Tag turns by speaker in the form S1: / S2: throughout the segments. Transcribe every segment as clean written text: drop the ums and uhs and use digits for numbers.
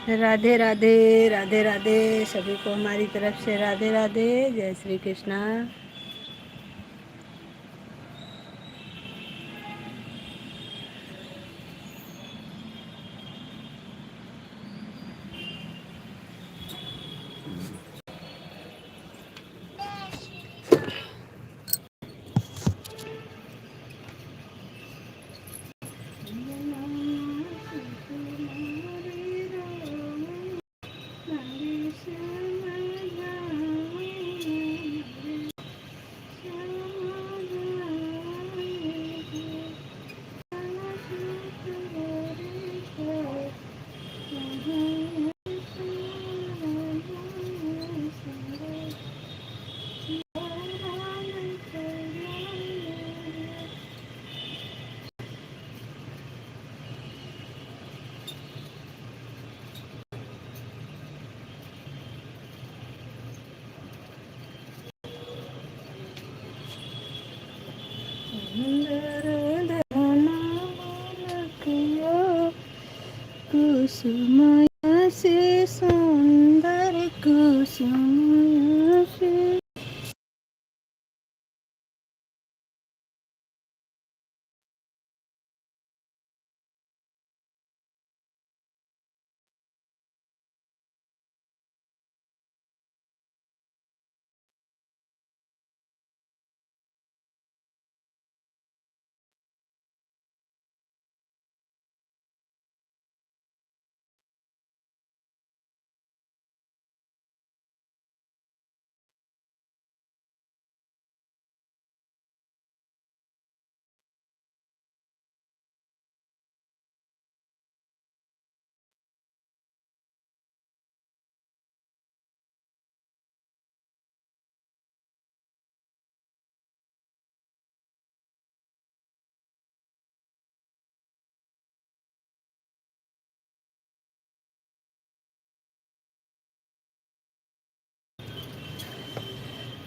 S1: राधे राधे राधे राधे सभी को हमारी तरफ से राधे राधे। जय श्री कृष्णा। कुसुमया से सुंदर कुसुमया से।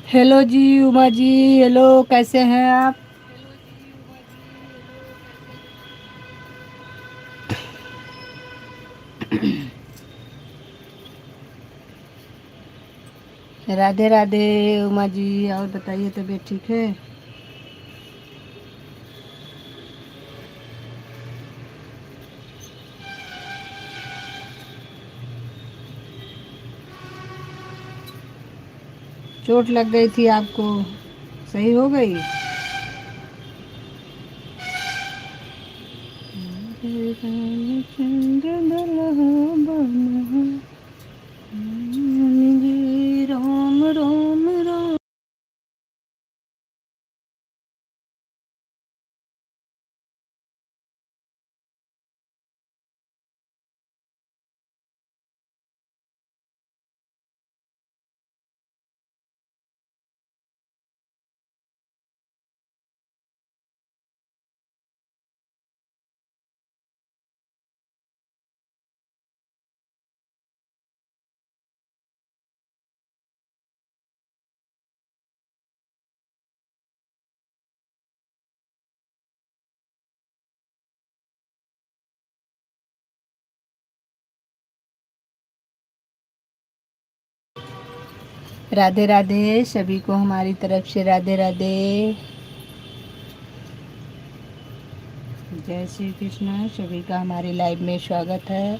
S1: हेलो जी उमा जी, हेलो, कैसे हैं आप? राधे राधे उमा जी, और बताइए तबीयत ठीक है? चोट लग गई थी आपको, सही हो गई? राम राम राम। राधे राधे सभी को हमारी तरफ से राधे राधे। जय श्री कृष्ण, सभी का हमारी लाइव में स्वागत है।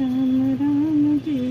S1: राम राम जी।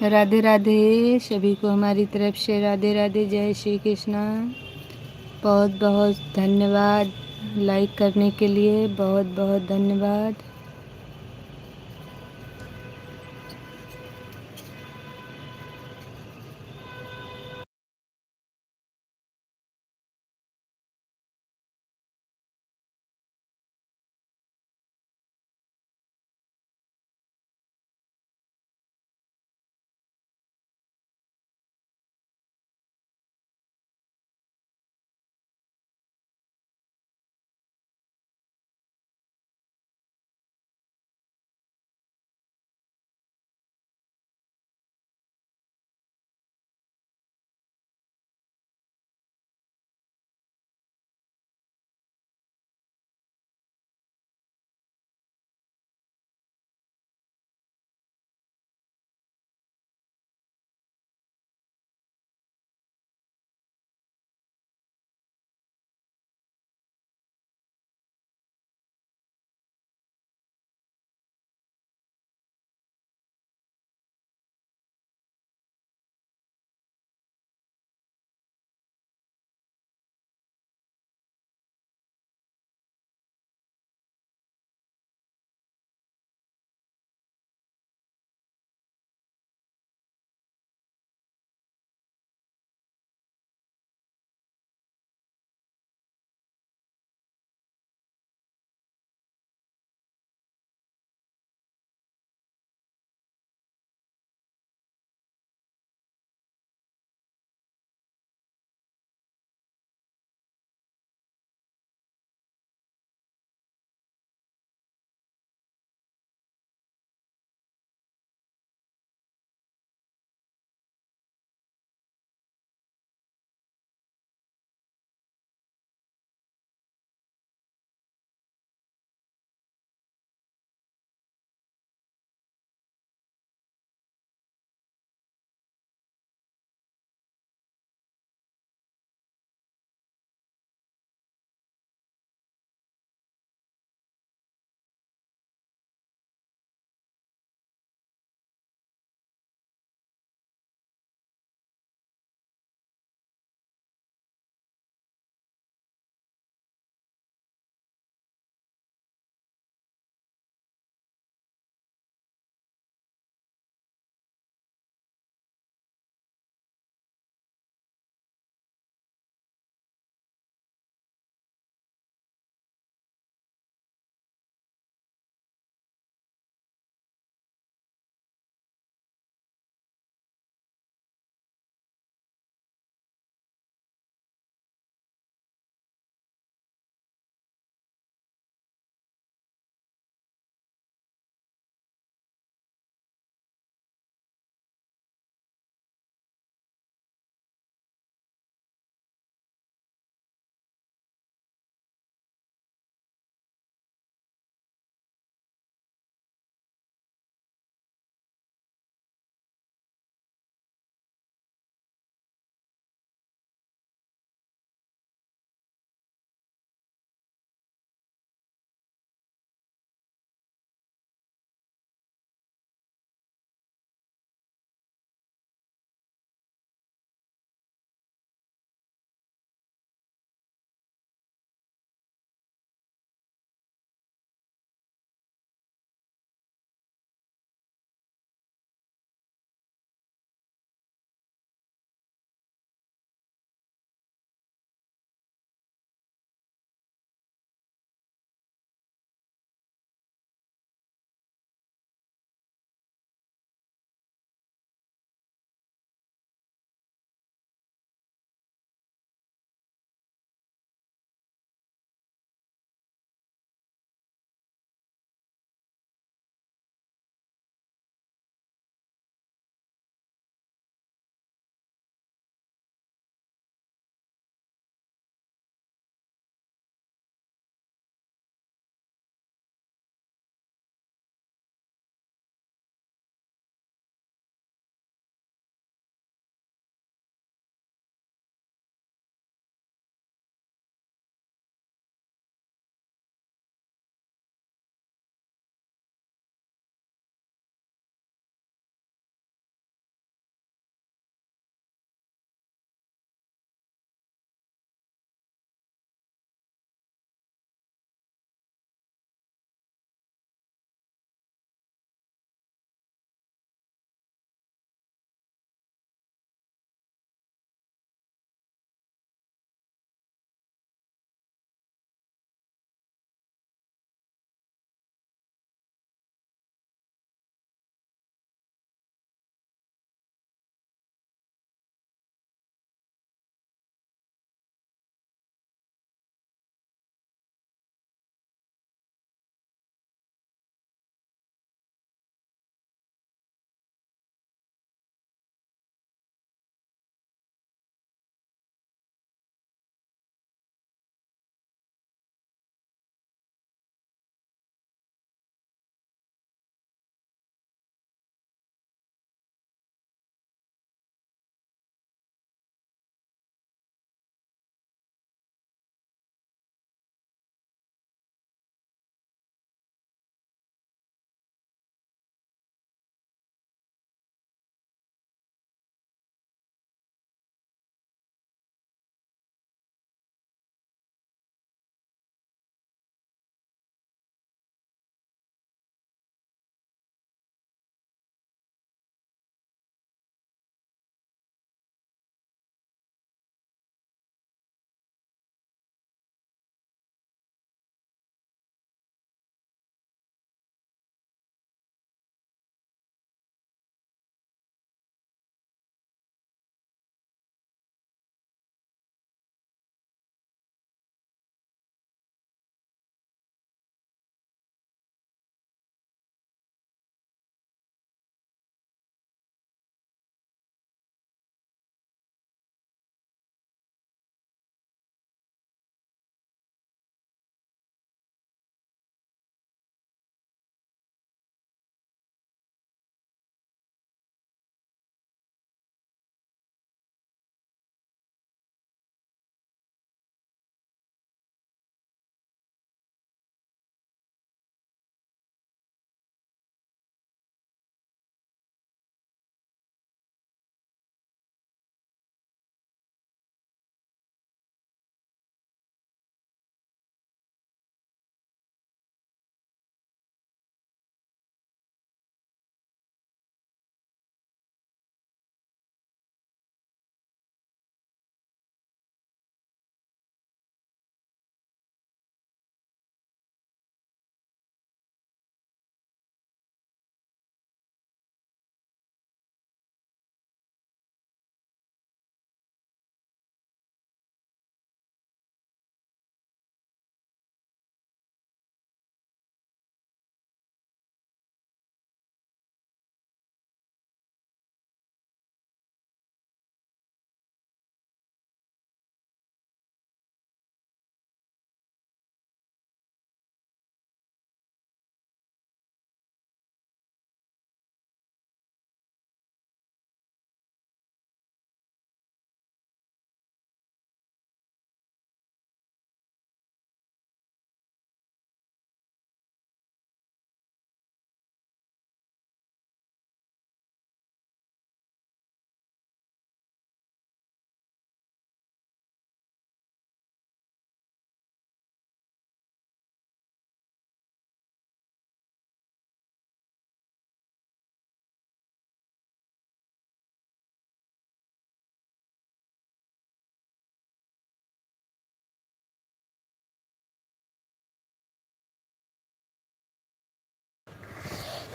S1: राधे राधे, सभी को हमारी तरफ से राधे राधे, जय श्री कृष्णा। बहुत बहुत धन्यवाद लाइक करने के लिए, बहुत बहुत धन्यवाद।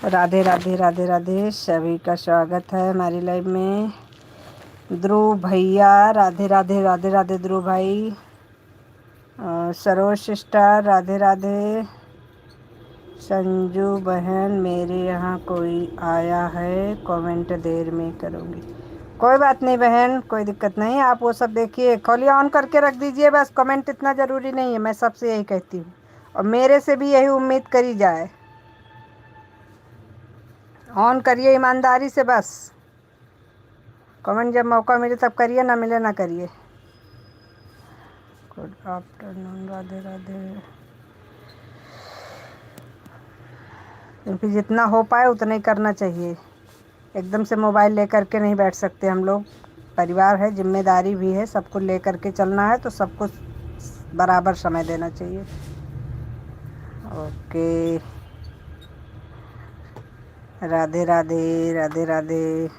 S2: राधे राधे राधे राधे, सभी का स्वागत है हमारी लाइव में। ध्रुव भैया राधे राधे राधे राधे, ध्रुव भाई। सरोज सिस्टर राधे राधे। संजू बहन, मेरे यहाँ कोई आया है, कमेंट देर में करूँगी। कोई बात नहीं बहन, कोई दिक्कत नहीं, आप वो सब देखिए, खोलिए ऑन करके रख दीजिए बस। कमेंट इतना ज़रूरी नहीं है, मैं सबसे यही कहती हूँ और मेरे से भी यही उम्मीद करी जाए। ऑन करिए ईमानदारी से बस। कमेंट जब मौका मिले तब करिए, ना मिले ना करिए। Good afternoon, Radhe Radhe. क्योंकि जितना हो पाए उतना ही करना चाहिए। एकदम से मोबाइल लेकर के नहीं बैठ सकते हम लोग। परिवार है, जिम्मेदारी भी है, सबको लेकर के चलना है तो सबको बराबर समय देना चाहिए। ओके, राधे राधे राधे राधे।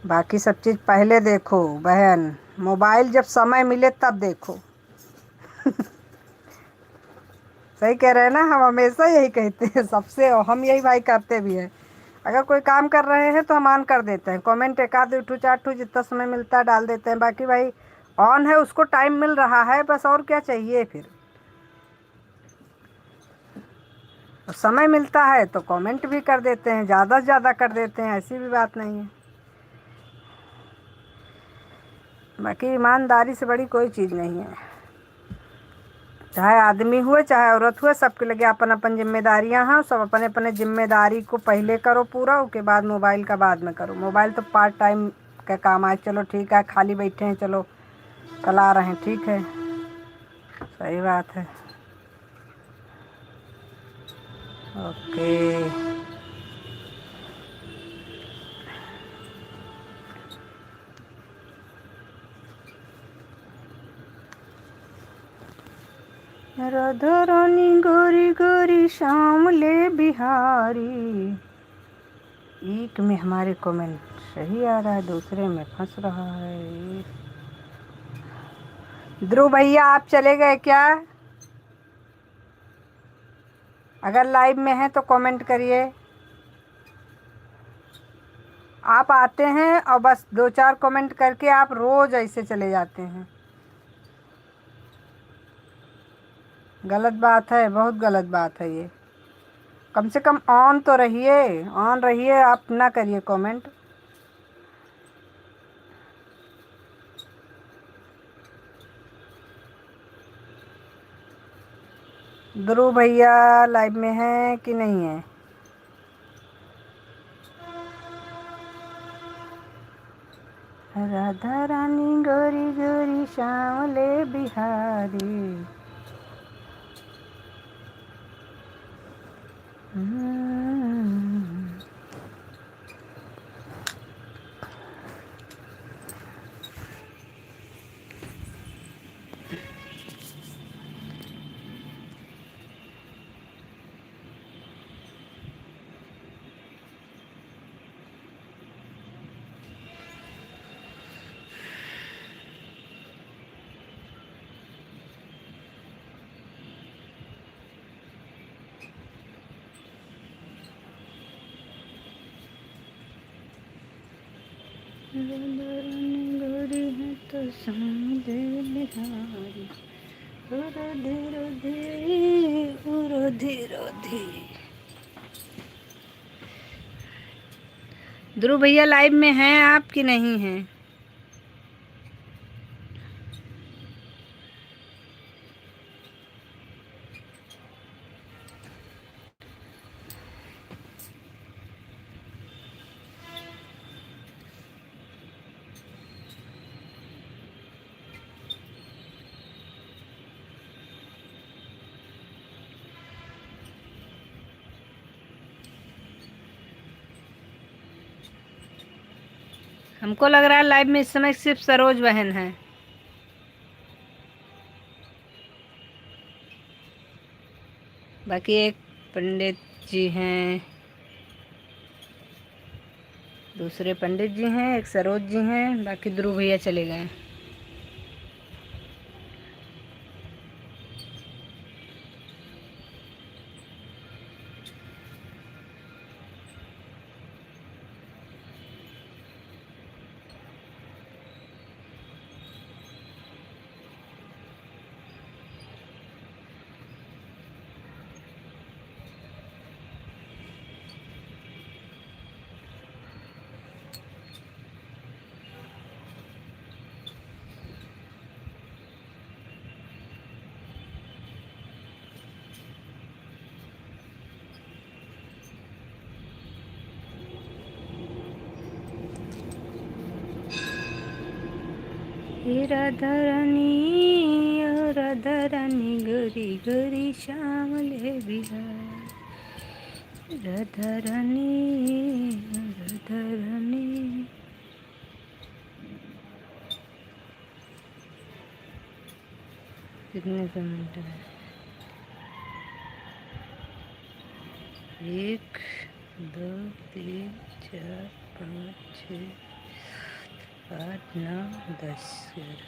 S2: बाकी सब चीज़ पहले देखो बहन, मोबाइल जब समय मिले तब देखो। सही कह रहे हैं ना, हम हमेशा यही कहते हैं सबसे, और हम यही भाई करते भी हैं। अगर कोई काम कर रहे हैं तो हम ऑन कर देते हैं, कमेंट एक आध ठू चार ठू जितना समय मिलता है डाल देते हैं। बाकी भाई ऑन है, उसको टाइम मिल रहा है बस, और क्या चाहिए फिर। और समय मिलता है तो कमेंट भी कर देते हैं, ज़्यादा से ज़्यादा कर देते हैं, ऐसी भी बात नहीं है। बाकी ईमानदारी से बड़ी कोई चीज़ नहीं है। चाहे आदमी हुए चाहे औरत हुए, सबके लगे अपन अपन जिम्मेदारियां हैं। सब अपने अपने जिम्मेदारी को पहले करो पूरा, उसके बाद मोबाइल का बाद में करो। मोबाइल तो पार्ट टाइम का काम है, चलो ठीक है, खाली बैठे हैं चलो चला रहे हैं, ठीक है, सही बात है। ओके, राधा रानी गोरी गोरी श्यामले बिहारी। एक में हमारे कमेंट सही आ रहा है, दूसरे में फंस रहा है। ध्रुव भैया आप चले गए क्या? अगर लाइव में हैं तो कमेंट करिए। आप आते हैं और बस दो चार कमेंट करके आप रोज़ ऐसे चले जाते हैं। गलत बात है, बहुत गलत बात है ये। कम से कम ऑन तो रहिए, ऑन रहिए, आप ना करिए कमेंट। ध्रुव भैया लाइव में हैं कि नहीं है? राधा रानी गोरी गोरी श्यामले बिहारी। गोरी है तो श्यामले बिहारी। राधे राधे राधे राधे। ध्रुव भैया लाइव में हैं आप कि नहीं हैं? हमको लग रहा है लाइव में इस समय सिर्फ सरोज बहन है। बाकी एक पंडित जी हैं, दूसरे पंडित जी हैं, एक सरोज जी हैं, बाकी ध्रुव भैया चले गए।
S1: हे राधा रानी ओ राधा रानी गोरी गोरी श्यामले बिहार राधा रानी ओ राधा रानी। कितने मिनट है? 1 2 3 4 5 6 8 9 10 11।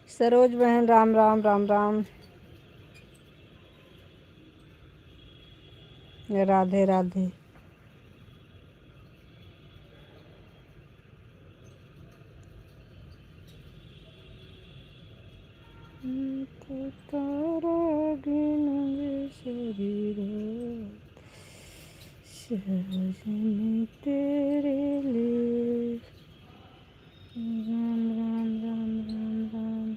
S2: सरोज बहन राम राम राम राम। राधे राधे। तारा गिनोगे शरीर सजन तेरे लिए। राम राम राम राम राम।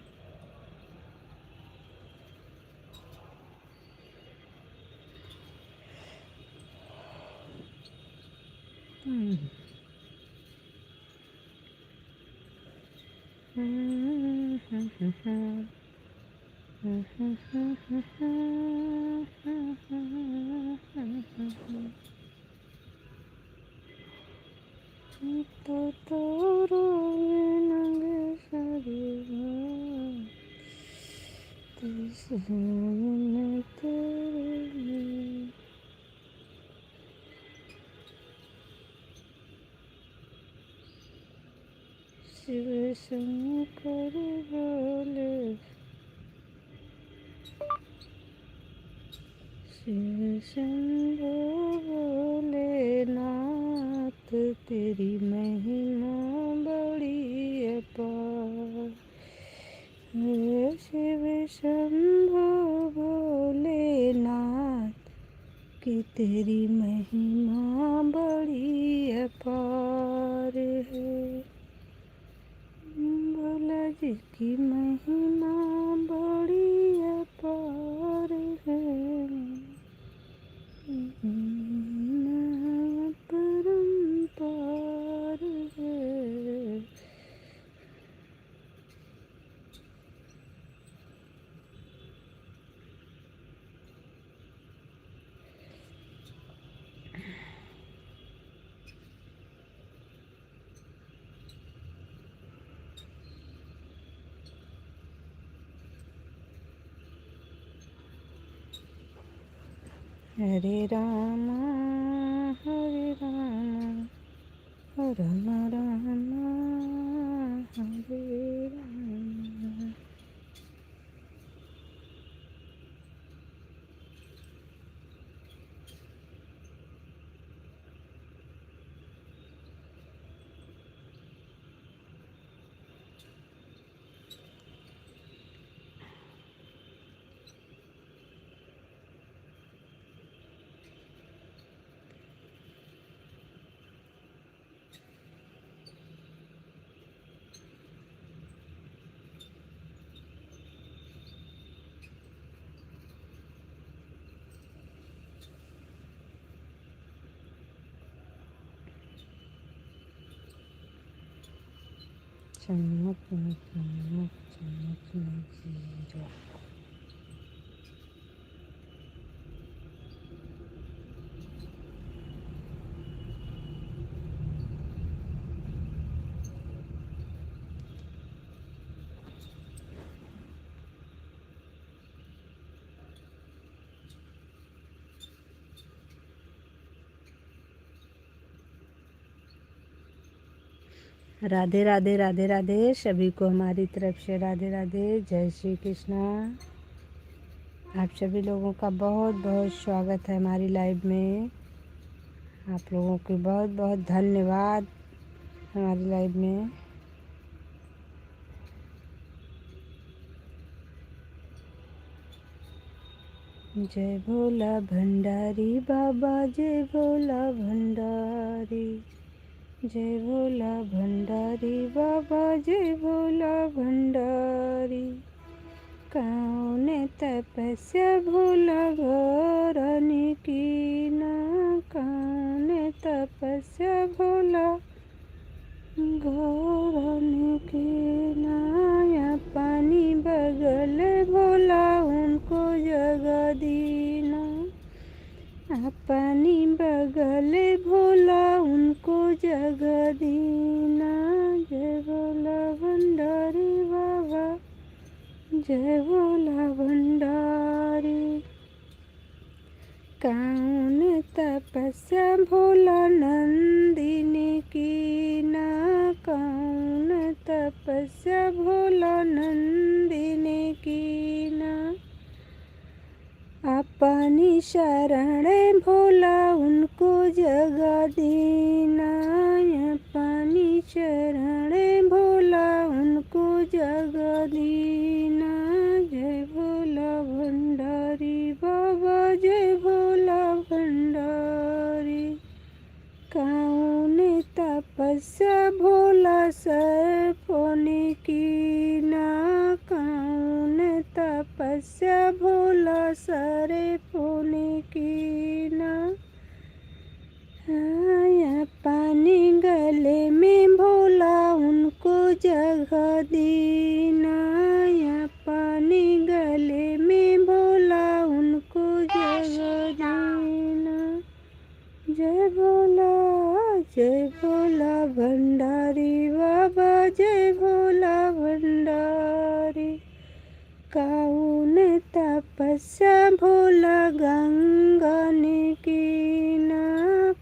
S2: तो तारा गिनोगे शरीर सजन तेरे लिए। शिव शंकर बोले शिव शंभो भोलेनाथ तेरी महिमा बड़ी अपार। हे शिव शंभो भोलेनाथ कि तेरी महिमा बड़ी अपार है। भोला जी की महिमा बड़ी अपार है। परम्पार है।
S1: हरे राम हरे राम राम राम हरे राम। चमक चमक चमक में जीरो। राधे राधे राधे राधे, सभी को हमारी तरफ से राधे राधे, जय श्री कृष्णा। आप सभी लोगों का बहुत बहुत स्वागत है हमारी लाइव में। आप लोगों की बहुत बहुत धन्यवाद हमारी लाइव में। जय भोला भंडारी बाबा, जय भोला भंडारी, जय भोला भंडारी बाबा, जय भोला भंडारी। कौन तपस्या भोला घोरने की ना, कौन तपस्या भोला घोरने की ना। या पानी बगल भोला उनको जगह दीना, पानी बगल भोला उनको जगह दीना। जय भोला भंडारी बाबा, जय भोला भंडारी। कौन तपस्या भोला नंदिनी की ना, कौन तपस्या भोला नंदिनी की ना। अपनी शरण भोला उनको जगह दीना, अपनी शरण भोला उनको जगह दीना। जय भोला भंडारी बाबा, जय भोला भंडारी। कौन तपस्या भोला सर्पों की ना, कौन तपस्या भोला सर्पों की ना। या पानी गले में भोला उनको जगह दीना, या पानी गले में भोला उनको जगह दीना। जय भोला भंडारी बाबा, जय भोला भंडारी। कौन तपस्या भोला गंगन की ना,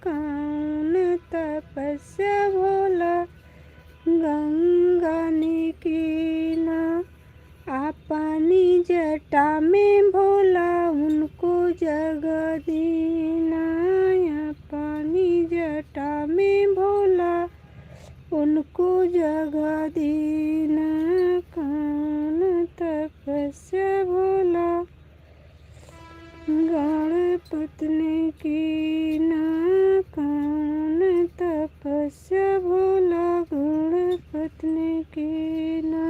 S1: कौन तपस्या भोला गंगन की ना। अपनी जटा में भोला उनको जगह दीना, अपनी जटा में भोला उनको जगह दीना। कौन तपस्या भोला गणपति की ना, कौन तपस्या भोला गणपति की ना।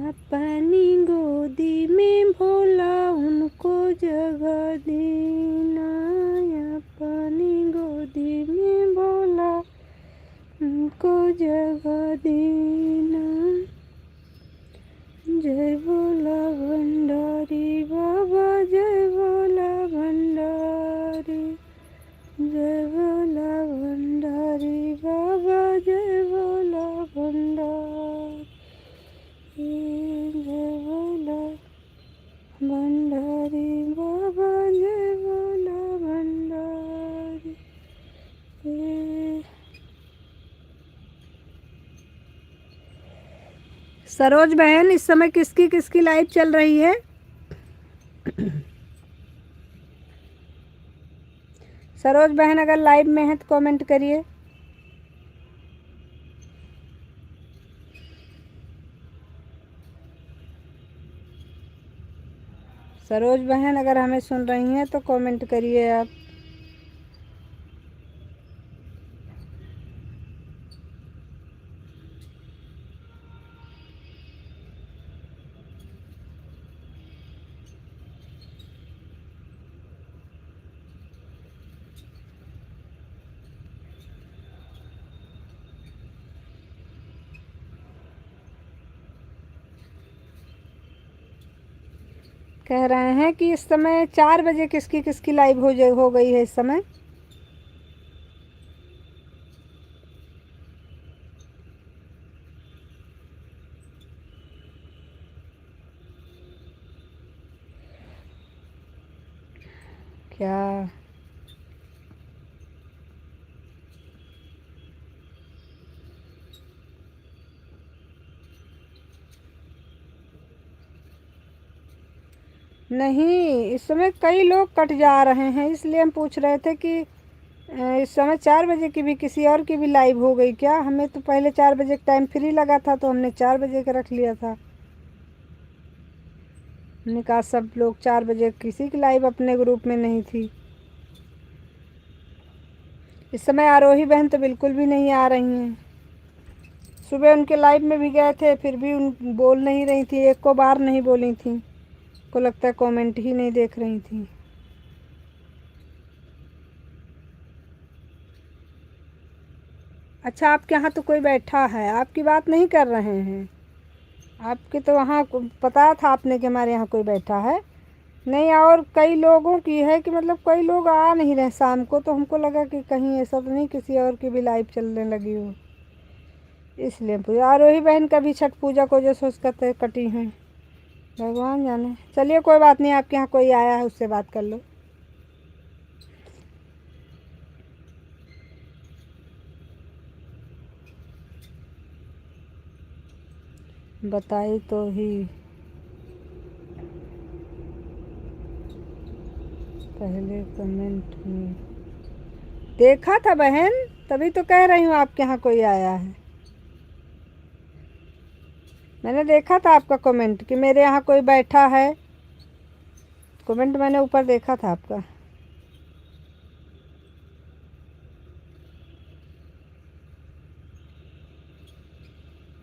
S1: अपनी गोदी में भोला उनको जगह दीना, अपनी गोदी में भोला उनको जगह दीना। जय भोला भंडारी बाबा, जय भोला भंडारी, जय भोला भंडारी बाबा, जय भोला भंडारी, जय भोला भंडारी बाबा, जय भोला। सरोज बहन, इस समय किसकी किसकी लाइव चल रही है? सरोज बहन अगर लाइव में है तो कमेंट करिए। सरोज बहन अगर हमें सुन रही हैं तो कमेंट करिए आप। कह रहे हैं कि इस समय 4 बजे किसकी किसकी लाइव हो गई है इस समय। क्या नहीं, इस समय कई लोग कट जा रहे हैं, इसलिए हम पूछ रहे थे कि इस समय 4 बजे की भी किसी और की भी लाइव हो गई क्या? हमें तो पहले 4 बजे का टाइम फ्री लगा था तो हमने 4 बजे का रख लिया था। हमने कहा सब लोग 4 बजे, किसी की लाइव अपने ग्रुप में नहीं थी। इस समय आरोही बहन तो बिल्कुल भी नहीं आ रही हैं। सुबह उनके लाइव में भी गए थे, फिर भी उन बोल नहीं रही थी, एक को बार नहीं बोली थी। को लगता है कमेंट ही नहीं देख रही थी। अच्छा, आपके यहाँ तो कोई बैठा है, आपकी बात नहीं कर रहे हैं। आपके तो वहाँ पता था आपने कि हमारे यहाँ कोई बैठा है नहीं। और कई लोगों की है कि मतलब कई लोग आ नहीं रहे शाम को, तो हमको लगा कि कहीं ऐसा तो नहीं किसी और की भी लाइव चलने लगी हो, इसलिए पूछा। आरोही बहन का भी छठ पूजा को जो सोच करते कटी हैं, भगवान जाने। चलिए कोई बात नहीं, आपके यहाँ कोई आया है उससे बात कर लो। बताई तो ही पहले कमेंट में देखा था बहन, तभी तो कह रही हूँ आपके यहाँ कोई आया है। मैंने देखा था आपका कमेंट कि मेरे यहाँ कोई बैठा है। कमेंट मैंने ऊपर देखा था आपका।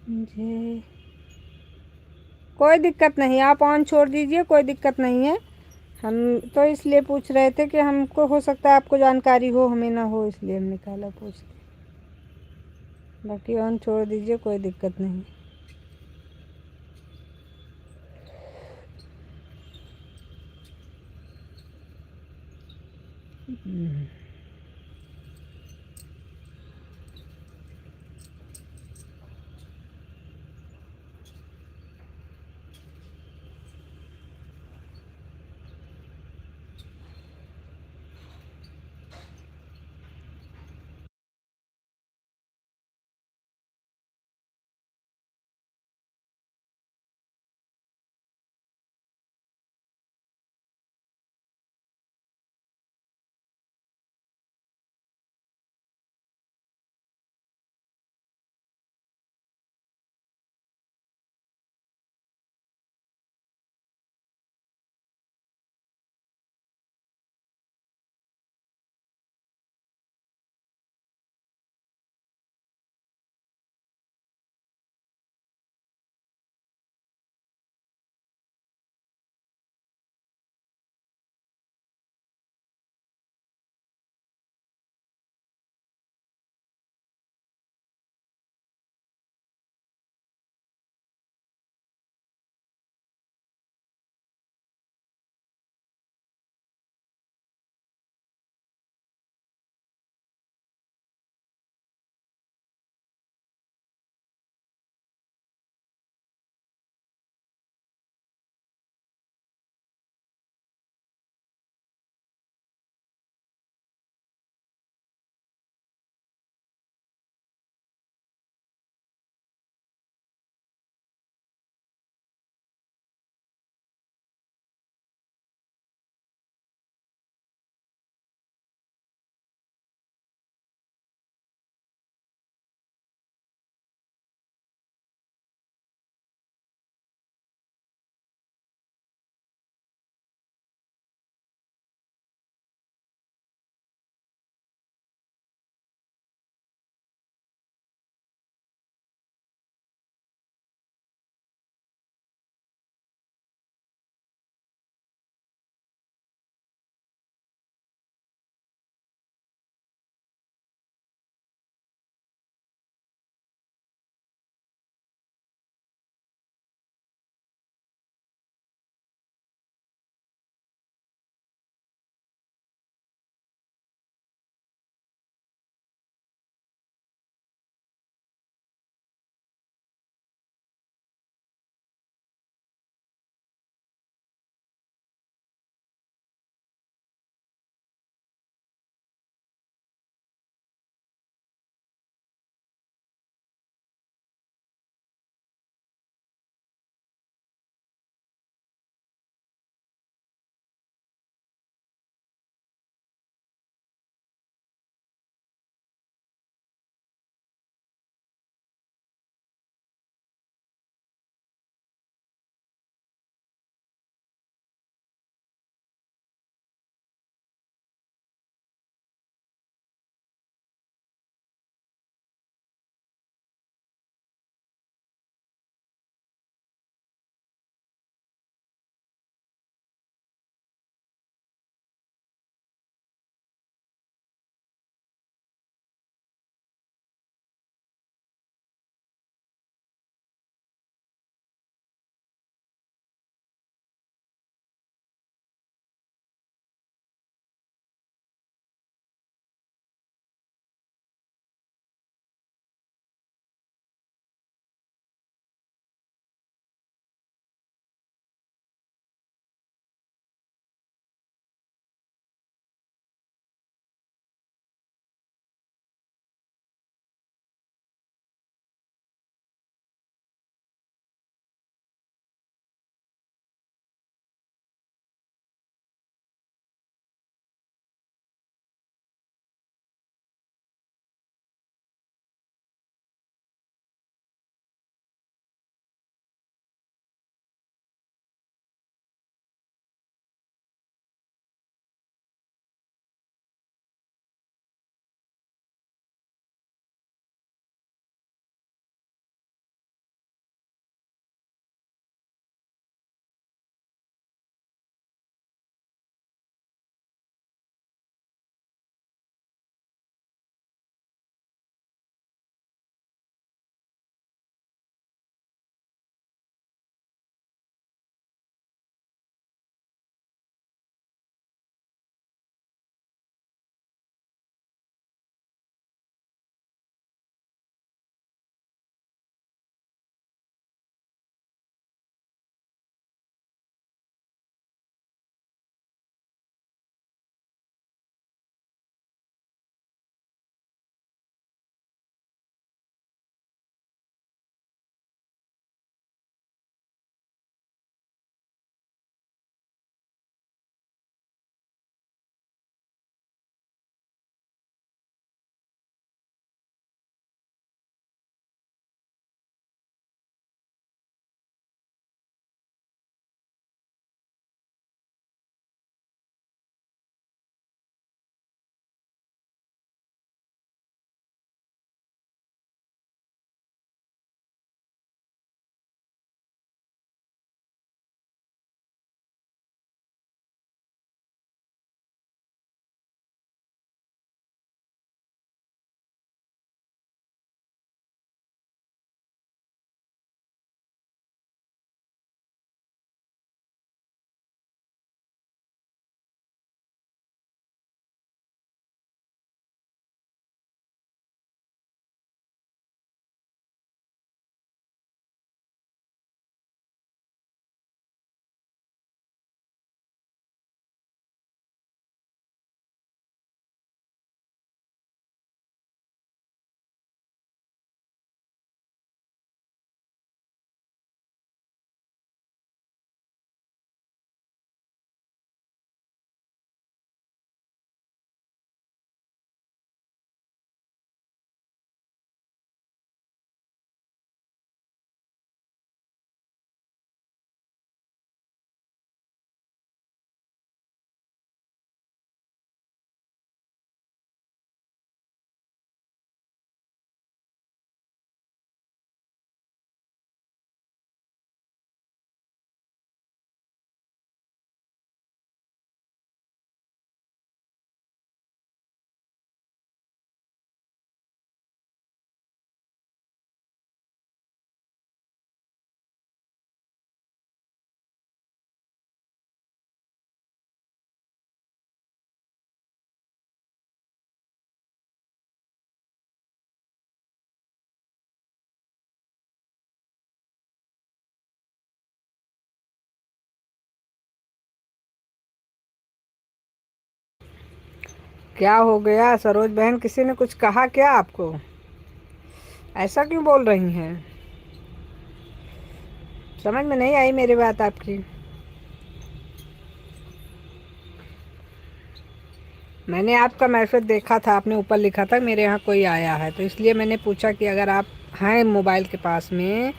S1: मुझे कोई दिक्कत नहीं, आप ऑन छोड़ दीजिए, कोई दिक्कत नहीं है। हम तो इसलिए पूछ रहे थे कि हमको हो सकता है आपको जानकारी हो, हमें ना हो, इसलिए हमने कहा पूछ। बाकी ऑन छोड़ दीजिए, कोई दिक्कत नहीं।
S2: क्या हो गया सरोज बहन, किसी ने कुछ कहा क्या आपको? ऐसा क्यों बोल रही हैं? समझ में नहीं आई मेरी बात आपकी। मैंने आपका मैसेज देखा था, आपने ऊपर लिखा था मेरे यहाँ कोई आया है, तो इसलिए मैंने पूछा कि अगर आप हैं मोबाइल के पास में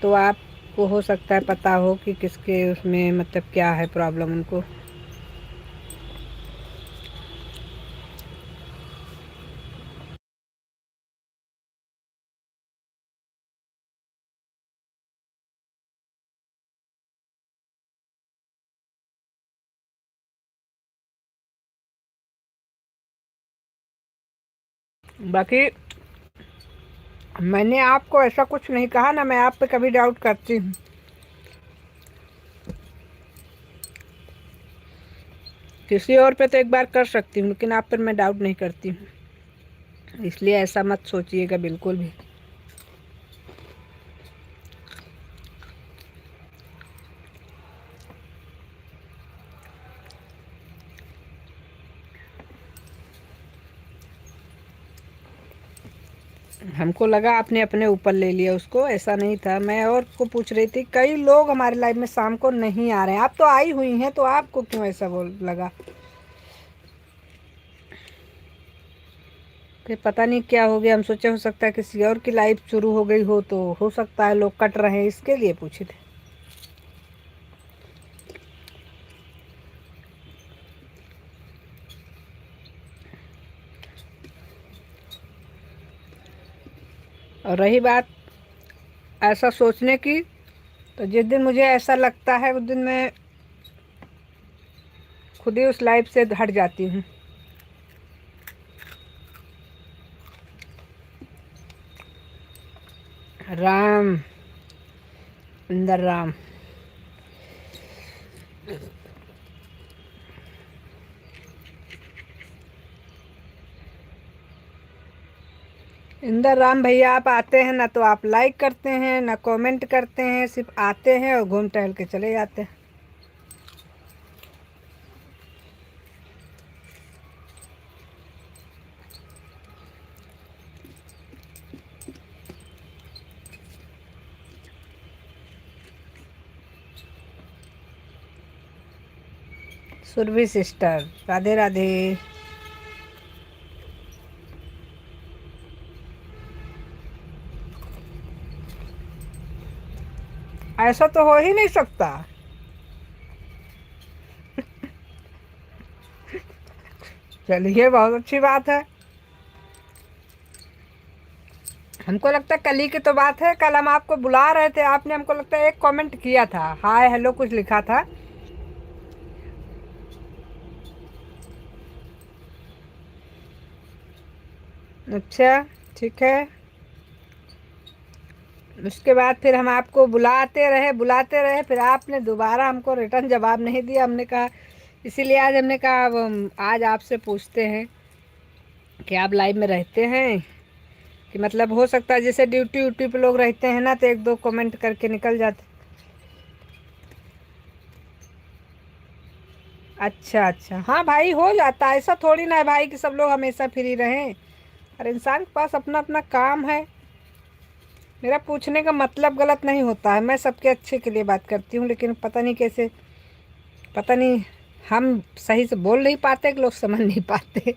S2: तो आपको हो सकता है पता हो कि किसके उसमें मतलब क्या है प्रॉब्लम उनको। बाकी मैंने आपको ऐसा कुछ नहीं कहा ना, मैं आप पे कभी डाउट करती हूँ। किसी और पे तो एक बार कर सकती हूँ, लेकिन आप पर मैं डाउट नहीं करती हूँ, इसलिए ऐसा मत सोचिएगा बिल्कुल भी। हमको लगा आपने अपने ऊपर ले लिया उसको, ऐसा नहीं था। मैं और को पूछ रही थी, कई लोग हमारे लाइफ में शाम को नहीं आ रहे हैं, आप तो आई हुई हैं, तो आपको क्यों ऐसा बोल लगा? फिर पता नहीं क्या हो गया, हम सोचे हो सकता है किसी और की लाइफ शुरू हो गई हो, तो हो सकता है लोग कट रहे हैं, इसके लिए पूछे थे। और रही बात ऐसा सोचने की, तो जिस दिन मुझे ऐसा लगता है उस दिन मैं खुद ही उस लाइफ से हट जाती हूँ। राम, इंदर राम। इंदर राम भैया, आप आते हैं ना तो आप लाइक करते हैं ना कमेंट करते हैं, सिर्फ आते हैं और घूम टहल के चले जाते हैं। सुरभि सिस्टर, राधे राधे। ऐसा तो हो ही नहीं सकता। चलिए, बहुत अच्छी बात है। हमको लगता है कल ही की तो बात है, कल हम आपको बुला रहे थे, आपने हमको लगता है एक कमेंट किया था, हाय हेलो कुछ लिखा था। अच्छा, ठीक है। उसके बाद फिर हम आपको बुलाते रहे, फिर आपने दोबारा हमको रिटर्न जवाब नहीं दिया। हमने कहा, इसीलिए आज हमने कहा अब आज आपसे पूछते हैं कि आप लाइव में रहते हैं कि मतलब हो सकता है जैसे ड्यूटी व्यूटी पे लोग रहते हैं ना, तो एक दो कमेंट करके निकल जाते। अच्छा अच्छा, हाँ भाई, हो जाता है ऐसा, थोड़ी ना है भाई कि सब लोग हमेशा फ्री रहें। हर इंसान के पास अपना अपना काम है। मेरा पूछने का मतलब गलत नहीं होता है, मैं सबके अच्छे के लिए बात करती हूँ, लेकिन पता नहीं कैसे, पता नहीं हम सही से बोल नहीं पाते कि लोग समझ नहीं पाते।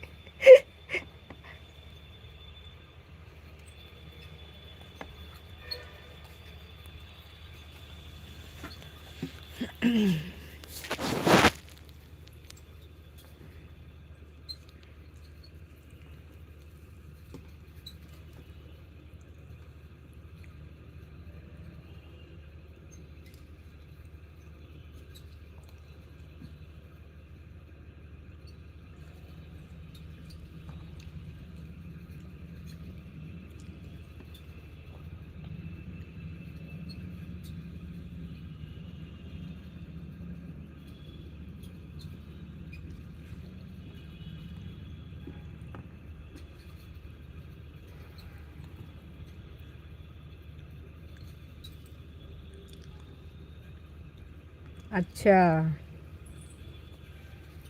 S2: अच्छा,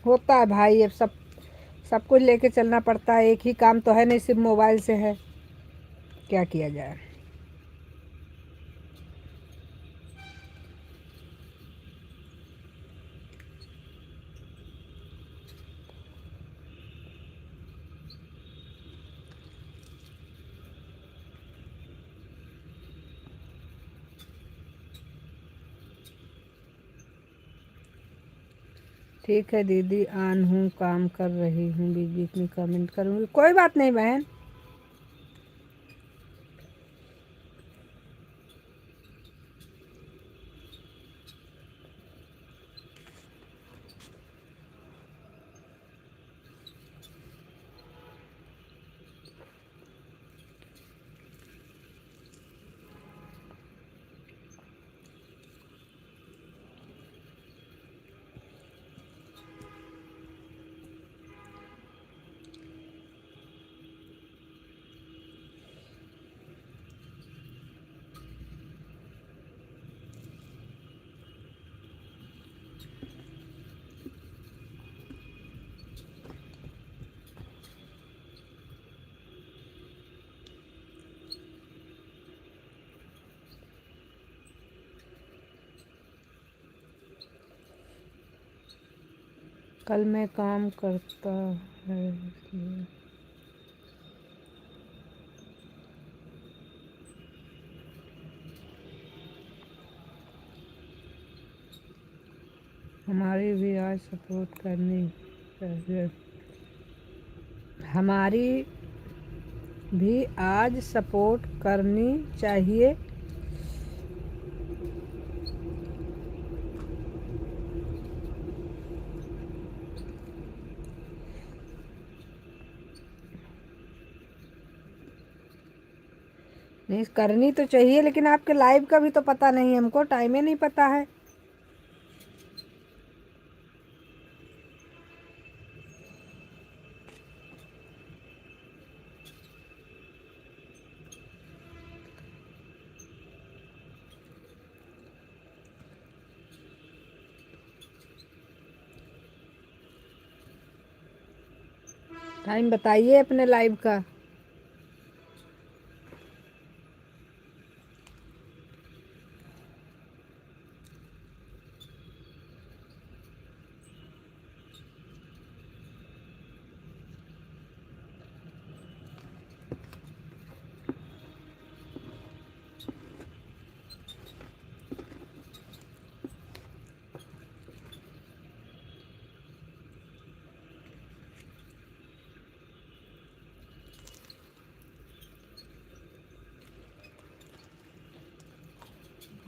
S2: होता है भाई, अब सब सब कुछ लेके चलना पड़ता है, एक ही काम तो है नहीं, सिर्फ मोबाइल से है, क्या किया जाए। ठीक है दीदी, ऑन हूँ, काम कर रही हूँ, बीच बीच में कमेंट करूँगी, कोई बात नहीं बहन। कल मैं काम करता है इसलिए। हमारी भी आज सपोर्ट करनी चाहिए, हमारी भी आज सपोर्ट करनी चाहिए। नहीं करनी तो चाहिए, लेकिन आपके लाइव का भी तो पता नहीं, हमको टाइम ही नहीं पता है। टाइम बताइए अपने लाइव का।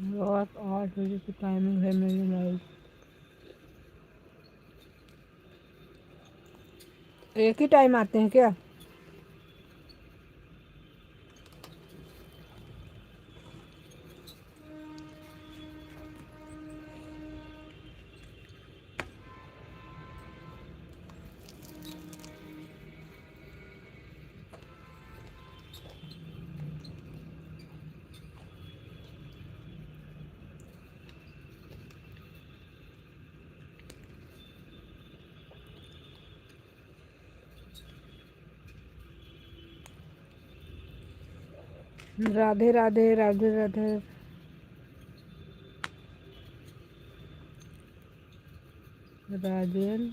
S2: रात 8 बजे की टाइमिंग है मेरी लाइव। एक ही टाइम आते हैं क्या? राधे राधे राधे राधे। राजन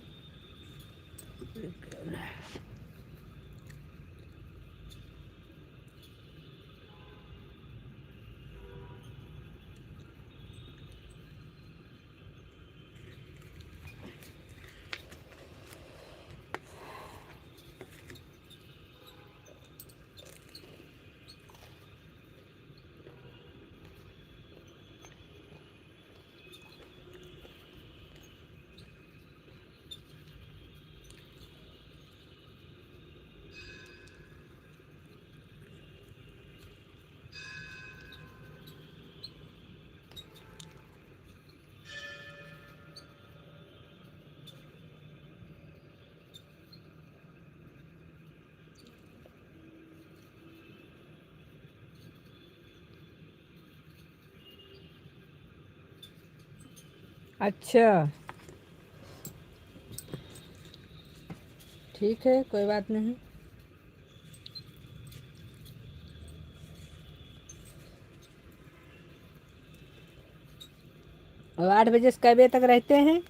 S2: अच्छा
S1: ठीक है, कोई बात नहीं। और 8 बजे से कै बजे तक रहते हैं?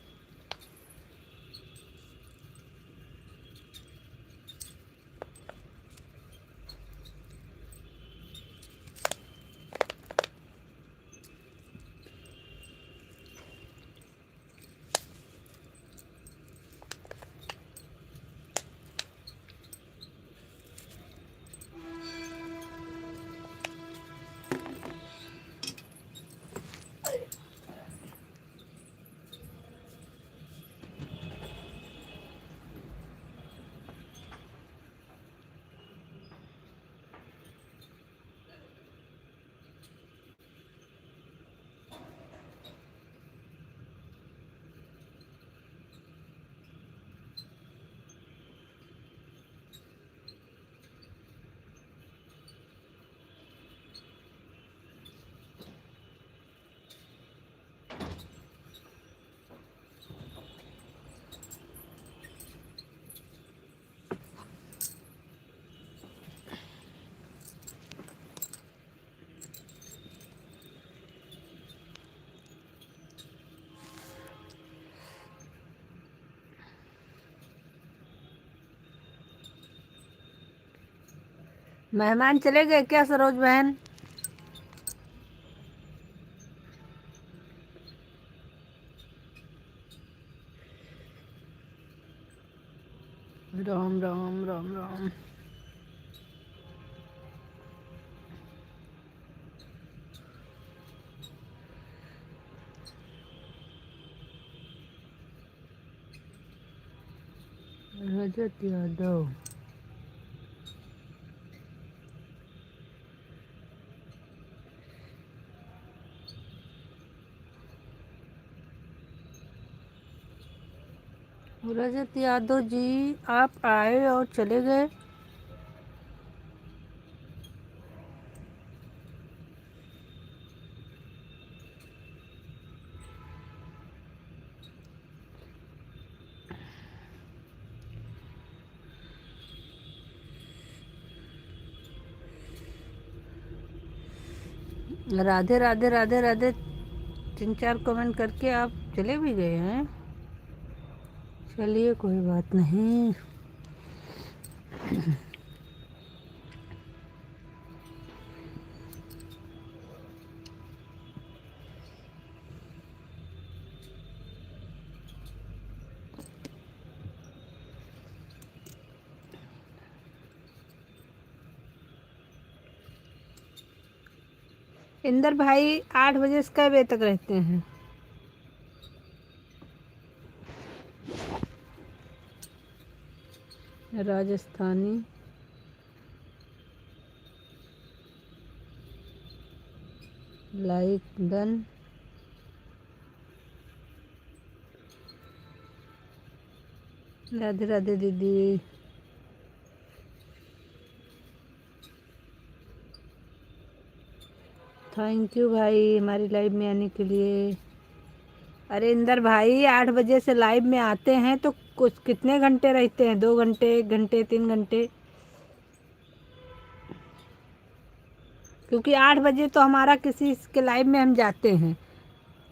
S1: मेहमान चले गए क्या सरोज बहन? राम राम राम राम। रजत यादव। रजत यादव जी, आप आए और चले गए। राधे राधे राधे राधे 3-4 कमेंट करके आप चले भी गए हैं। चलिए कोई बात नहीं। इंदर भाई 8 बजे से कै बजे तक रहते हैं? राजस्थानी। Like done. राधे राधे दीदी। थैंक यू भाई हमारी लाइव में आने के लिए। अरे इंदर भाई 8 बजे से लाइव में आते हैं तो कुछ कितने घंटे रहते हैं? 2 घंटे, 1 घंटे, 3 घंटे? क्योंकि 8 बजे तो हमारा किसी के लाइव में हम जाते हैं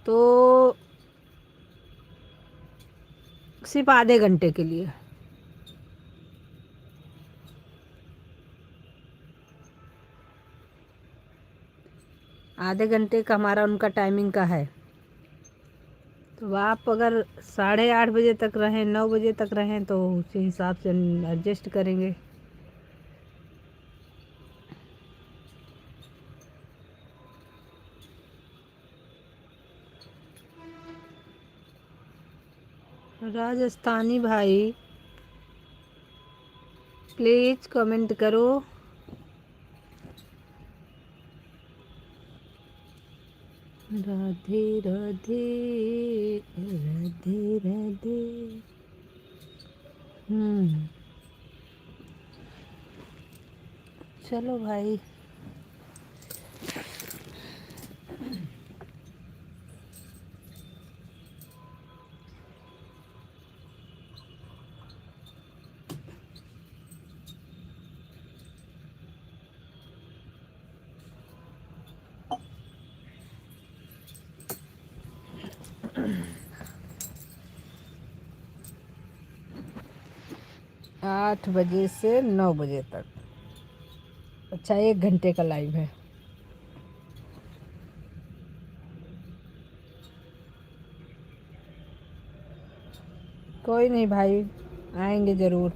S1: तो सिर्फ आधे घंटे के लिए। आधे घंटे का हमारा उनका टाइमिंग का है। तो आप अगर 8:30 बजे तक रहें, 9 बजे तक रहें तो उसी हिसाब से एडजस्ट करेंगे। राजस्थानी भाई प्लीज़ कमेंट करो। राधे राधे राधे राधे। चलो भाई।
S2: 8 बजे से 9 बजे तक। अच्छा, 1 घंटे का लाइव है। कोई नहीं भाई, आएंगे ज़रूर।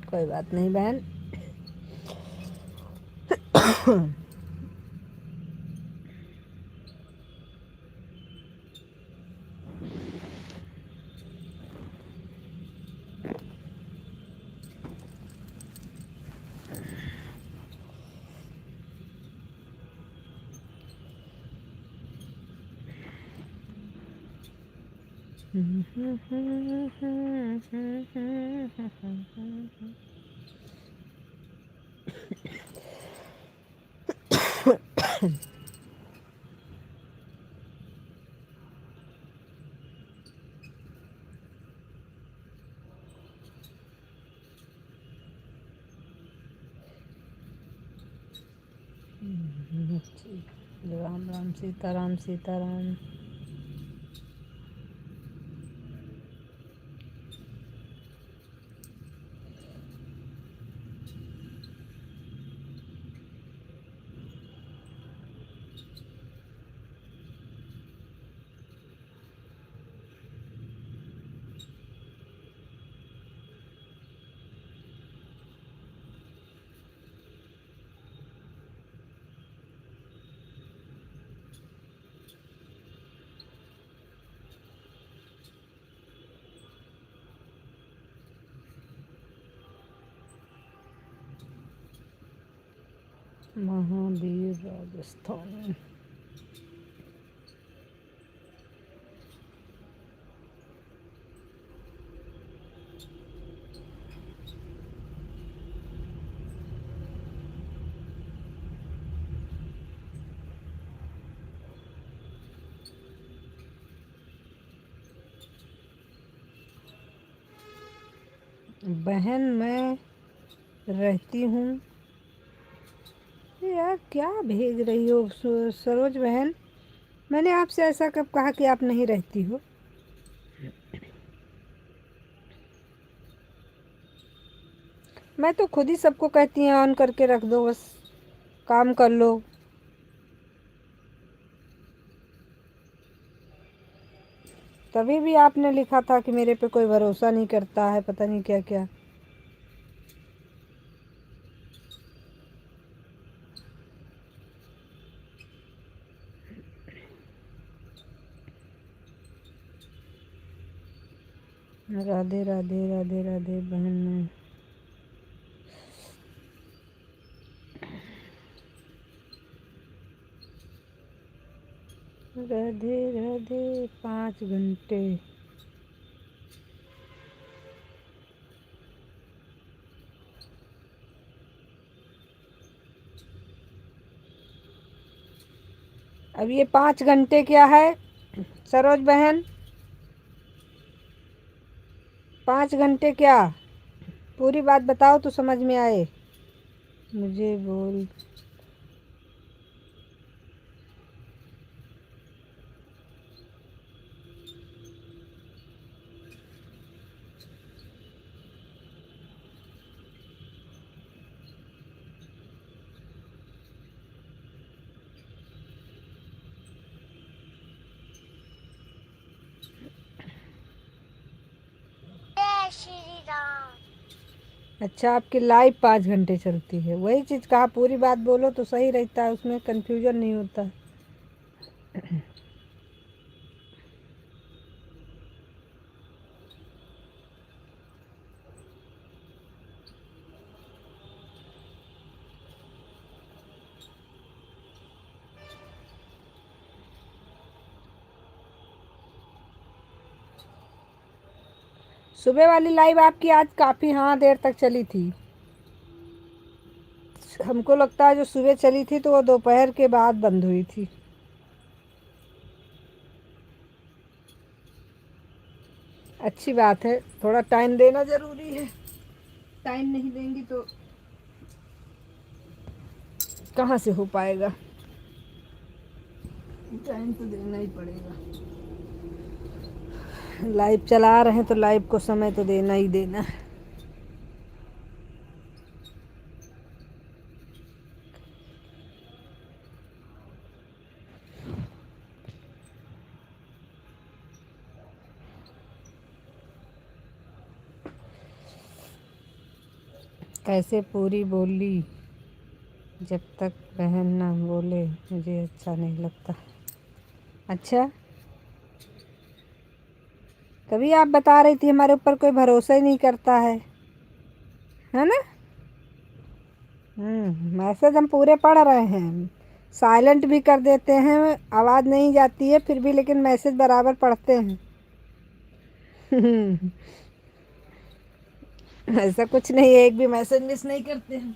S2: कोई बात नहीं बहन। राम राम, सीताराम सीताराम। महावीर राजस्थान। बहन मैं रहती हूँ। यार क्या भेज रही हो सरोज बहन? मैंने आपसे ऐसा कब कहा कि आप नहीं रहती हो? मैं तो खुद ही सबको कहती हैं ऑन करके रख दो, बस काम कर लो। तभी भी आपने लिखा था कि मेरे पे कोई भरोसा नहीं करता है, पता नहीं क्या क्या। राधे राधे राधे राधे बहन में। राधे राधे 5 घंटे। अब ये 5 घंटे क्या है सरोज बहन? 5 घंटे क्या? पूरी बात बताओ तो समझ में आए। मुझे बोल। अच्छा, आपकी लाइव 5 घंटे चलती है, वही चीज़ कहा पूरी बात बोलो तो सही रहता है, उसमें कंफ्यूजन नहीं होता।
S1: सुबह वाली लाइव आपकी आज काफ़ी हाँ देर तक चली थी। हमको लगता है जो सुबह चली थी तो वो दोपहर के बाद बंद हुई थी। अच्छी बात है, थोड़ा टाइम देना ज़रूरी है। टाइम नहीं देंगी तो कहाँ से हो पाएगा। टाइम तो देना ही पड़ेगा। लाइव चला रहे हैं तो लाइव को समय तो देना ही देना है। कैसे पूरी बोली जब तक बहन ना बोले मुझे अच्छा नहीं लगता। अच्छा, कभी आप बता रही थी हमारे ऊपर कोई भरोसा ही नहीं करता है ना। मैसेज हम पूरे पढ़ रहे हैं, साइलेंट भी कर देते हैं, आवाज़ नहीं जाती है फिर भी, लेकिन मैसेज बराबर पढ़ते हैं। ऐसा कुछ नहीं है, एक भी मैसेज मिस नहीं करते हैं।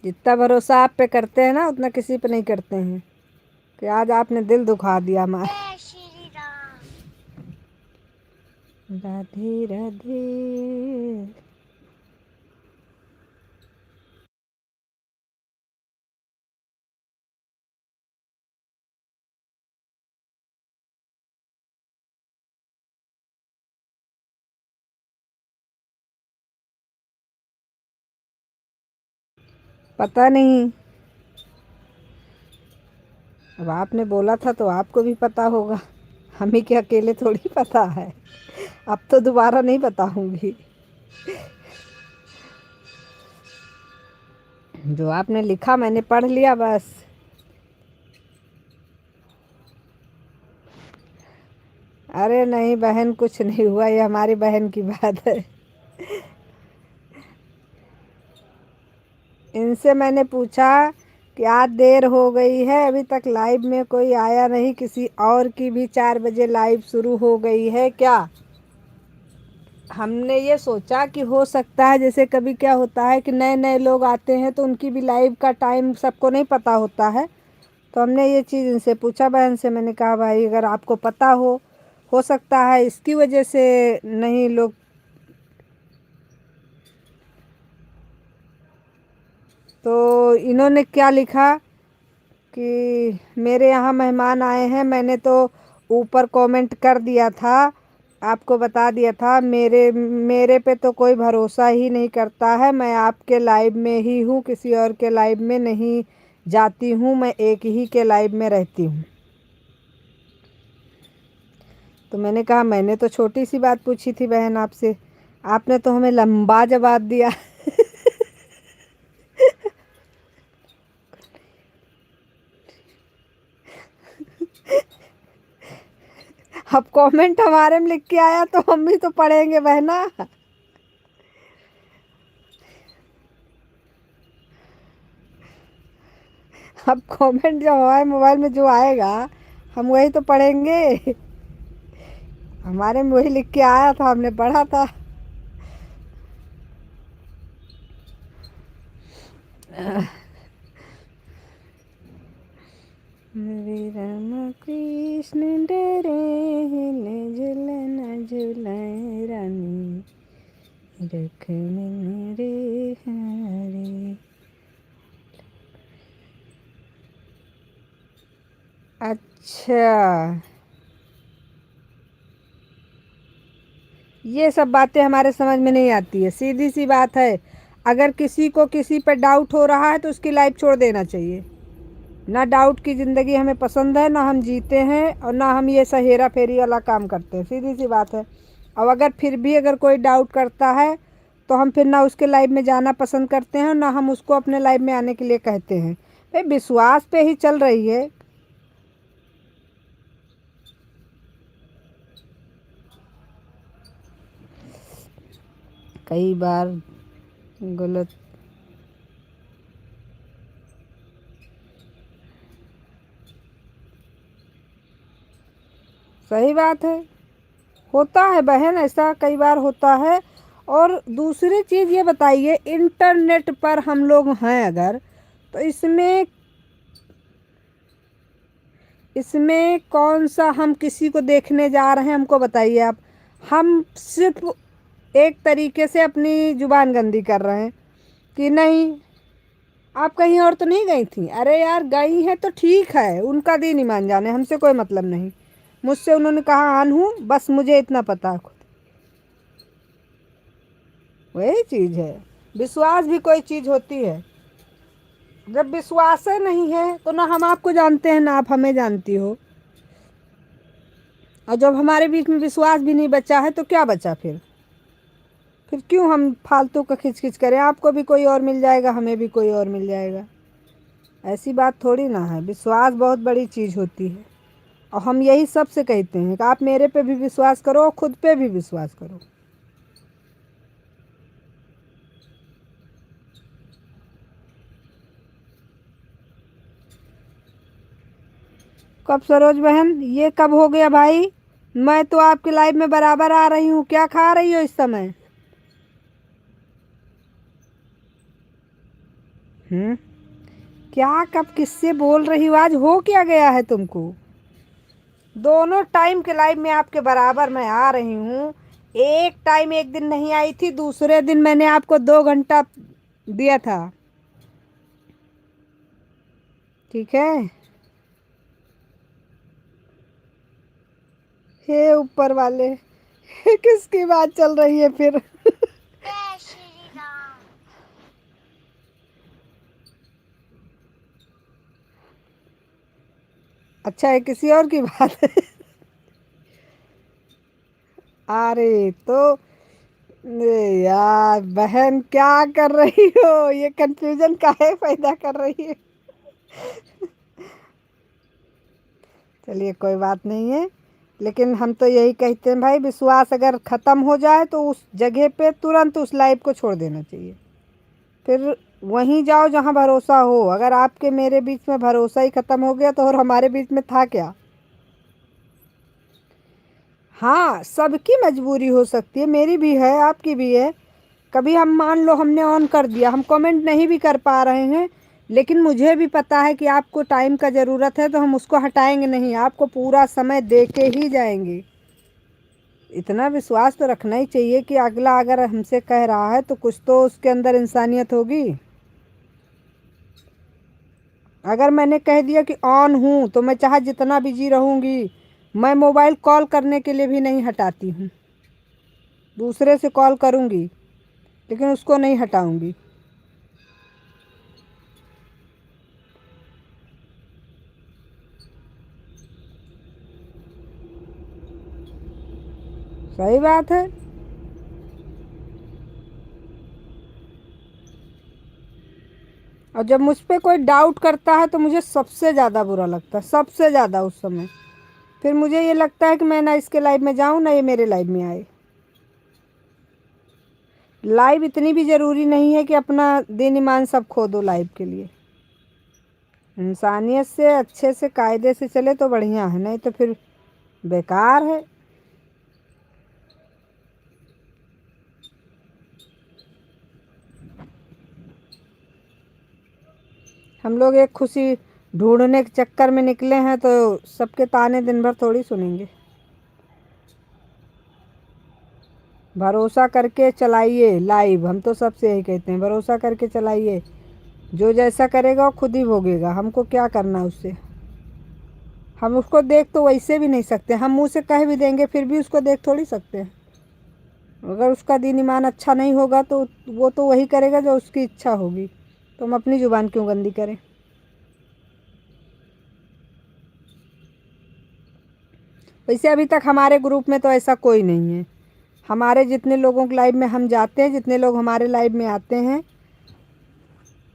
S1: जितना भरोसा आप पे करते हैं ना उतना किसी पे नहीं करते हैं। कि आज आपने दिल दुखा दिया हमारा। राधे राधे। पता नहीं, अब आपने बोला था तो आपको भी पता होगा, हम ही के अकेले थोड़ी पता है। अब तो दोबारा नहीं बताऊंगी। जो आपने लिखा मैंने पढ़ लिया बस। अरे नहीं बहन, कुछ नहीं हुआ, ये हमारी बहन की बात है। इनसे मैंने पूछा कि आज देर हो गई है, अभी तक लाइव में कोई आया नहीं, किसी और की भी 4 बजे लाइव शुरू हो गई है क्या। हमने ये सोचा कि हो सकता है, जैसे कभी क्या होता है कि नए नए लोग आते हैं तो उनकी भी लाइव का टाइम सबको नहीं पता होता है। तो हमने ये चीज़ इनसे पूछा, बहन से। मैंने कहा भाई अगर आपको पता हो सकता है इसकी वजह से नहीं लोग। तो इन्होंने क्या लिखा कि मेरे यहाँ मेहमान आए हैं, मैंने तो ऊपर कमेंट कर दिया था, आपको बता दिया था, मेरे मेरे पे तो कोई भरोसा ही नहीं करता है, मैं आपके लाइव में ही हूँ, किसी और के लाइव में नहीं जाती हूँ, मैं एक ही के लाइव में रहती हूँ। तो मैंने कहा मैंने तो छोटी सी बात पूछी थी बहन आपसे, आपने तो हमें लंबा जवाब दिया। अब कमेंट हमारे में लिख के आया तो हम भी तो पढ़ेंगे बहना। अब कमेंट जो हमारे मोबाइल में जो आएगा हम वही तो पढ़ेंगे। हमारे में वही लिख के आया था, हमने पढ़ा था। हरे राम कृष्ण डरे झूलन झूलाए रानी रखने रे हरे। अच्छा, ये सब बातें हमारे समझ में नहीं आती है। सीधी सी बात है, अगर किसी को किसी पर डाउट हो रहा है तो उसकी लाइफ छोड़ देना चाहिए। ना डाउट की ज़िंदगी हमें पसंद है, ना हम जीते हैं, और ना हम ये सहेरा फेरी वाला काम करते हैं। सीधी सी बात है। और अगर फिर भी अगर कोई डाउट करता है तो हम फिर ना उसके लाइफ में जाना पसंद करते हैं, ना हम उसको अपने लाइफ में आने के लिए कहते हैं। भाई विश्वास पे ही चल रही है। कई बार गलत
S2: सही बात है, होता है बहन, ऐसा कई बार होता है। और दूसरी चीज़ ये बताइए, इंटरनेट पर हम लोग हैं अगर, तो इसमें कौन सा हम किसी को देखने जा रहे हैं, हमको बताइए आप। हम सिर्फ एक तरीके से अपनी जुबान गंदी कर रहे हैं कि नहीं आप कहीं और तो नहीं गई थी। अरे यार गई हैं तो ठीक है, उनका दीन ईमान जाने, हमसे कोई मतलब नहीं। मुझसे उन्होंने कहा आन हूँ, बस मुझे इतना पता है खुद। वही चीज़ है, विश्वास भी कोई चीज़ होती है। जब विश्वास ही नहीं है तो ना हम आपको जानते हैं ना आप हमें जानती हो। और जब हमारे बीच में विश्वास भी नहीं बचा है तो क्या बचा फिर क्यों हम फालतू का खिच खिच करें। आपको भी कोई और मिल जाएगा, हमें भी कोई और मिल जाएगा। ऐसी बात थोड़ी ना है, विश्वास बहुत बड़ी चीज़ होती है। और हम यही सबसे कहते हैं कि आप मेरे पे भी विश्वास करो और खुद पे भी विश्वास करो। कब सरोज बहन, ये कब हो गया भाई? मैं तो आपके लाइव में बराबर आ रही हूँ, क्या खा रही हो इस समय? क्या कब किससे बोल रही हो? आज हो क्या गया है तुमको? दोनों टाइम के लाइव में आपके बराबर मैं आ रही हूँ। एक टाइम एक दिन नहीं आई थी, दूसरे दिन मैंने आपको 2 घंटा दिया था। ठीक है, हे ऊपर वाले किसकी बात चल रही है फिर? अच्छा है, किसी और की बात है। अरे तो यार बहन क्या कर रही हो, ये कंफ्यूजन काहे पैदा कर रही है? चलिए कोई बात नहीं है, लेकिन हम तो यही कहते हैं भाई, विश्वास अगर ख़त्म हो जाए तो उस जगह पे तुरंत उस लाइफ को छोड़ देना चाहिए। फिर वहीं जाओ जहाँ भरोसा हो। अगर आपके मेरे बीच में भरोसा ही ख़त्म हो गया तो और हमारे बीच में था क्या? हाँ, सबकी मजबूरी हो सकती है, मेरी भी है आपकी भी है। कभी हम मान लो हमने ऑन कर दिया, हम कमेंट नहीं भी कर पा रहे हैं, लेकिन मुझे भी पता है कि आपको टाइम का ज़रूरत है तो हम उसको हटाएंगे नहीं, आपको पूरा समय दे के ही जाएंगे। इतना विश्वास तो रखना ही चाहिए कि अगला अगर हमसे कह रहा है तो कुछ तो उसके अंदर इंसानियत होगी। अगर मैंने कह दिया कि ऑन हूँ तो मैं चाहे जितना बिजी रहूँगी, मैं मोबाइल कॉल करने के लिए भी नहीं हटाती हूँ। दूसरे से कॉल करूँगी लेकिन उसको नहीं हटाऊँगी। सही बात है। और जब मुझ पे कोई डाउट करता है तो मुझे सबसे ज़्यादा बुरा लगता है, सबसे ज़्यादा उस समय। फिर मुझे ये लगता है कि मैं ना इसके लाइव में जाऊँ ना ये मेरे लाइव में आए। लाइव इतनी भी ज़रूरी नहीं है कि अपना दीन ईमान सब खो दो लाइव के लिए। इंसानियत से अच्छे से कायदे से चले तो बढ़िया है, नहीं तो फिर बेकार है। हम लोग एक खुशी ढूंढने के चक्कर में निकले हैं तो सबके ताने दिन भर थोड़ी सुनेंगे। भरोसा करके चलाइए लाइव, हम तो सबसे यही कहते हैं, भरोसा करके चलाइए। जो जैसा करेगा वो खुद ही भोगेगा, हमको क्या करना उससे। हम उसको देख तो वैसे भी नहीं सकते, हम मुंह से कह भी देंगे फिर भी उसको देख थोड़ी सकते हैं। अगर उसका दीन ईमान अच्छा नहीं होगा तो वो तो वही करेगा जो उसकी इच्छा होगी, तो हम अपनी ज़ुबान क्यों गंदी करें। वैसे अभी तक हमारे ग्रुप में तो ऐसा कोई नहीं है। हमारे जितने लोगों के लाइव में हम जाते हैं, जितने लोग हमारे लाइव में आते हैं,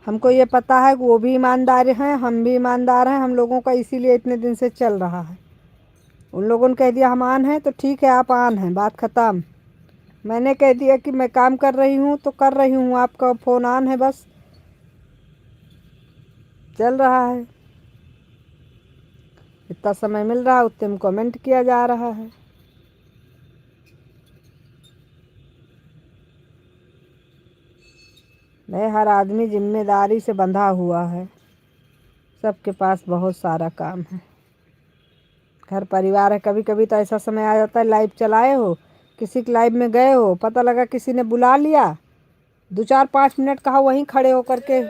S2: हमको ये पता है कि वो भी ईमानदार हैं, हम भी ईमानदार हैं। हम लोगों का इसीलिए इतने दिन से चल रहा है। उन लोगों ने कह दिया हम आन हैं तो ठीक है, आप आन हैं, बात ख़त्म। मैंने कह दिया कि मैं काम कर रही हूँ तो कर रही हूँ, आपका फ़ोन ऑन है, बस चल रहा है। जितना समय मिल रहा है उतने में कमेंट किया जा रहा है। नहीं, हर आदमी जिम्मेदारी से बंधा हुआ है, सबके पास बहुत सारा काम है, घर परिवार है। कभी कभी तो ऐसा समय आ जाता है लाइव चलाए हो, किसी के लाइव में गए हो, पता लगा किसी ने बुला लिया, 2-4-5 मिनट कहा वहीं खड़े होकर के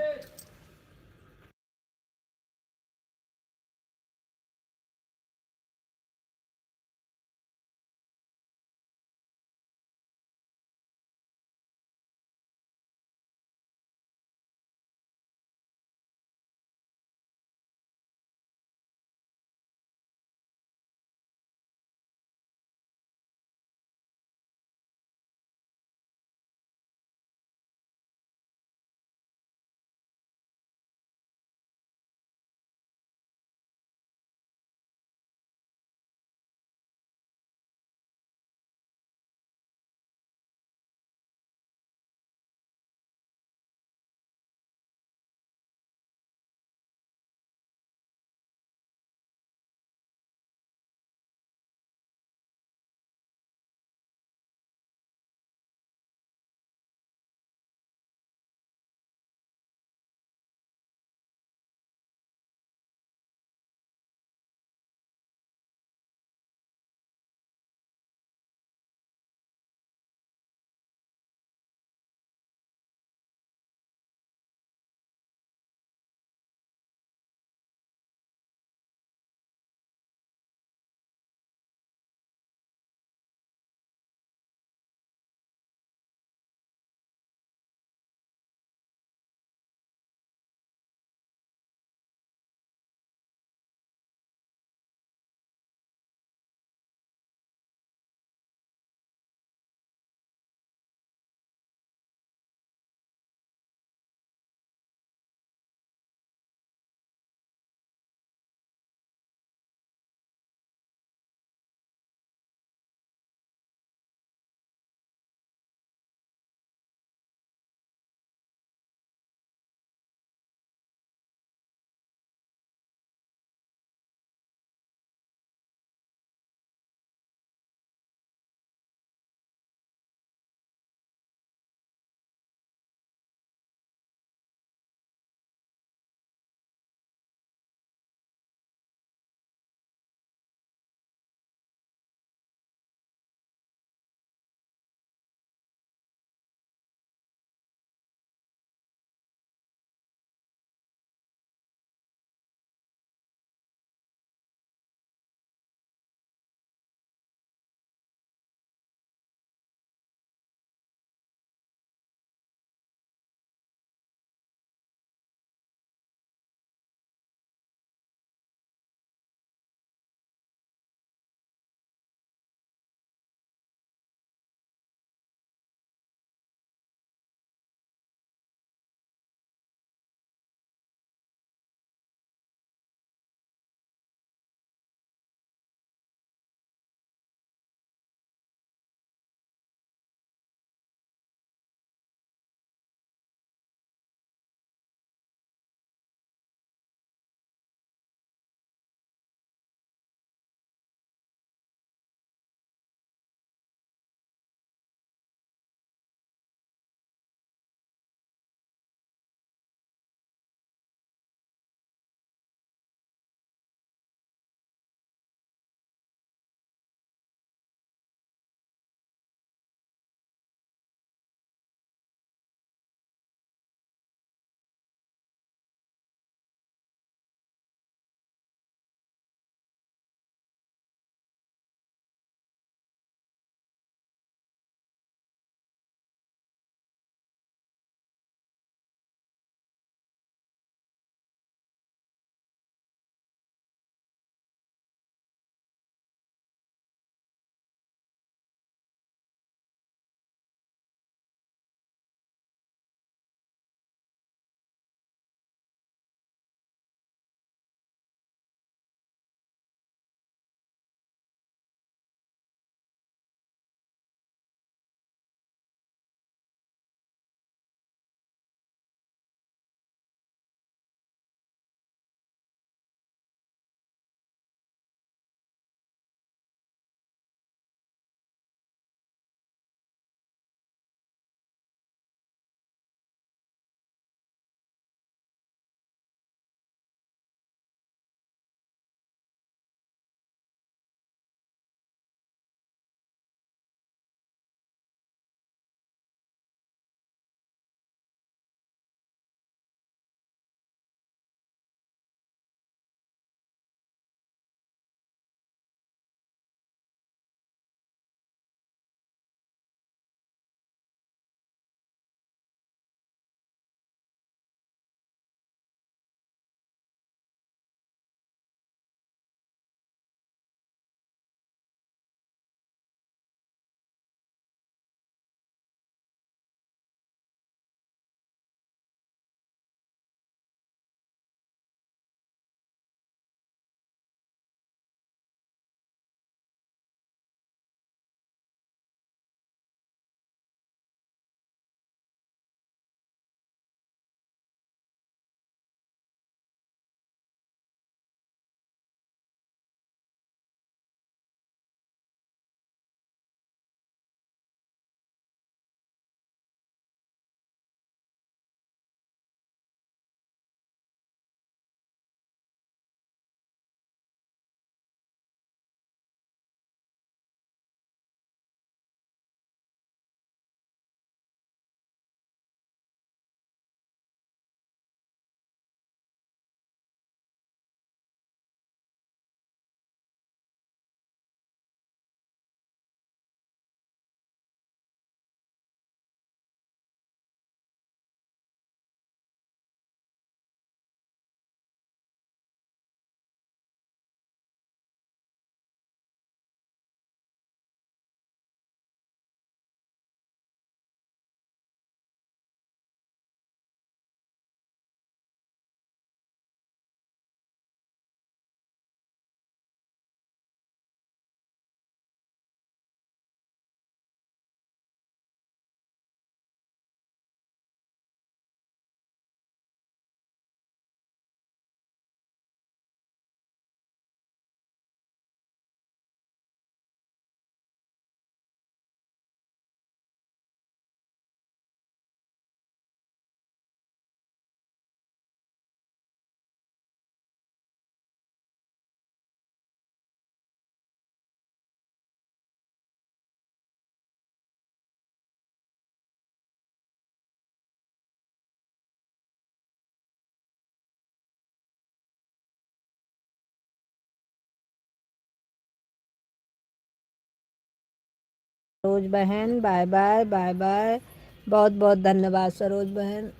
S1: सरोज बहन, बाय बाय बाय बाय। बहुत बहुत धन्यवाद सरोज बहन,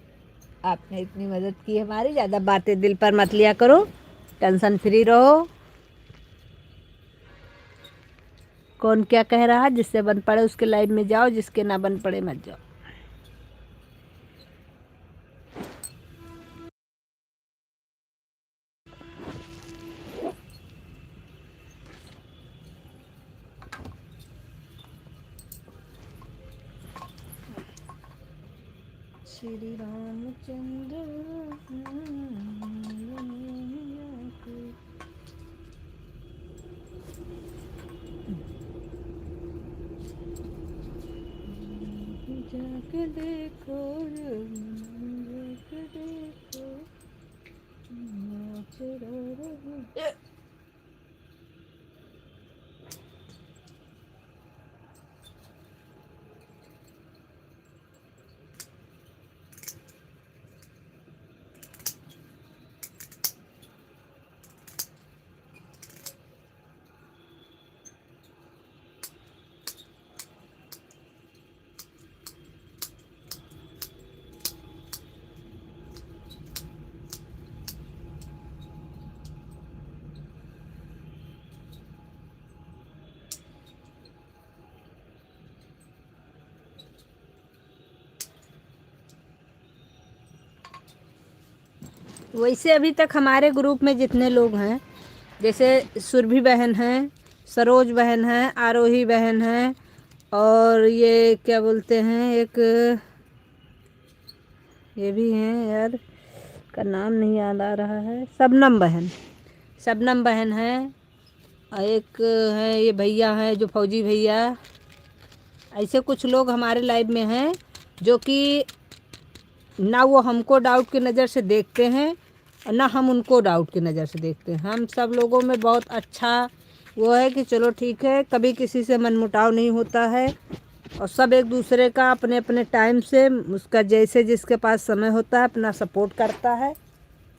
S1: आपने इतनी मदद की हमारी। ज़्यादा बातें दिल पर मत लिया करो, टेंशन फ्री रहो। कौन क्या कह रहा है? जिससे बन पड़े उसके लाइन में जाओ, जिसके ना बन पड़े मत जाओ। श्री रामचंद्र जाके देखो, जाके देखो, नाच रहा। वैसे अभी तक हमारे ग्रुप में जितने लोग हैं, जैसे सुरभि बहन हैं, सरोज बहन हैं, आरोही बहन हैं, और ये क्या बोलते हैं, एक ये भी हैं यार, का नाम नहीं याद आ रहा है, शबनम बहन, शबनम बहन है, और एक है ये भैया हैं जो फौजी भैया। ऐसे कुछ लोग हमारे लाइव में हैं जो कि ना वो हमको डाउट की नज़र से देखते हैं और ना हम उनको डाउट की नज़र से देखते हैं। हम सब लोगों में बहुत अच्छा वो है कि चलो ठीक है, कभी किसी से मनमुटाव नहीं होता है, और सब एक दूसरे का अपने अपने टाइम से, उसका जैसे जिसके पास समय होता है अपना सपोर्ट करता है।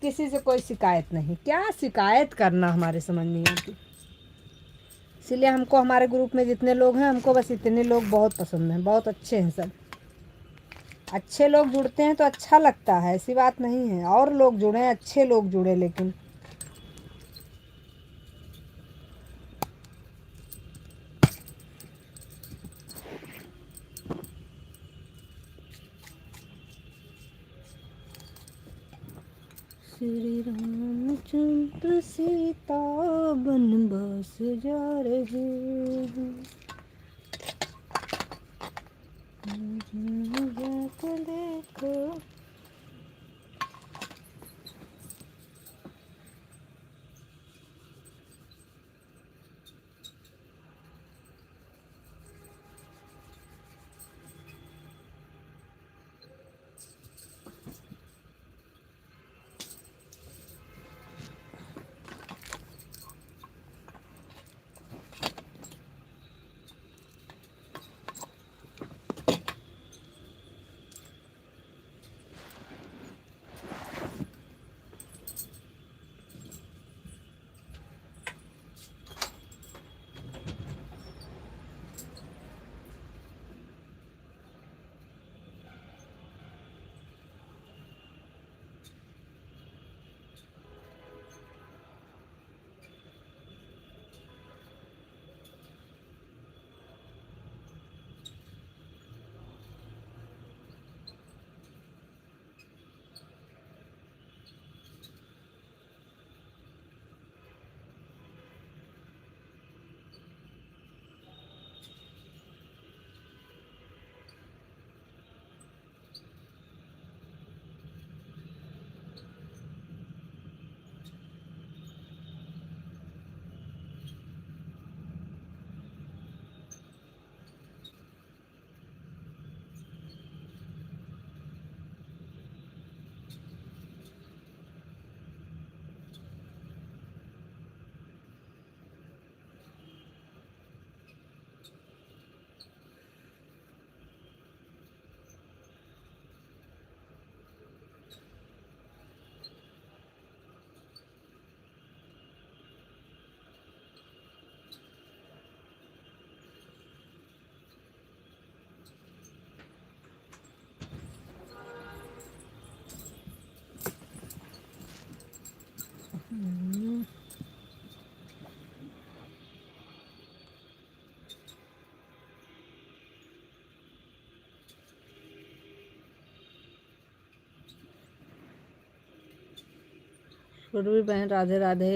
S1: किसी से कोई शिकायत नहीं, क्या शिकायत करना हमारे समझ नहीं आती। इसलिए हमको हमारे ग्रुप में जितने लोग हैं, हमको बस इतने लोग बहुत पसंद हैं, बहुत अच्छे हैं सब। अच्छे लोग जुड़ते हैं तो अच्छा लगता है, ऐसी बात नहीं है। और लोग जुड़े, अच्छे लोग जुड़े, लेकिन श्री रामचंद्र सीता बनवास जा रहे हैं, जाके देखो। हम्म, सुरभि बहन राधे राधे।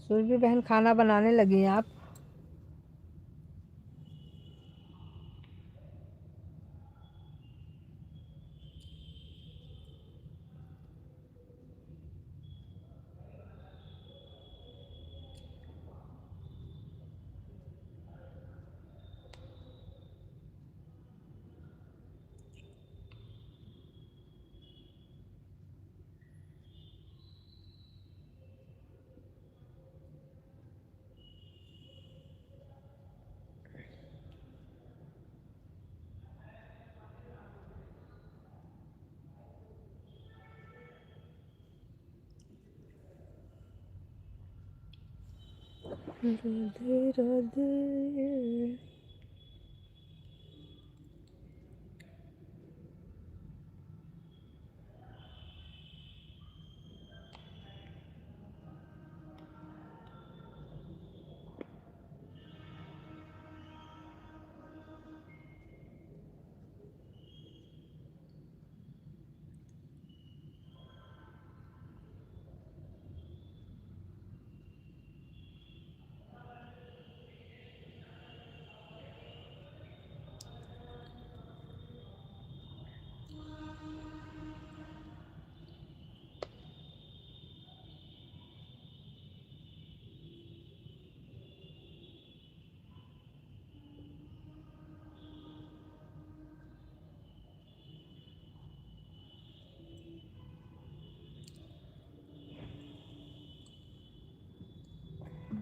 S1: सुरभि बहन खाना बनाने लगी हैं आप? राधे राधे।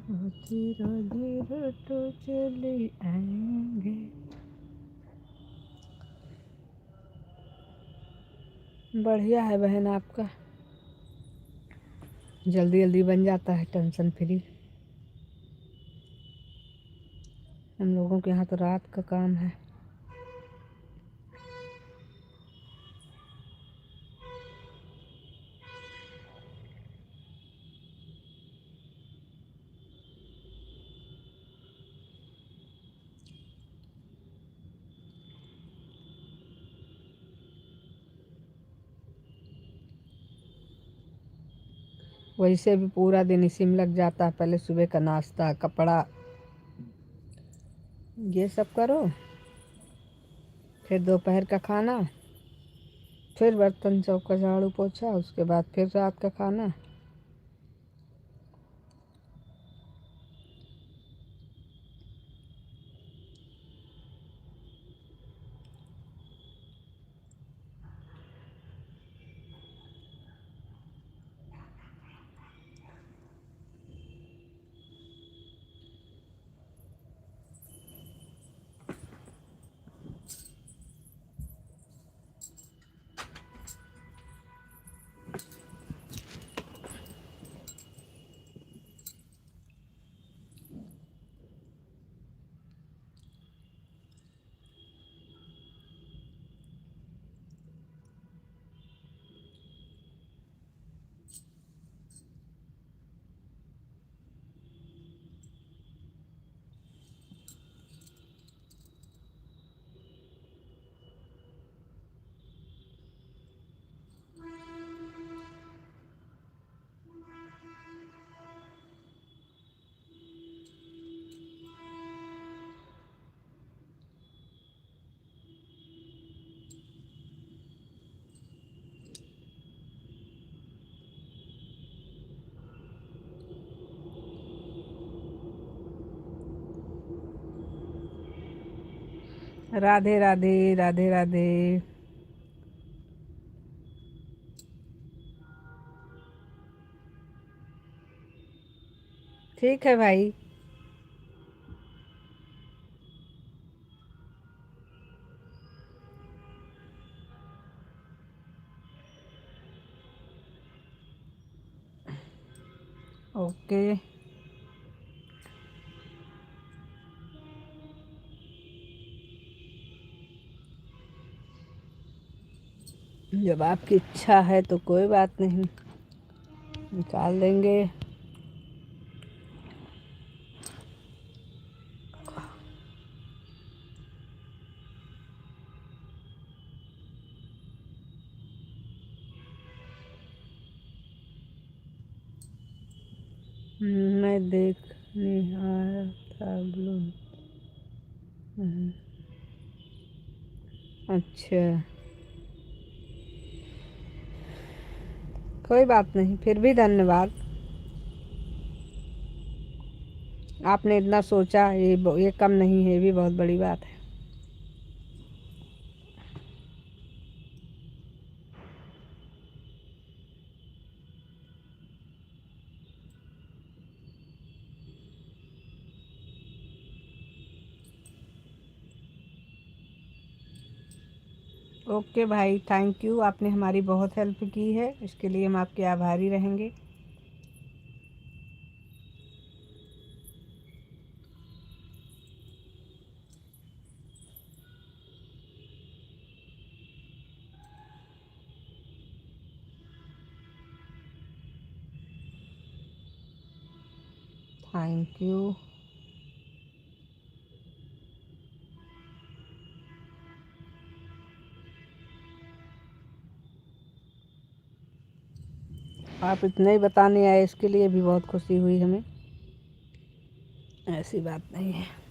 S1: राधे राधे रटो चले आएंगे। बढ़िया है बहन आपका, जल्दी जल्दी बन जाता है, टेंशन फ्री। हम लोगों के यहाँ तो रात का काम है। वैसे भी पूरा दिन इसी में लग जाता है, पहले सुबह का नाश्ता, कपड़ा, ये सब करो, फिर दोपहर का खाना, फिर बर्तन चौका झाड़ू पोछा, उसके बाद फिर रात का खाना। राधे राधे, राधे राधे। ठीक है भाई। ओके। जब आपकी इच्छा है तो कोई बात नहीं, निकाल देंगे। मैं देखने आया था ब्लू। अच्छा, कोई बात नहीं, फिर भी धन्यवाद। आपने इतना सोचा, ये कम नहीं है, ये भी बहुत बड़ी बात है। ओके भाई, थैंक यू, आपने हमारी बहुत हेल्प की है, इसके लिए हम आपके आभारी रहेंगे। Thank you. आप इतने ही बताने आए, इसके लिए भी बहुत खुशी हुई हमें, ऐसी बात नहीं है।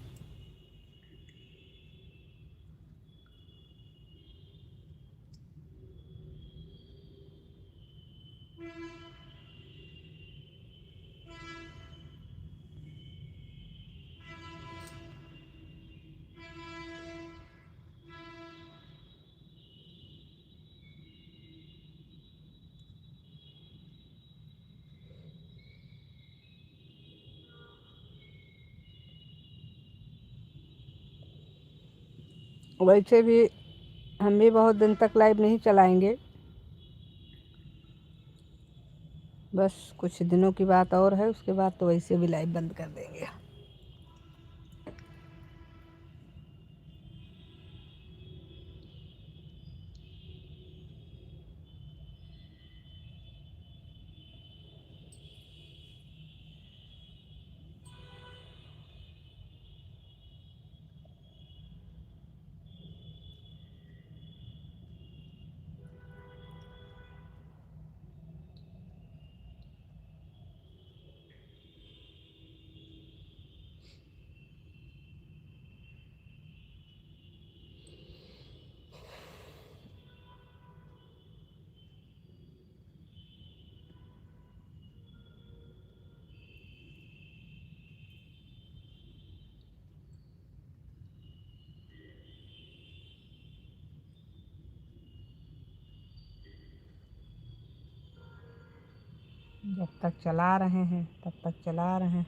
S1: वैसे भी हम भी बहुत दिन तक लाइव नहीं चलाएंगे,
S2: बस कुछ दिनों की बात और है, उसके बाद तो वैसे भी लाइव बंद कर देंगे। जब तक चला रहे हैं तब तक चला रहे हैं।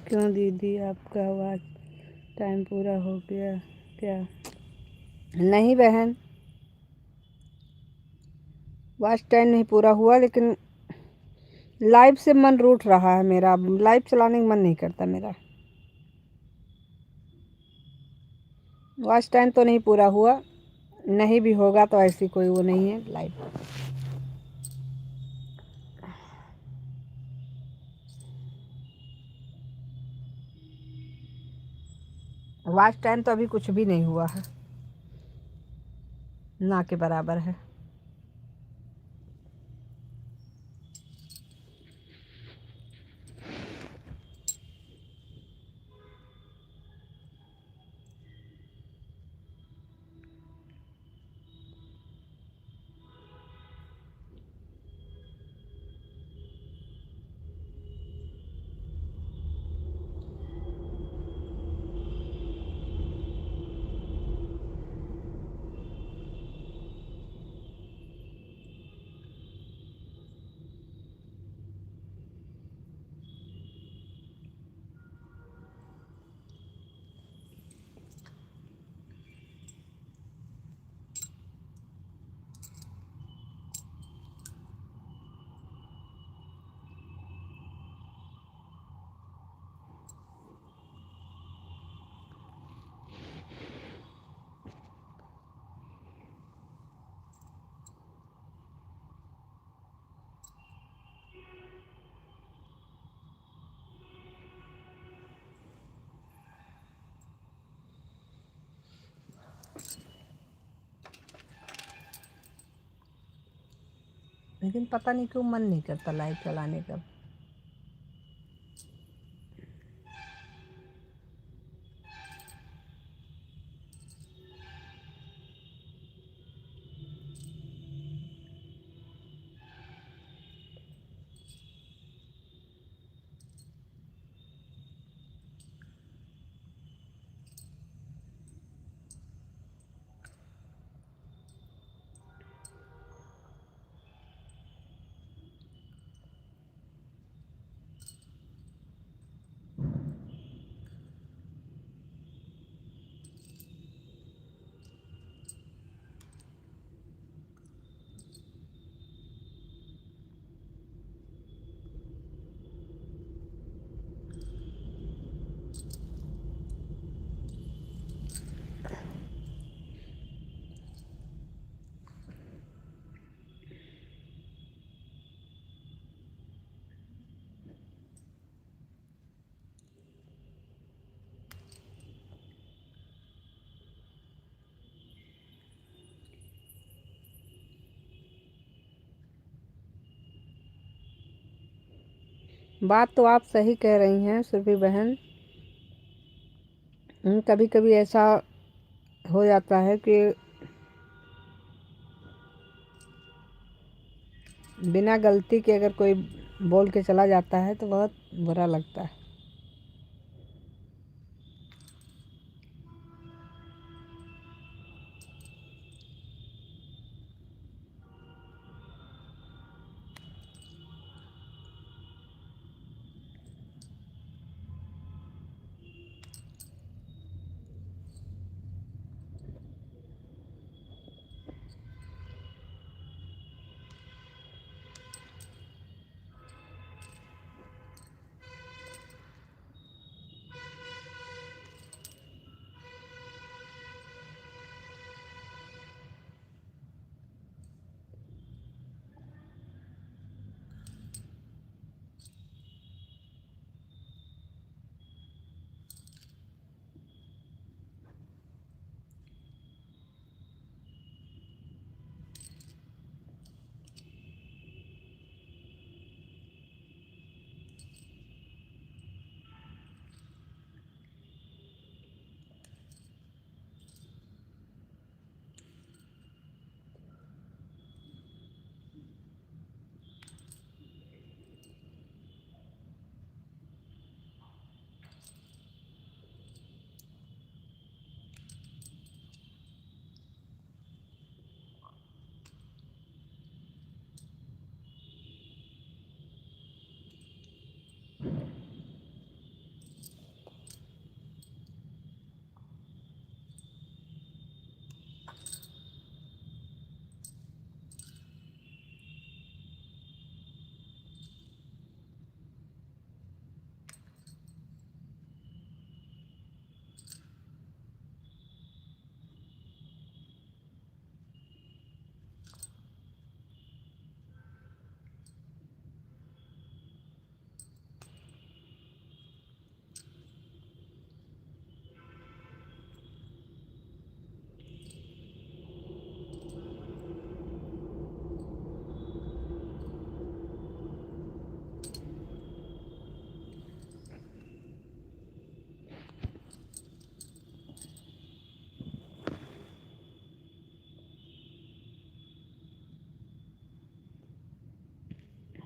S2: क्यों दीदी, आपका वॉच टाइम पूरा हो गया क्या? नहीं बहन, वॉच टाइम नहीं पूरा हुआ, लेकिन लाइव से मन रूठ रहा है मेरा। लाइव चलाने का मन नहीं करता मेरा। वॉच टाइम तो नहीं पूरा हुआ, नहीं भी होगा तो ऐसी कोई वो नहीं है लाइव। वॉच टाइम तो अभी कुछ भी नहीं हुआ है, ना के बराबर है। लेकिन पता नहीं क्यों मन नहीं करता लाइव चलाने का।
S1: बात तो आप सही कह रही हैं सुरभि बहन। कभी कभी ऐसा हो जाता है कि बिना गलती के अगर कोई बोल के चला जाता है तो बहुत बुरा लगता है।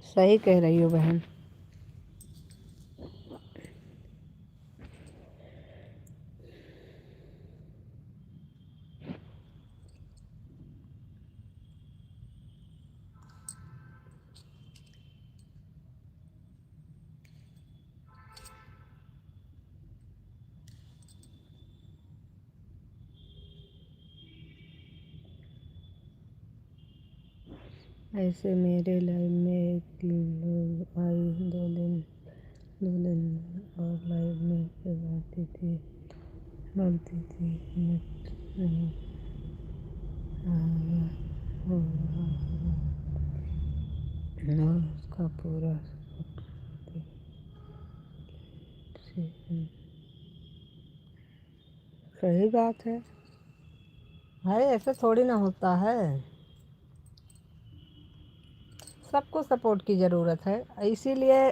S1: सही कह रही हो बहन। ऐसे मेरे लाइफ में एक लोग आई, 2 दिन और लाइफ में जब आती थी बोलती थी नेट नहीं आया हो रहा है और उसका पूरा सही बात है भाई, ऐसे थोड़ी ना होता है। सबको सपोर्ट की ज़रूरत है, इसीलिए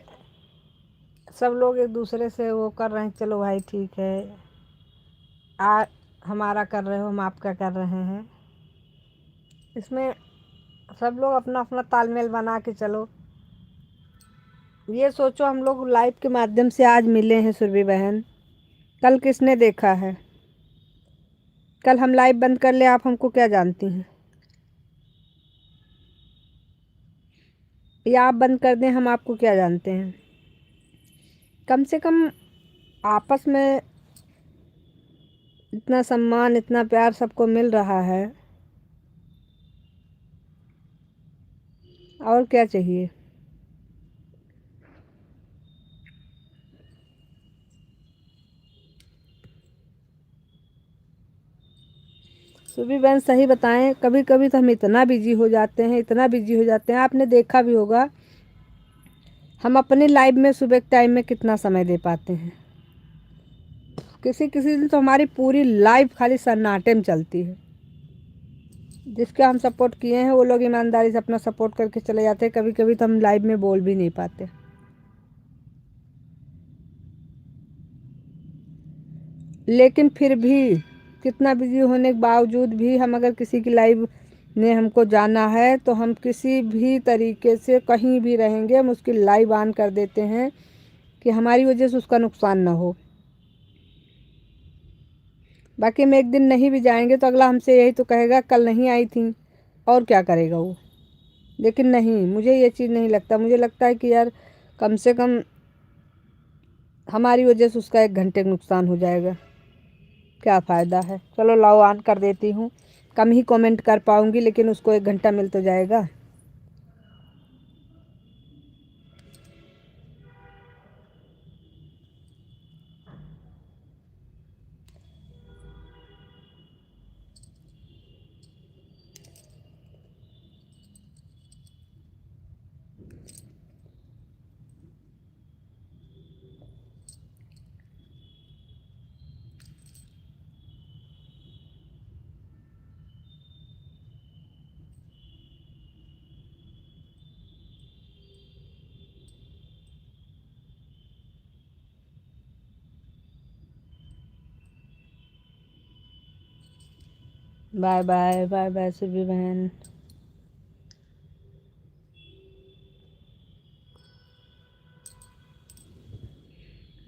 S1: सब लोग एक दूसरे से वो कर रहे हैं। चलो भाई ठीक है, आ हमारा कर रहे हो, हम आपका कर रहे हैं। इसमें सब लोग अपना अपना तालमेल बना के चलो। ये सोचो हम लोग लाइव के माध्यम से आज मिले हैं सुरभि बहन, कल किसने देखा है? कल हम लाइव बंद कर ले, आप हमको क्या जानती हैं? या आप बंद कर दें, हम आपको क्या जानते हैं? कम से कम आपस में इतना सम्मान, इतना प्यार सबको मिल रहा है, और क्या चाहिए? सुबह बहन सही बताएं, कभी कभी तो हम इतना बिजी हो जाते हैं, इतना बिजी हो जाते हैं, आपने देखा भी होगा हम अपने लाइव में सुबह के टाइम में कितना समय दे पाते हैं। किसी किसी दिन तो हमारी पूरी लाइव खाली सन्नाटे में चलती है। जिसके हम सपोर्ट किए हैं वो लोग ईमानदारी से अपना सपोर्ट करके चले जाते हैं, कभी कभी तो हम लाइव में बोल भी नहीं पाते। लेकिन फिर भी कितना बिजी होने के बावजूद भी हम अगर किसी की लाइव में हमको जाना है तो हम किसी भी तरीके से कहीं भी रहेंगे हम उसकी लाइव ऑन कर देते हैं कि हमारी वजह से उसका नुकसान ना हो। बाकी हम एक दिन नहीं भी जाएंगे तो अगला हमसे यही तो कहेगा कल नहीं आई थी, और क्या करेगा वो। लेकिन नहीं, मुझे ये चीज़ नहीं लगता। मुझे लगता है कि यार कम से कम हमारी वजह से उसका 1 घंटे का नुकसान हो जाएगा, क्या फ़ायदा है। चलो लाओ ऑन कर देती हूँ, कम ही कमेंट कर पाऊँगी लेकिन उसको 1 घंटा मिल तो जाएगा। बाय बाय, बाय बाय सुबी बहन,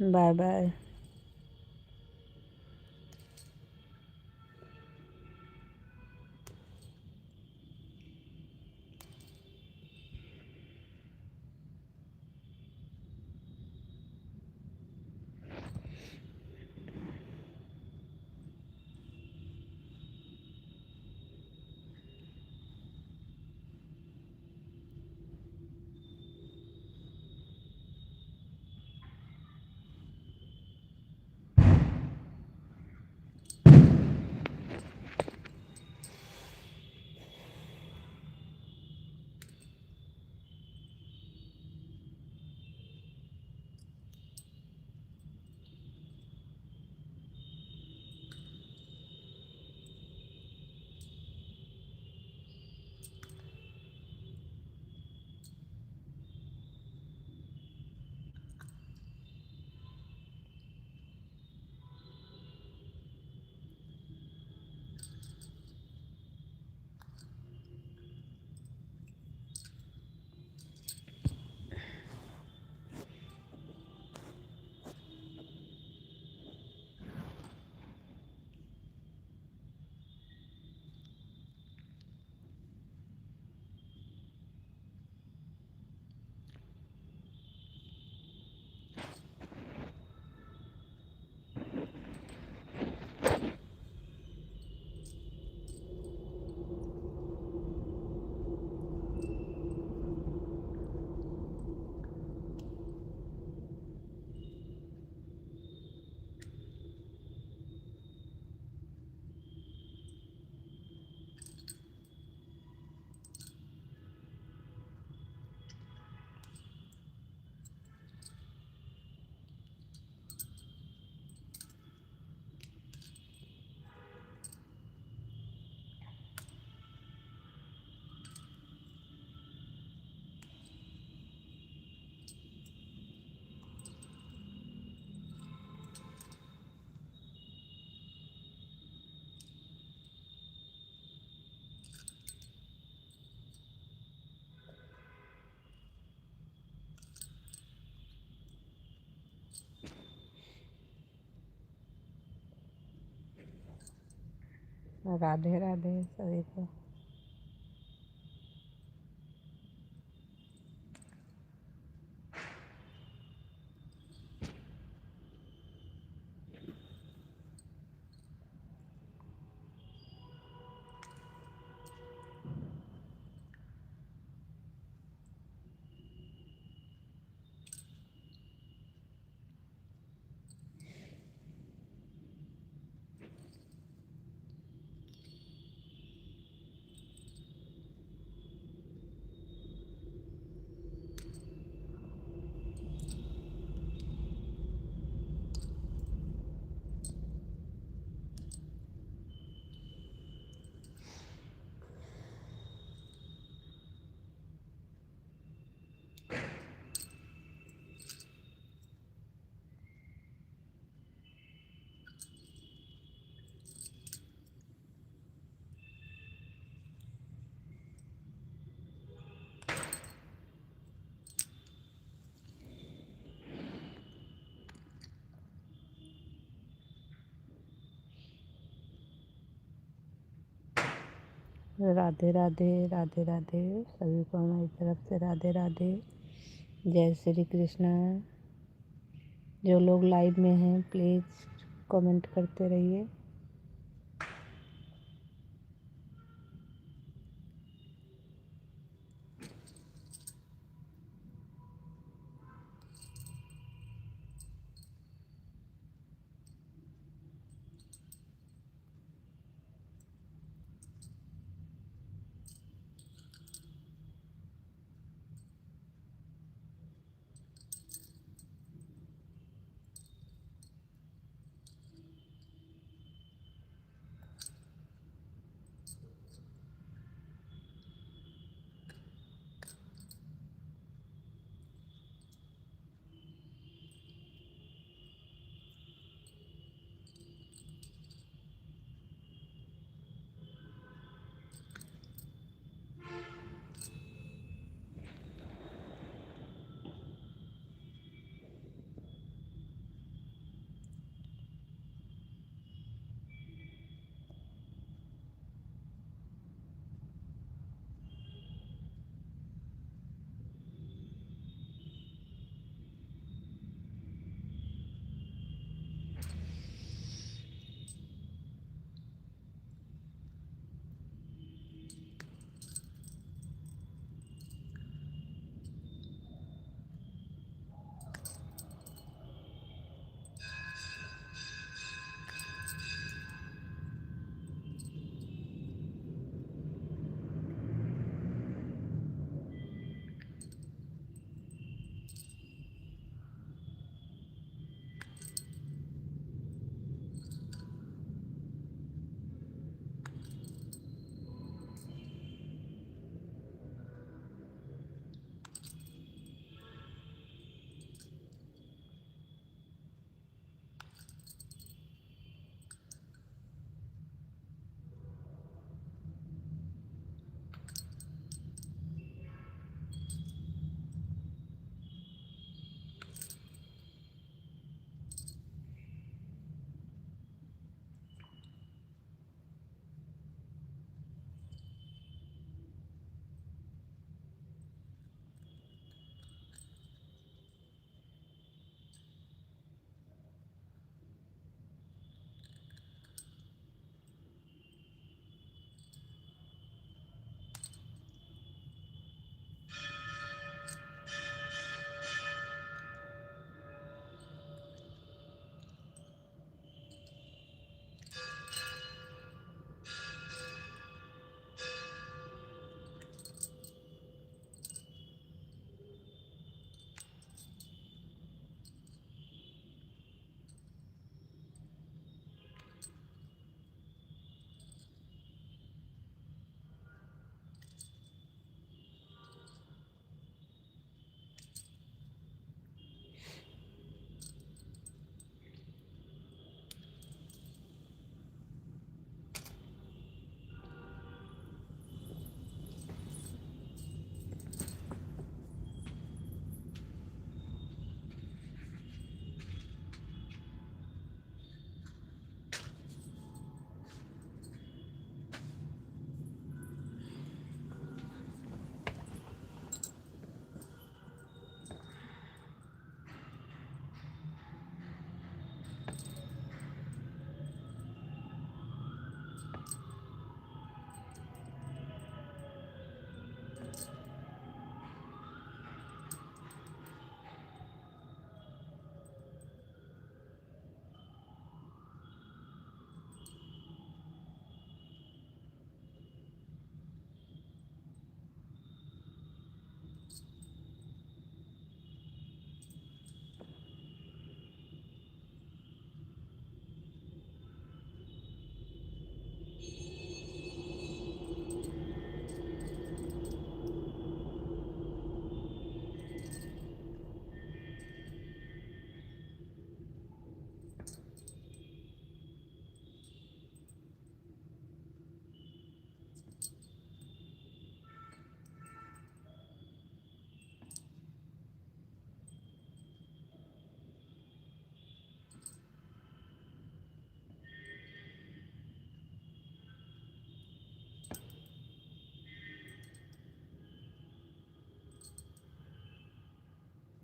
S1: बाय बाय। राधे राधे सभी को। राधे राधे राधे राधे सभी को हमारी तरफ से राधे राधे। जय श्री कृष्णा। जो लोग लाइव में हैं प्लीज़ कमेंट करते रहिए।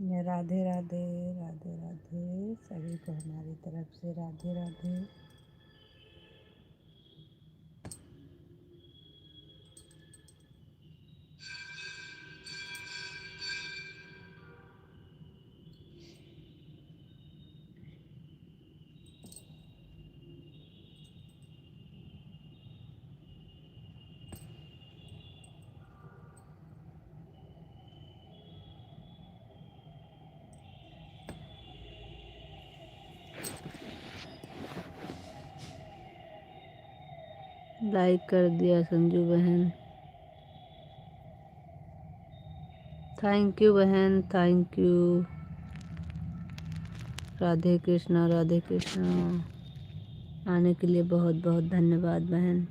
S1: राधे राधे राधे राधे सभी को हमारी तरफ से राधे राधे। लाइक कर दिया संजू बहन, थैंक यू बहन, थैंक यू। राधे कृष्णा राधे कृष्णा। आने के लिए बहुत बहुत धन्यवाद बहन।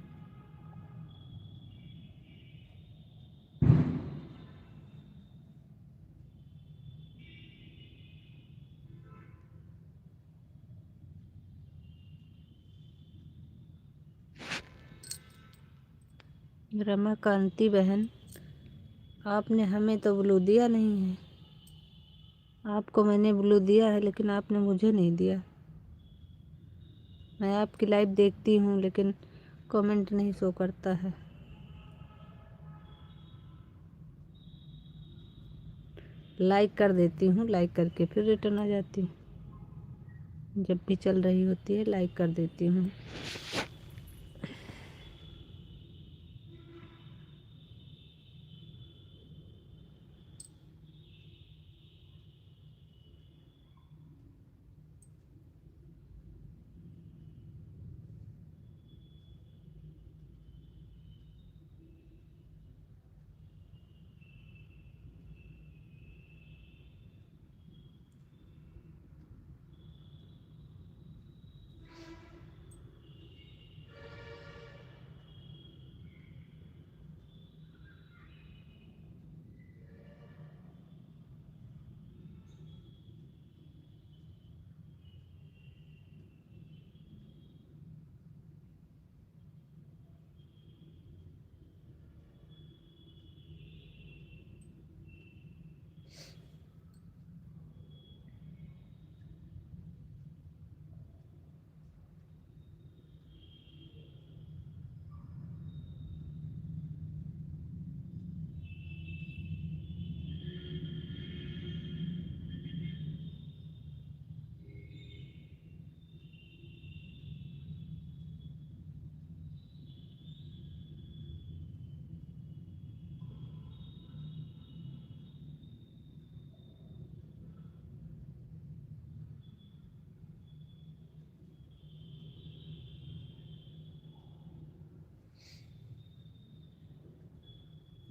S1: रमाकांति बहन, आपने हमें तो ब्लू दिया नहीं है। आपको मैंने ब्लू दिया है लेकिन आपने मुझे नहीं दिया। मैं आपकी लाइव देखती हूँ लेकिन कमेंट नहीं शो करता है। लाइक कर देती हूँ, लाइक करके फिर रिटर्न आ जाती हूँ। जब भी चल रही होती है लाइक कर देती हूँ।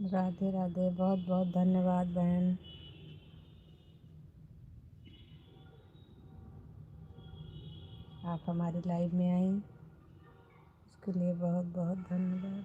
S1: राधे राधे, बहुत बहुत धन्यवाद बहन। आप हमारी लाइव में आई, उसके लिए बहुत बहुत धन्यवाद।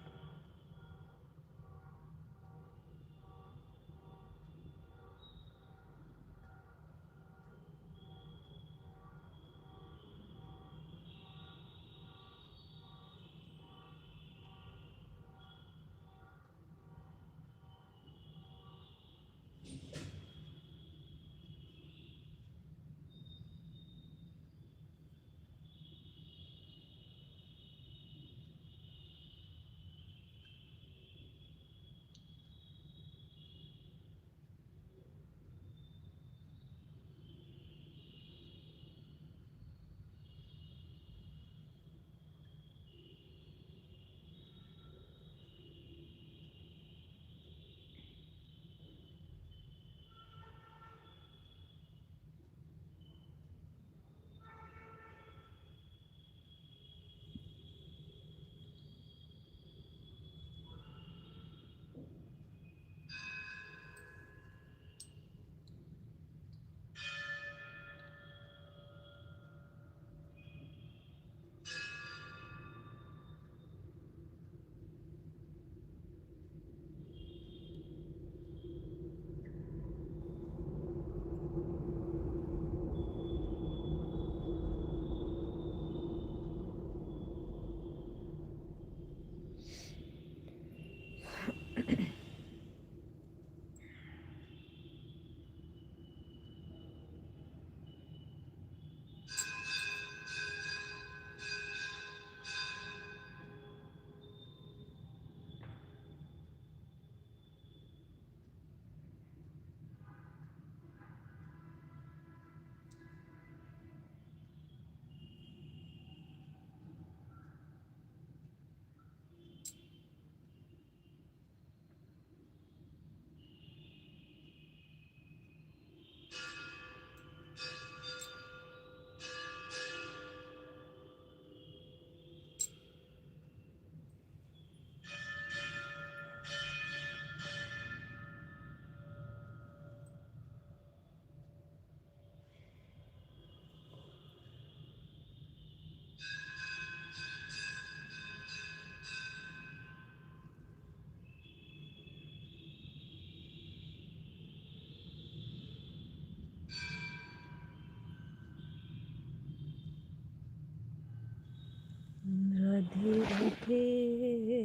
S1: राधे राधे।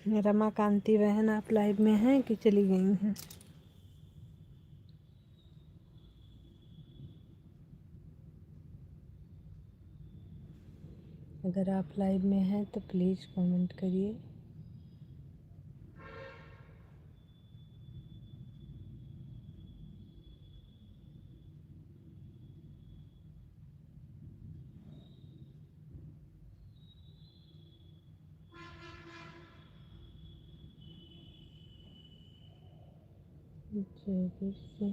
S1: रमाकांति बहन, आप लाइव में हैं कि चली गई हैं? अगर आप लाइव में हैं तो प्लीज़ कमेंट करिए। जब से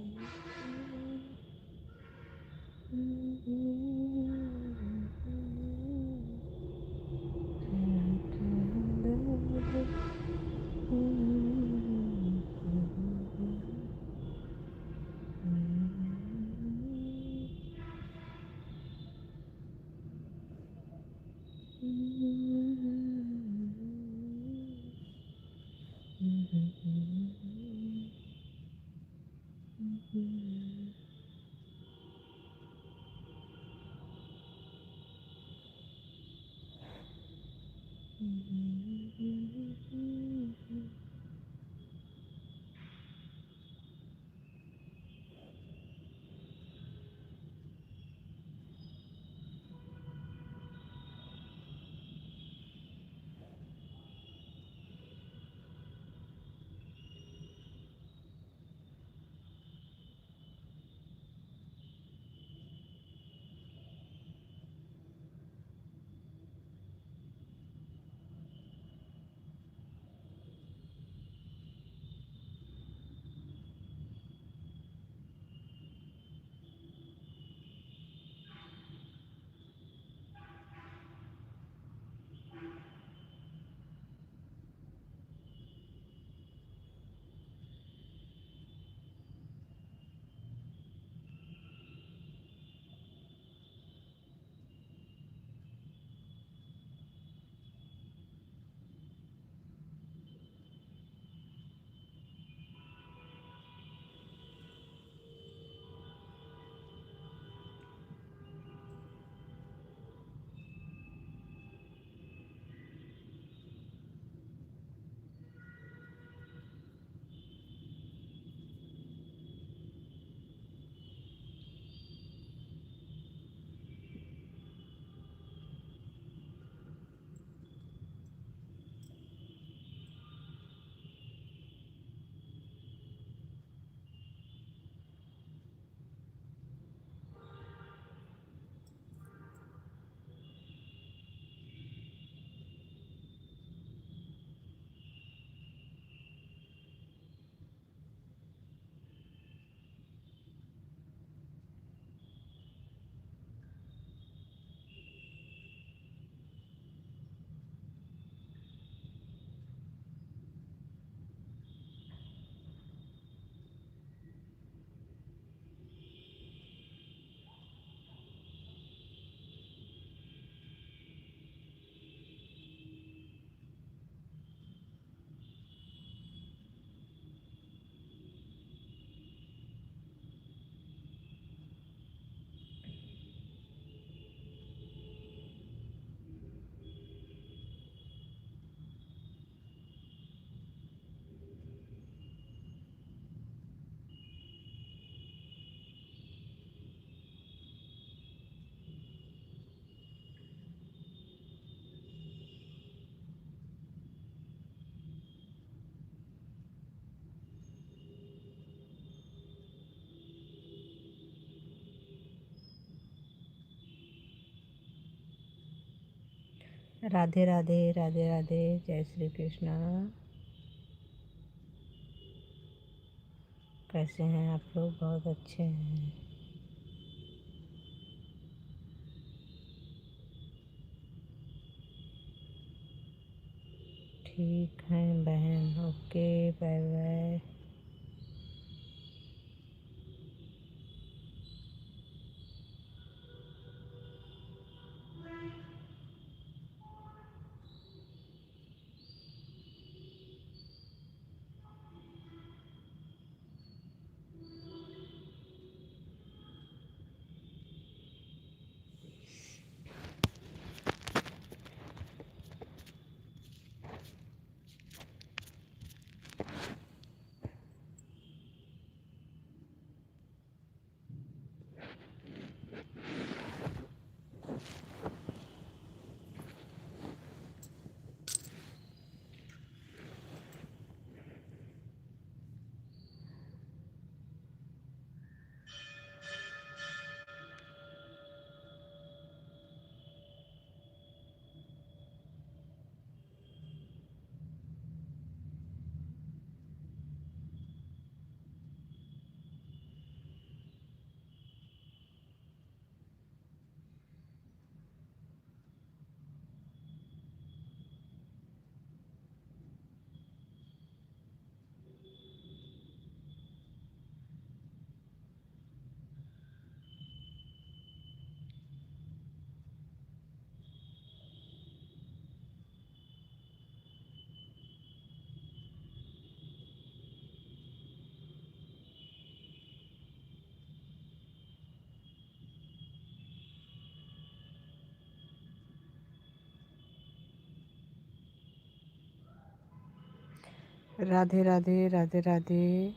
S1: राधे राधे राधे राधे। जय श्री कृष्णा। कैसे हैं आप लोग? बहुत अच्छे हैं। ठीक हैं बहन। Okay, bye bye. Radhe Radhe Radhe Radhe.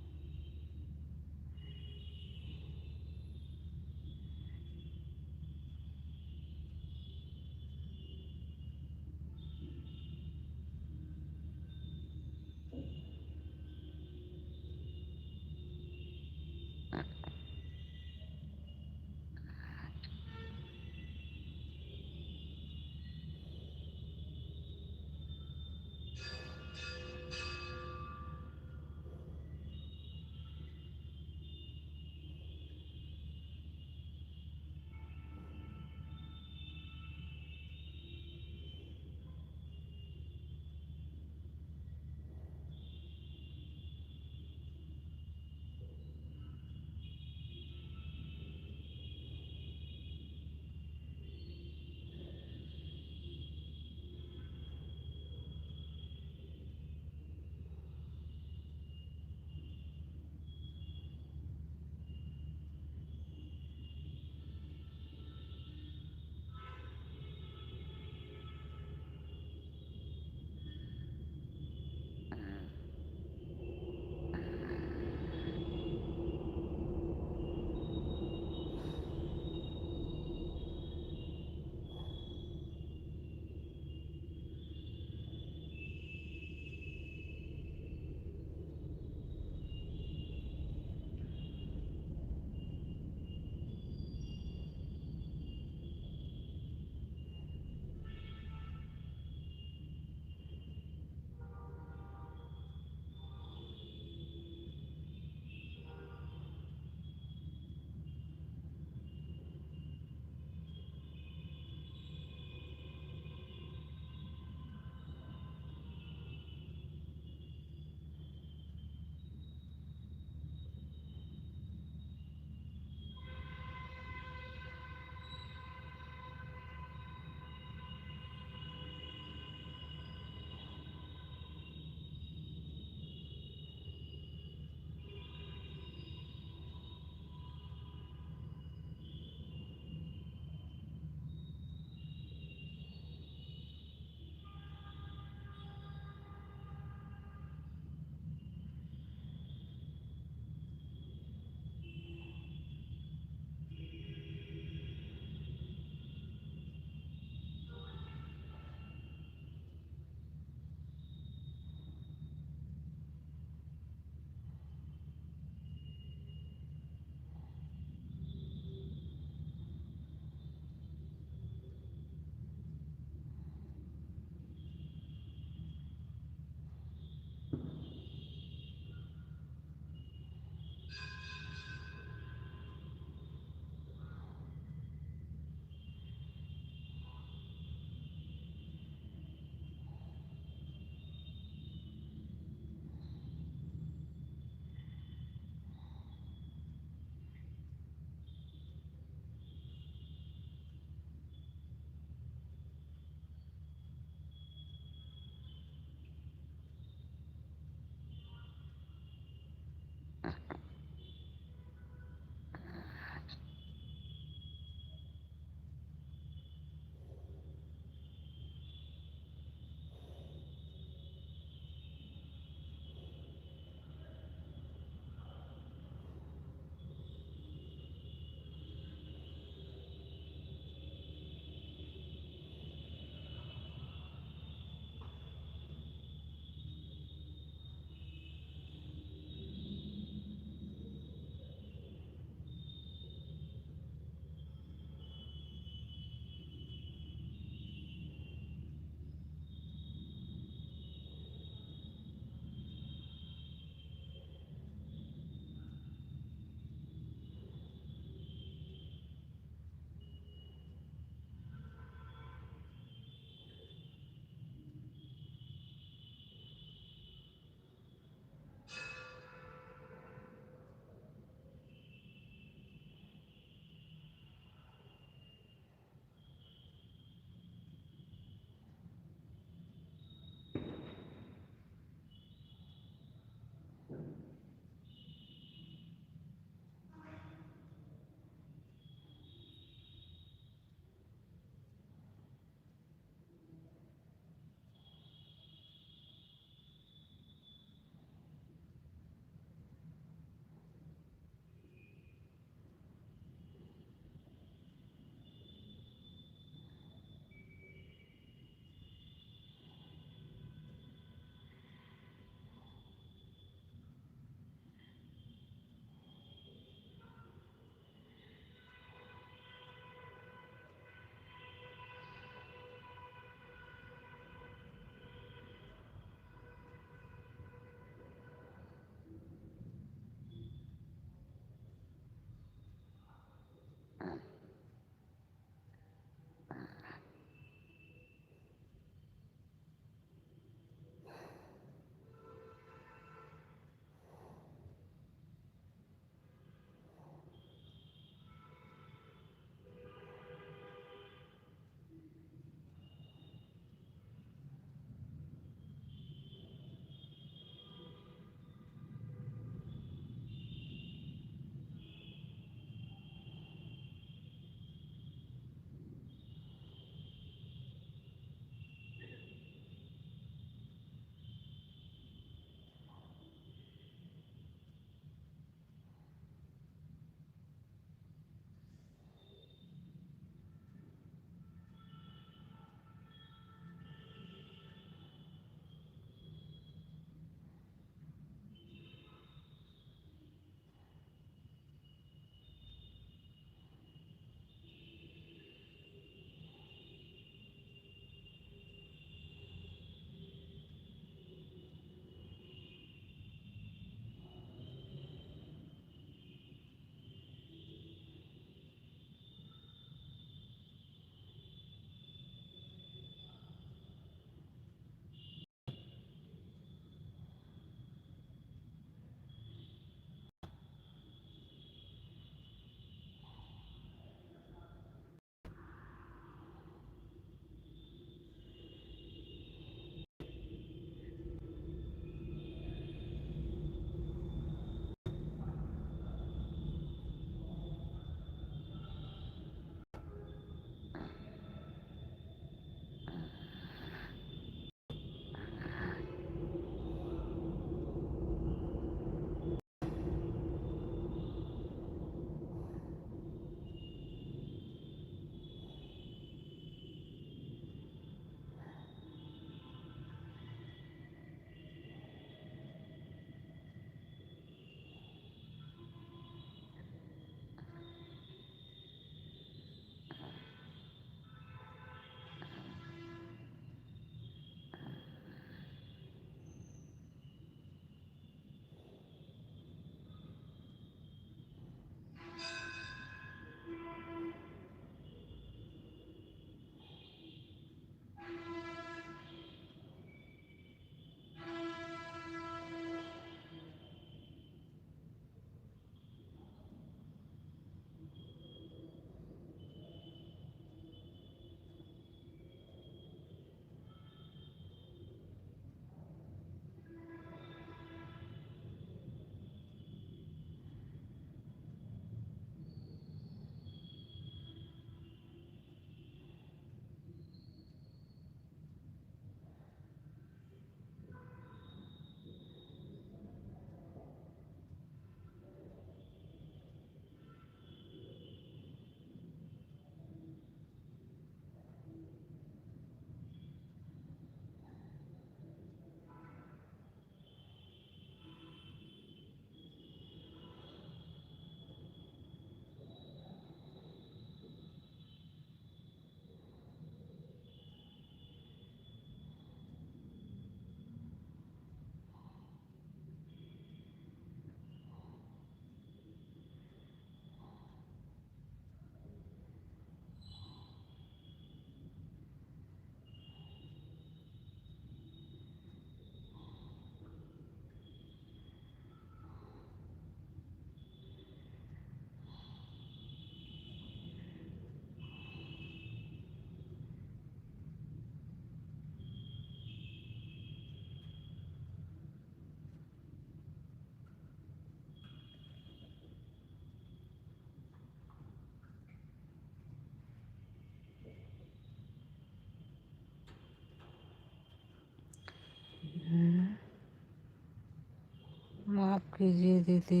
S1: कीजिए दीदी,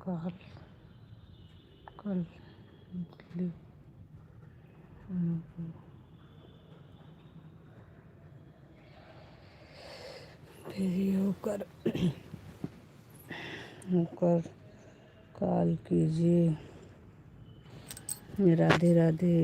S1: कॉल कल फ्री होकर कॉल कीजिए। राधे राधे।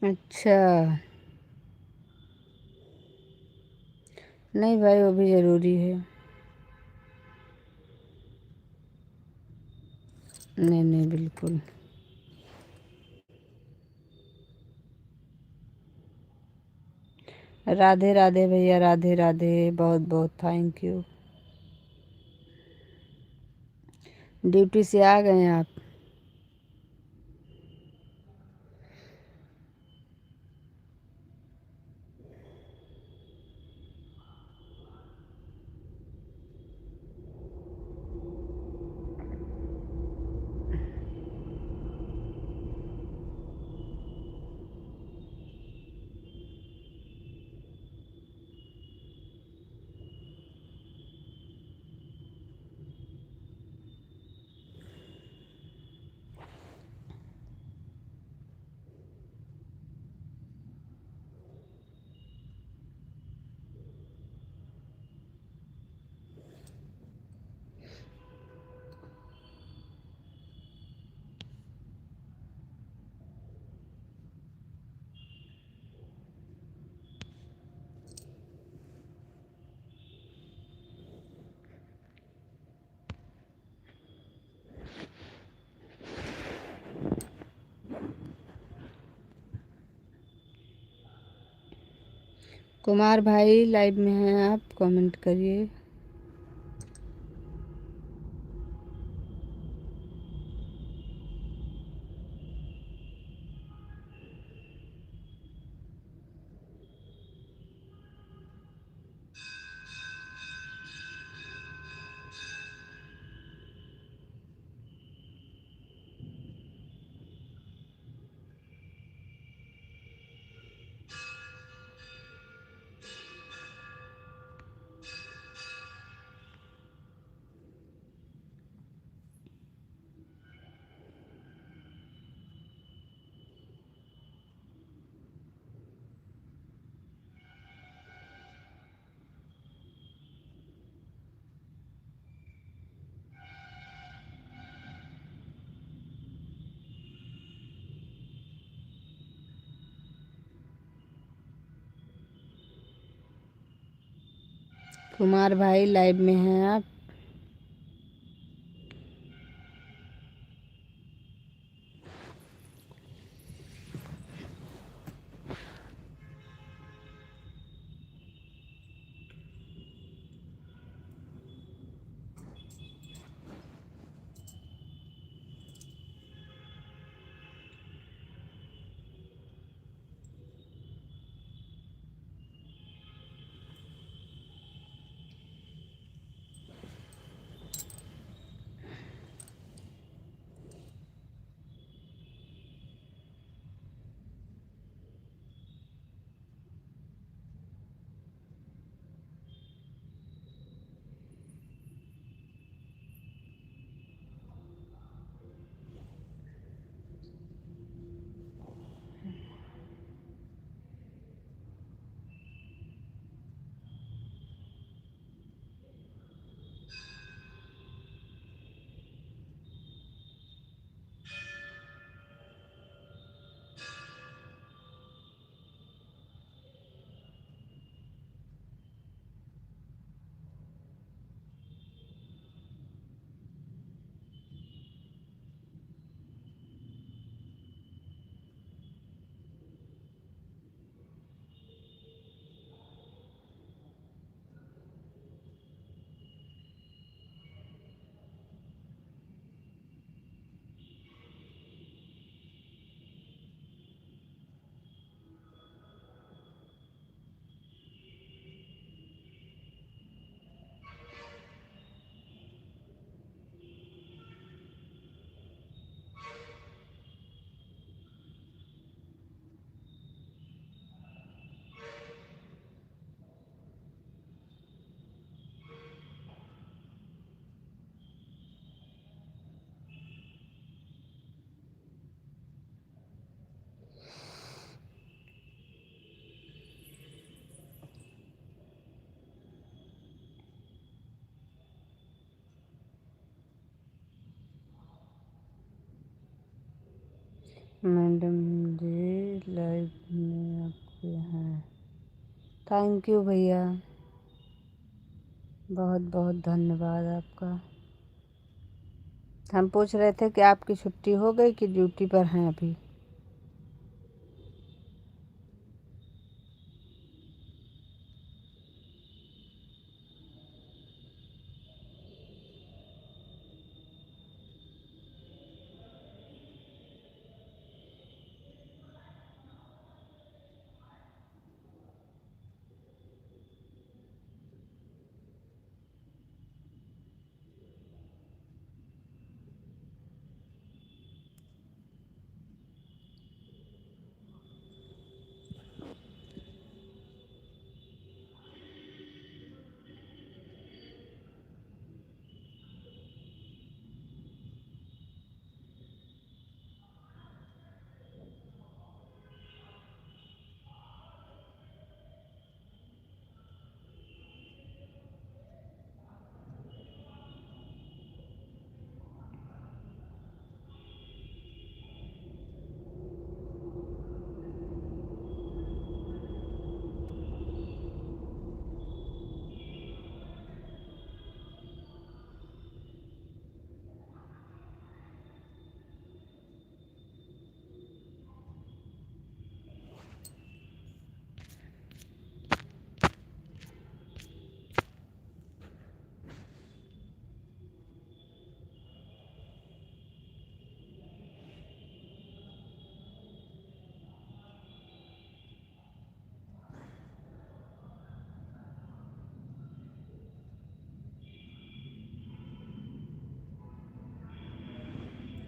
S1: अच्छा, नहीं भाई, वो भी ज़रूरी है। नहीं नहीं, बिल्कुल। राधे राधे भैया, राधे राधे, बहुत बहुत थैंक यू। ड्यूटी से आ गए हैं आप? कुमार भाई लाइव में हैं आप? कमेंट करिए। कुमार भाई लाइव में हैं आप? मैडम जी लाइव में आपके हैं। थैंक यू भैया, बहुत बहुत धन्यवाद आपका। हम पूछ रहे थे कि आपकी छुट्टी हो गई कि ड्यूटी पर हैं अभी।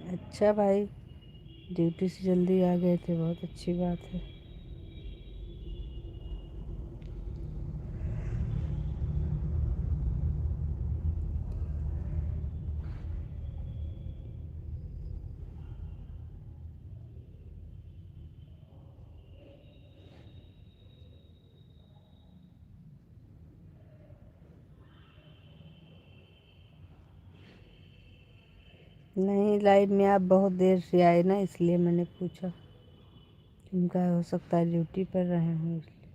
S1: अच्छा भाई, ड्यूटी से जल्दी आ गए थे, बहुत अच्छी बात है। नहीं, लाइव में आप बहुत देर से आए ना, इसलिए मैंने पूछा। उनका हो सकता है ड्यूटी पर रहे हों इसलिए।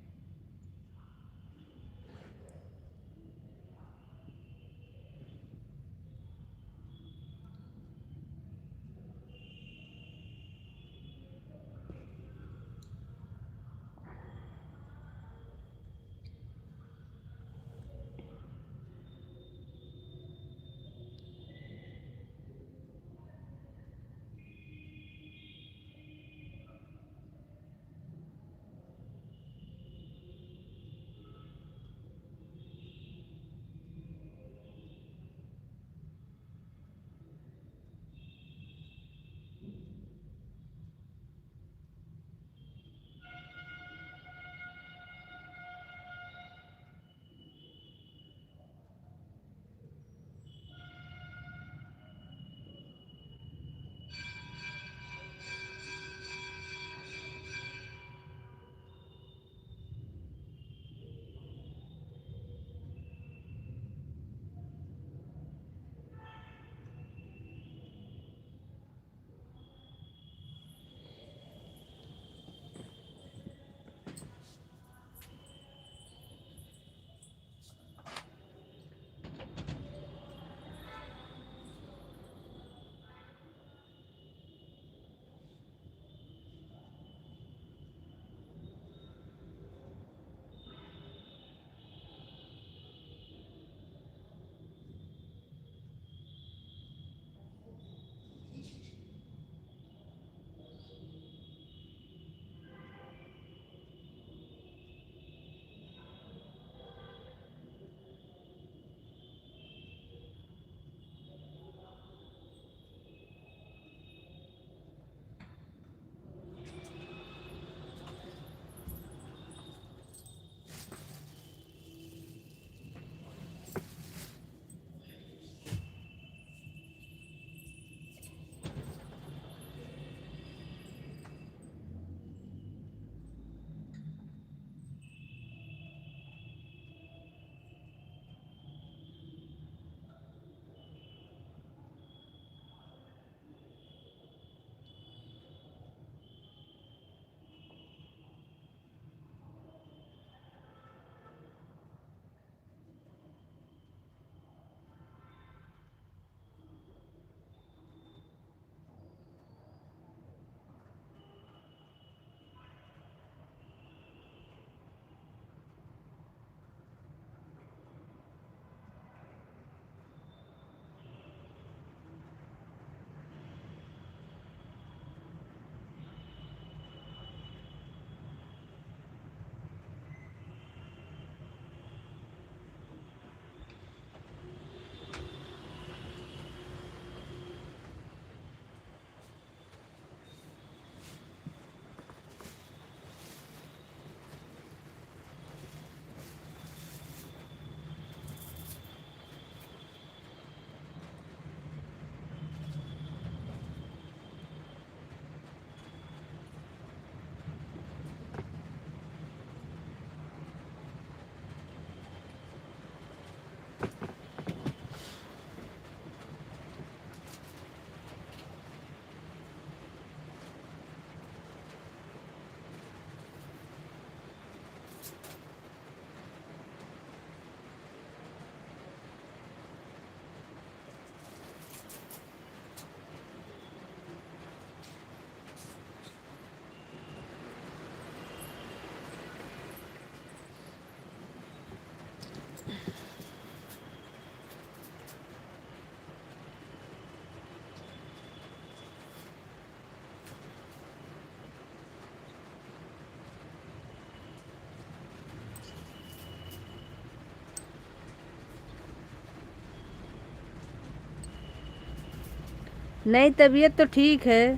S1: नहीं, तबीयत तो ठीक है।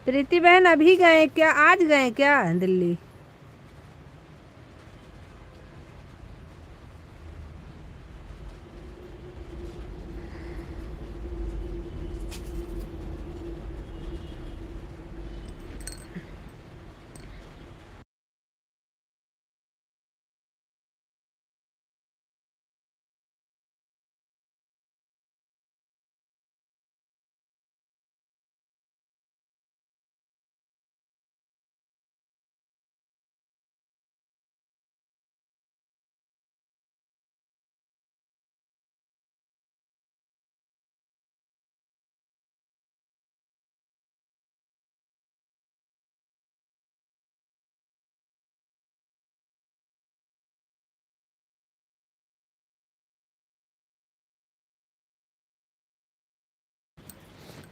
S1: प्रीति बहन अभी गए क्या, आज गए क्या दिल्ली?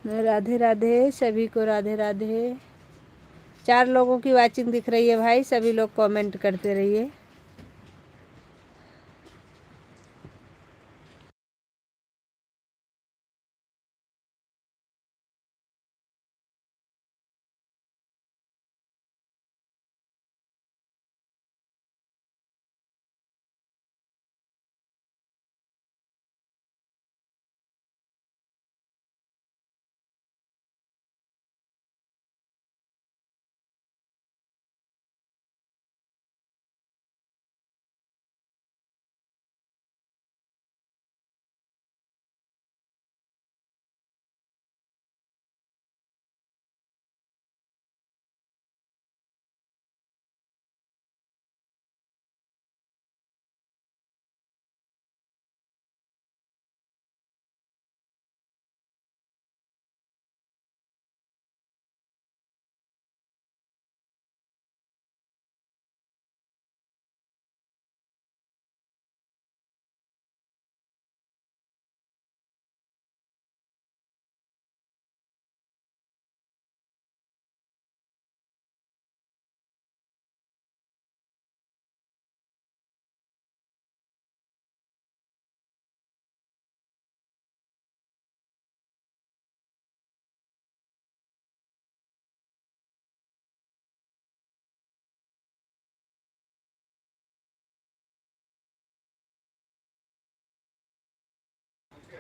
S1: राधे राधे सभी को, राधे राधे। 4 लोगों की वाचिंग दिख रही है भाई, सभी लोग कमेंट करते रहिए।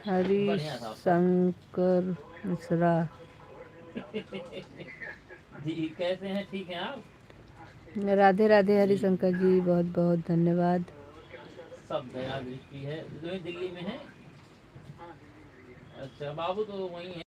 S1: हरी शंकर मिश्रा
S3: जी कैसे हैं, ठीक हैं आप?
S1: राधे राधे हरिशंकर जी, बहुत बहुत धन्यवाद।
S3: सब दया दृष्टि है। जो दिल्ली में है। अच्छा, बाबू तो वहीं है।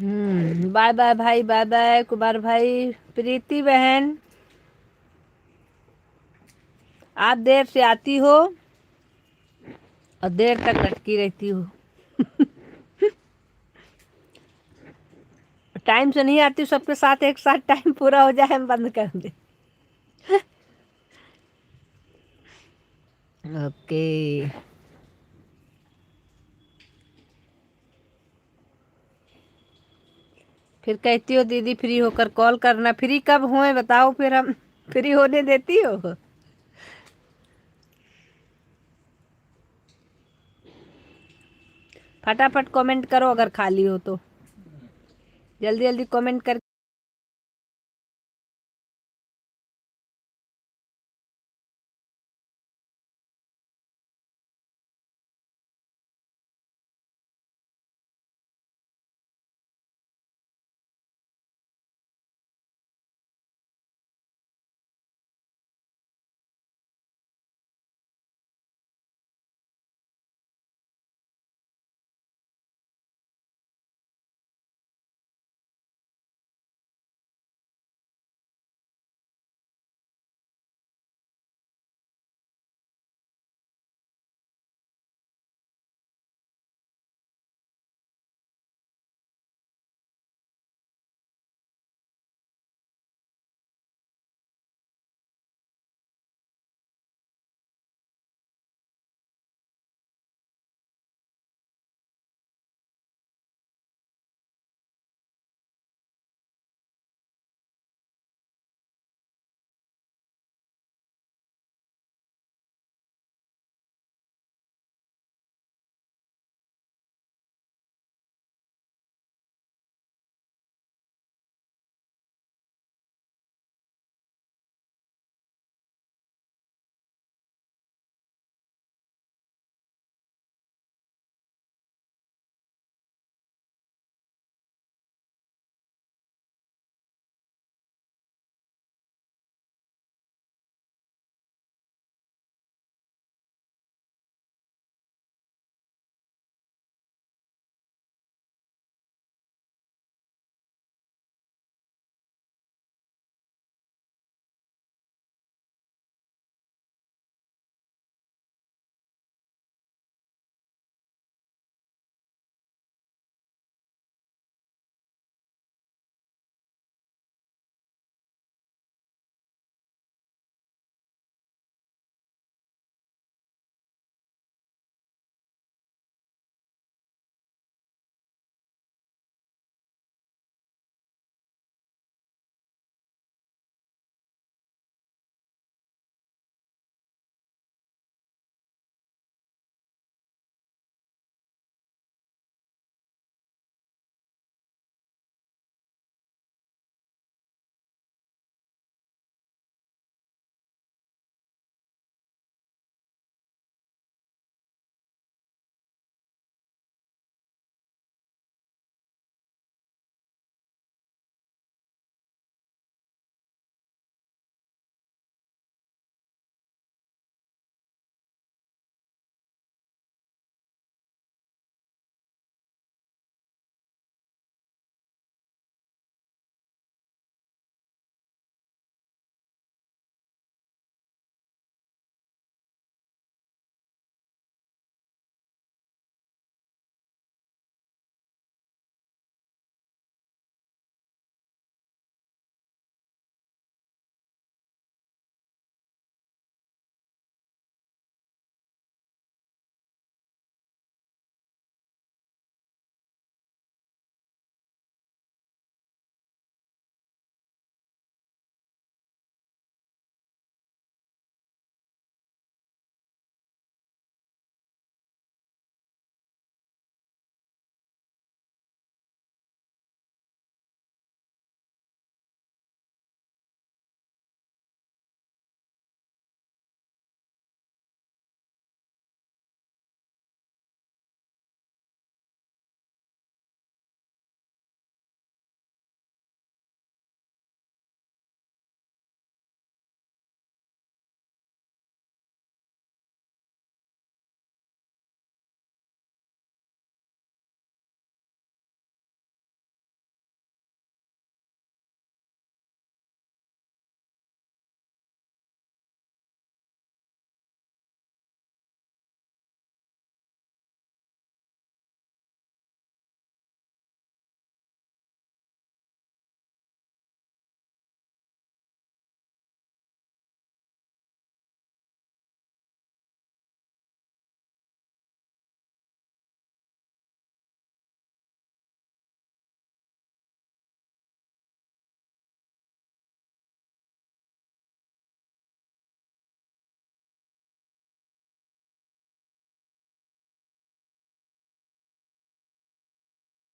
S1: बाय बाय भाई, बाय बाय कुमार भाई। प्रीति बहन, आप देर से आती हो और देर तक लटकी रहती हो। टाइम से नहीं आती, सबके साथ एक साथ टाइम पूरा हो जाए हम बंद कर दे। ओके। फिर कहती हो दीदी फ्री होकर कॉल करना। फ्री कब हुए बताओ, फिर हम फ्री होने देती हो। फटाफट कमेंट करो अगर खाली हो तो, जल्दी जल्दी कमेंट कर।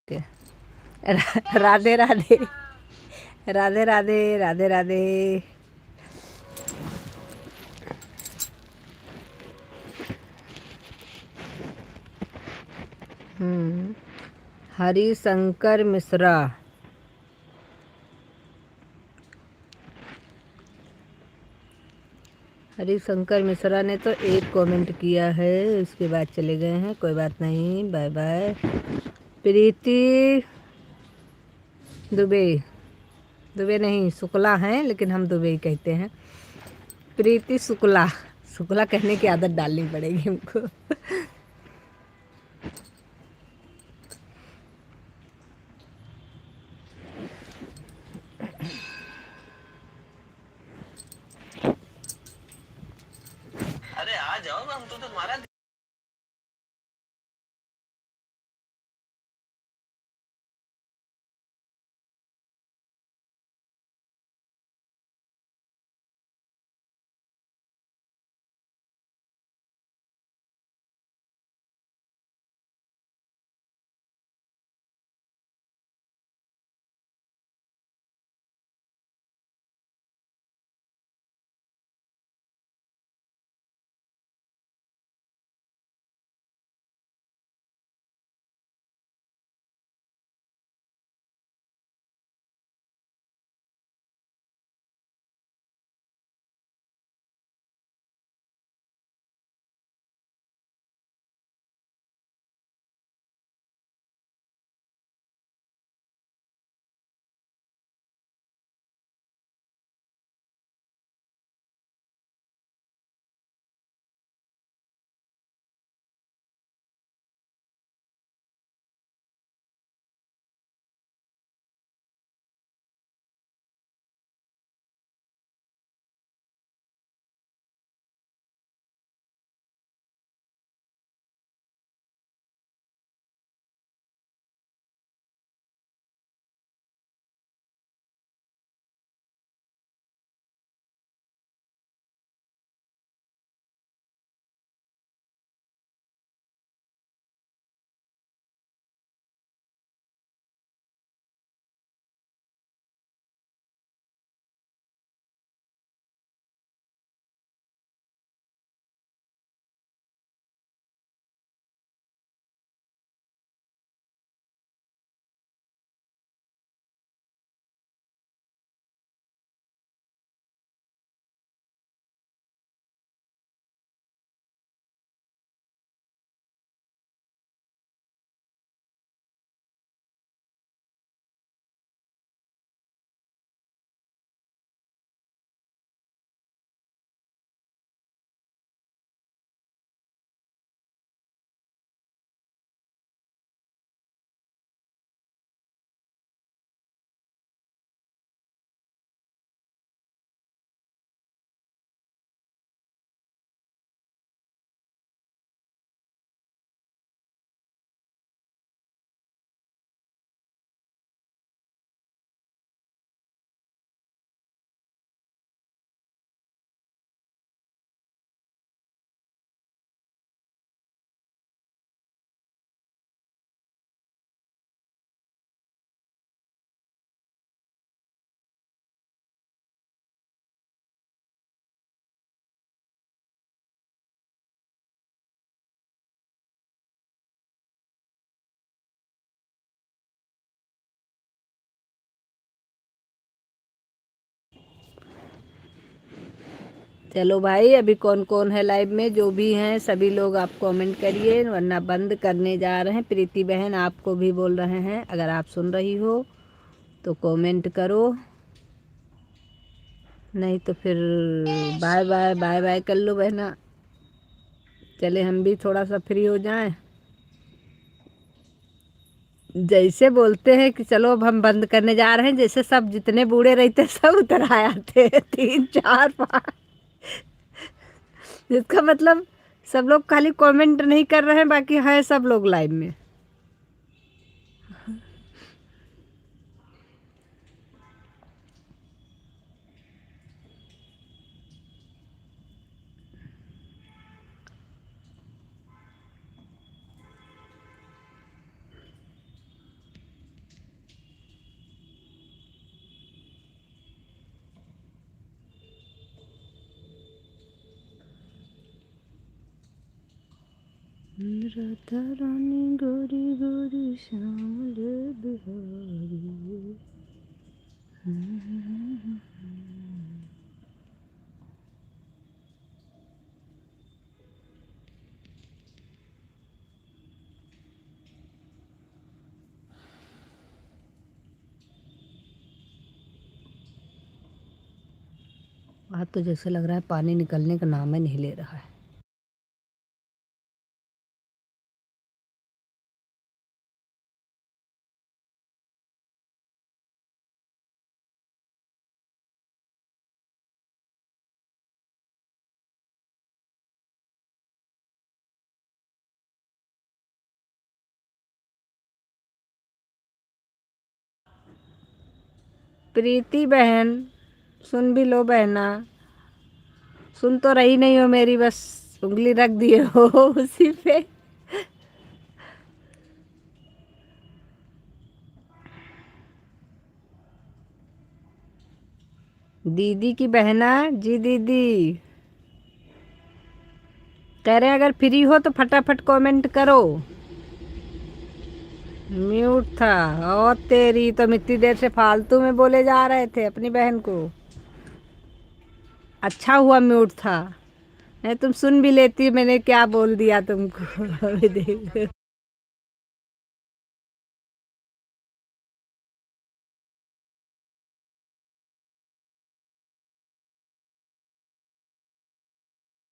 S1: ओके। राधे राधे राधे राधे राधे राधे। हरिशंकर मिश्रा, हरिशंकर मिश्रा ने तो एक कमेंट किया है, उसके बाद चले गए हैं। कोई बात नहीं, बाय बाय। प्रीति दुबे, दुबे नहीं शुक्ला हैं, लेकिन हम दुबे ही कहते हैं। प्रीति शुक्ला, शुक्ला कहने की आदत डालनी पड़ेगी हमको।
S3: अरे आ जाओ, हम तो तुम्हारा
S1: चलो भाई, अभी कौन कौन है लाइव में, जो भी हैं सभी लोग आप कमेंट करिए, वरना बंद करने जा रहे हैं। प्रीति बहन आपको भी बोल रहे हैं, अगर आप सुन रही हो तो कमेंट करो, नहीं तो फिर बाय बाय बाय बाय कर लो बहना। चले हम भी थोड़ा सा फ्री हो जाएं। जैसे बोलते हैं कि चलो अब हम बंद करने जा रहे हैं, जैसे सब जितने बूढ़े रहते सब उतर आते हैं, 3 4 5। जिसका मतलब सब लोग खाली कमेंट नहीं कर रहे हैं, बाकी है सब लोग लाइव में। राधा रानी गोरी गोरी श्यामल बिहारी। आज तो जैसे लग रहा है पानी निकलने का नाम ही नहीं ले रहा है। प्रीति बहन, सुन भी लो बहना। सुन तो रही नहीं हो मेरी, बस उंगली रख दिए हो उसी पे। दीदी की बहना जी दीदी कह रहे हैं अगर फ्री हो तो फटाफट कमेंट करो। म्यूट था और तेरी तो इतनी देर से फालतू में बोले जा रहे थे अपनी बहन को। अच्छा हुआ म्यूट था, नहीं तुम सुन भी लेती मैंने क्या बोल दिया तुमको। अभी देख।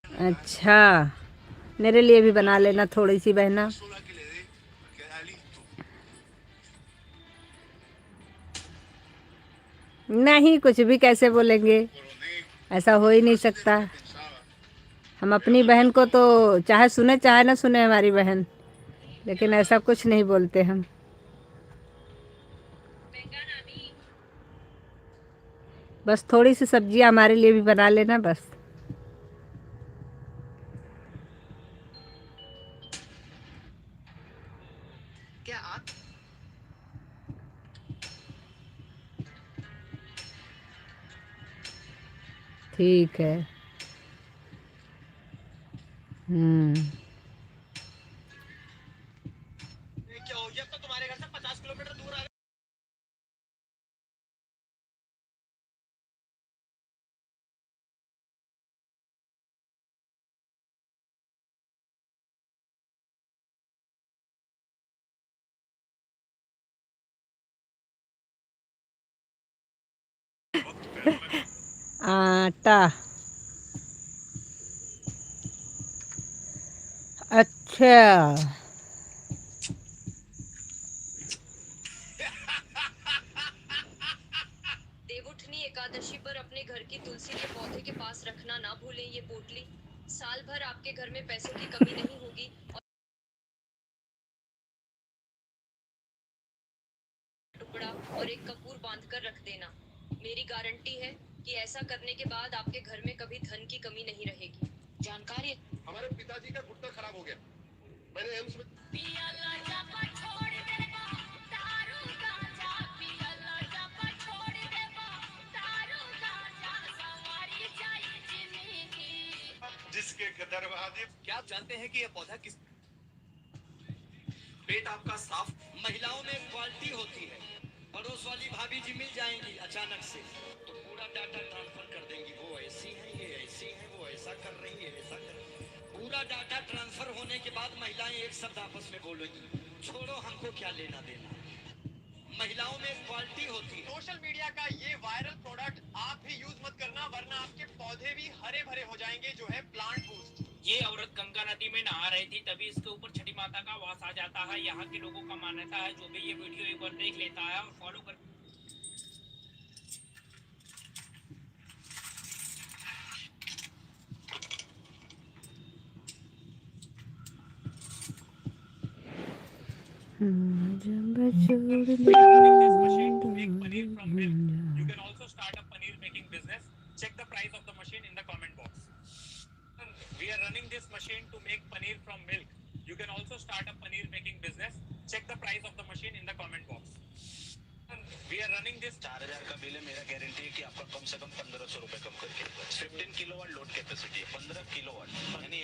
S1: अच्छा, मेरे लिए भी बना लेना थोड़ी सी बहना। नहीं, कुछ भी कैसे बोलेंगे, ऐसा हो ही नहीं सकता। हम अपनी बहन को तो चाहे सुने चाहे ना सुने हमारी बहन, लेकिन ऐसा कुछ नहीं बोलते हम। बस थोड़ी सी सब्जियां हमारे लिए भी बना लेना बस।
S4: क्या आप
S1: ठीक है।
S4: क्या हो गया? तो तुम्हारे घर से 50 किलोमीटर दूर आ
S1: आटा। अच्छा,
S5: देवउठनी एकादशी पर अपने घर की तुलसी के पौधे के पास रखना ना भूलें ये पोटली। साल भर आपके घर में पैसों की कमी नहीं होगी। टुकड़ा और एक कपूर बांधकर रख देना। मेरी गारंटी है कि ऐसा करने के बाद आपके घर में कभी धन की कमी नहीं रहेगी। जानकारी,
S6: हमारे पिताजी का घुटना खराब हो गया, मैंने एम्स में जिसके दरवाजे।
S4: क्या आप जानते हैं कि यह पौधा किस पेट आपका साफ? महिलाओं में क्वालिटी होती है। पड़ोस वाली भाभी जी मिल जाएंगी अचानक से तो पूरा डाटा ट्रांसफर कर देंगी। वो ऐसी है, ये ऐसी है, वो ऐसा कर रही है, ऐसा कर रही है। पूरा डाटा ट्रांसफर होने के बाद महिलाएं एक शब्द आपस में बोलेंगी, छोड़ो हमको क्या लेना देना। महिलाओं में क्वालिटी होती है।
S6: सोशल मीडिया का ये वायरल प्रोडक्ट आप भी यूज मत करना, वरना आपके पौधे भी हरे भरे हो जाएंगे, जो है प्लांट बूस्ट।
S3: ये औरत गंगा नदी में नहा रही थी, तभी इसके ऊपर छठी माता का वास आ जाता है। यहाँ के लोगों का मान्यता है, जो भी ये वीडियो एक बार देख लेता है और फॉलो कर You can also start a paneer making business. Check the price of the machine in the comment box. We are running this machine to make paneer from milk. You can also start a paneer making business. Check the price of the machine in the comment box. We are running this
S4: 4000 का bill है, मेरा guarantee है कि आपका कम से कम 1500 रुपए कम करके 15 kilowatt load capacity है, 15 किलोवाट यानी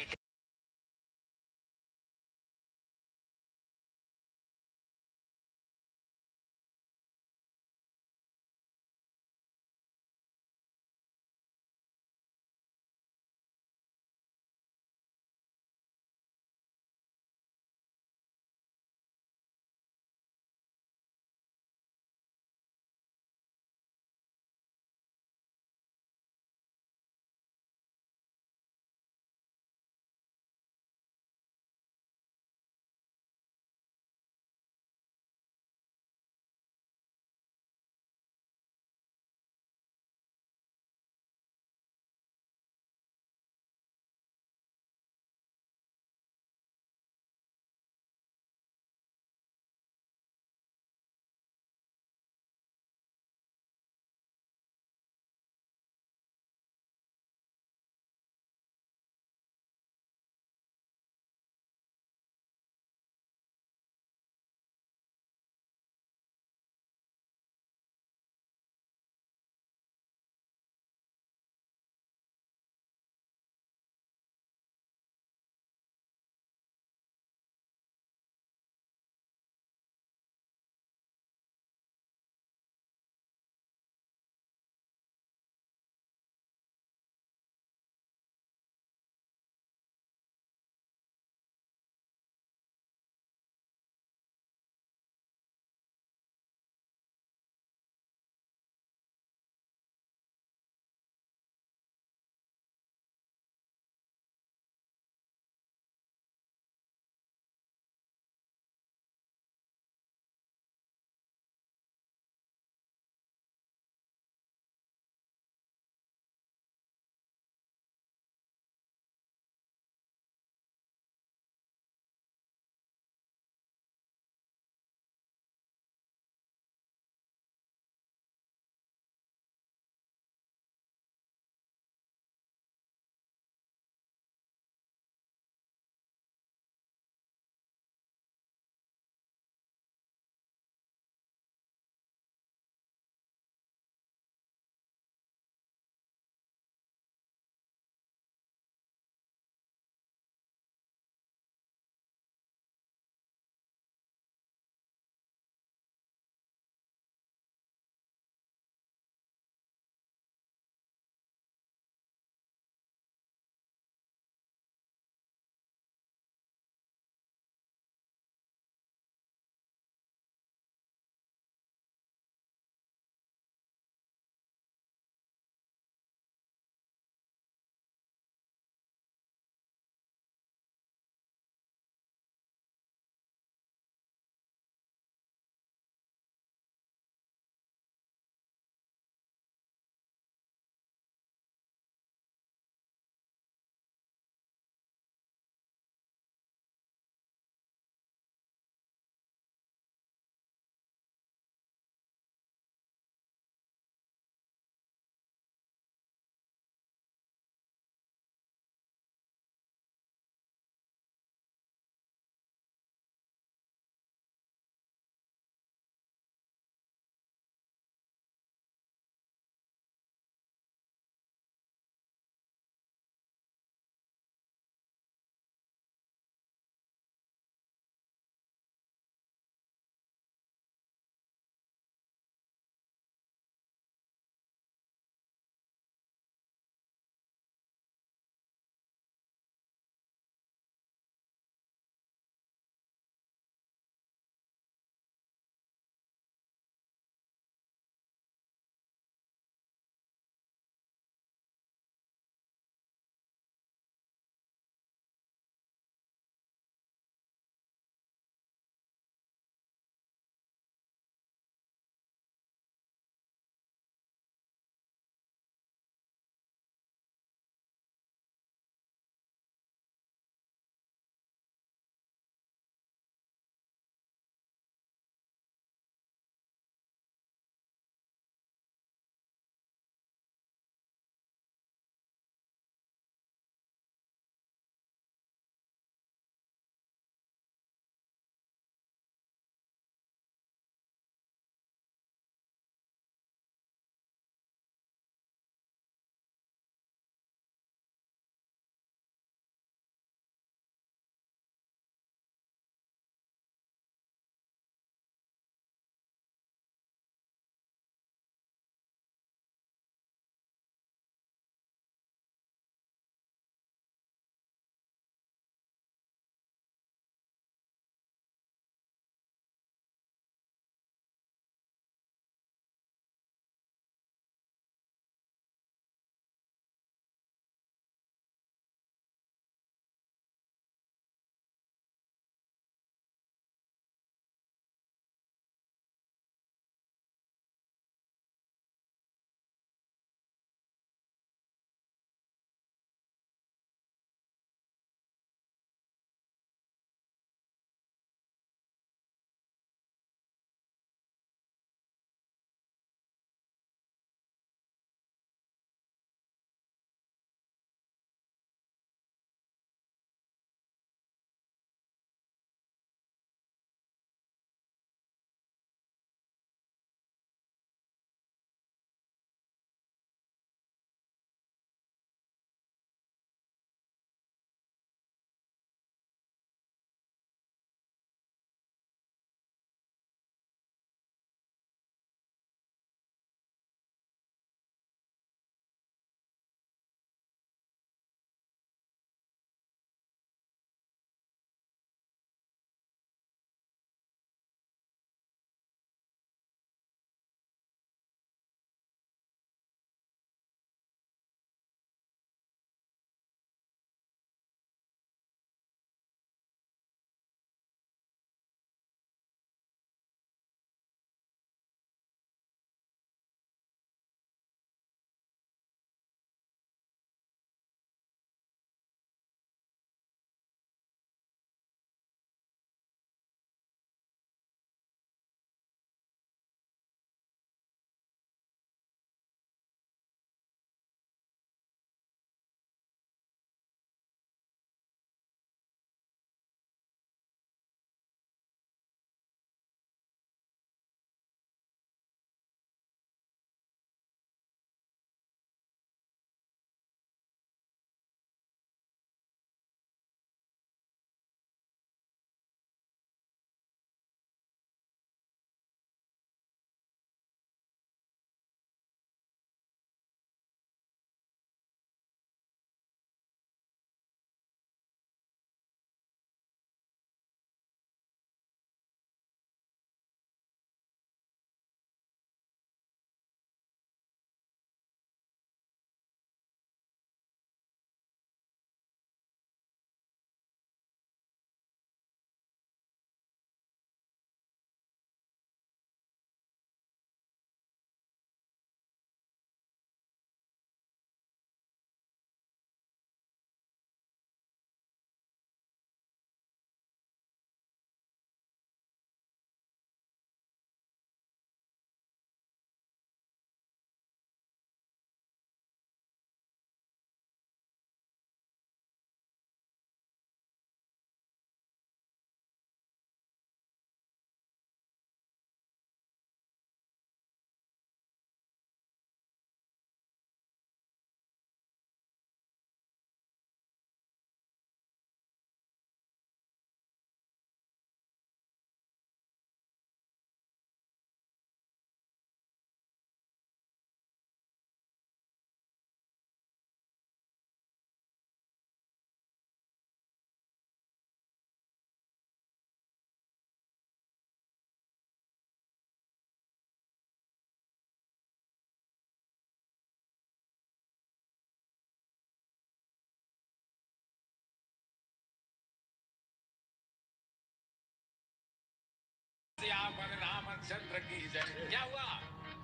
S3: सियावर रामचंद्र की जय। क्या हुआ?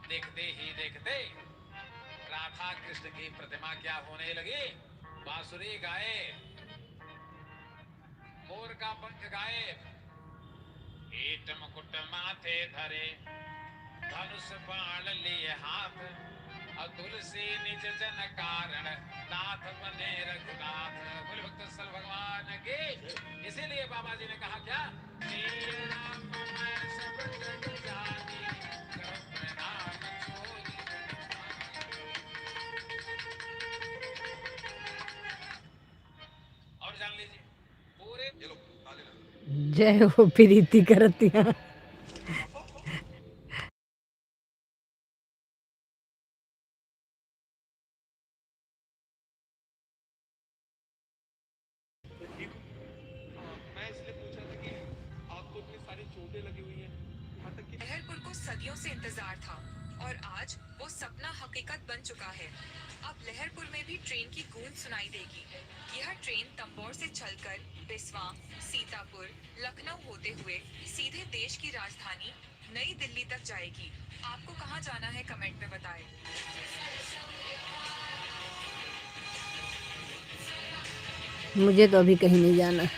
S3: देखते ही देखते राधा कृष्ण की प्रतिमा क्या होने लगी? बांसुरी गाए, मोर का पंख गाए, ईट मुकुट माथे धरे, धनुष बाण लिए हाथ, और तुलसी निज जन कारण, नाथ बने रघुनाथ। बोले भक्त सल भगवान की। इसीलिए बाबा जी ने कहा क्या? श्री राम मैं सब जग जानी, करो प्रणाम जोरी। और जान लीजिए पूरे ये लोग
S1: जय हो प्रीति करतिया।
S6: मैं इसलिए पूछा था कि आपको इतनी सारी चोटें लगी हुई हैं, यहाँ तक कि
S5: लहरपुर को सदियों से इंतजार था और आज वो सपना हकीकत बन चुका है। अब लहरपुर में भी ट्रेन की गूंज सुनाई देगी। यह ट्रेन तंबोर से चलकर बिस्वा, सीतापुर, लखनऊ होते हुए सीधे देश की राजधानी नई दिल्ली तक जाएगी। आपको कहाँ जाना है कमेंट में बताएं।
S1: मुझे तो अभी कहीं नहीं जाना।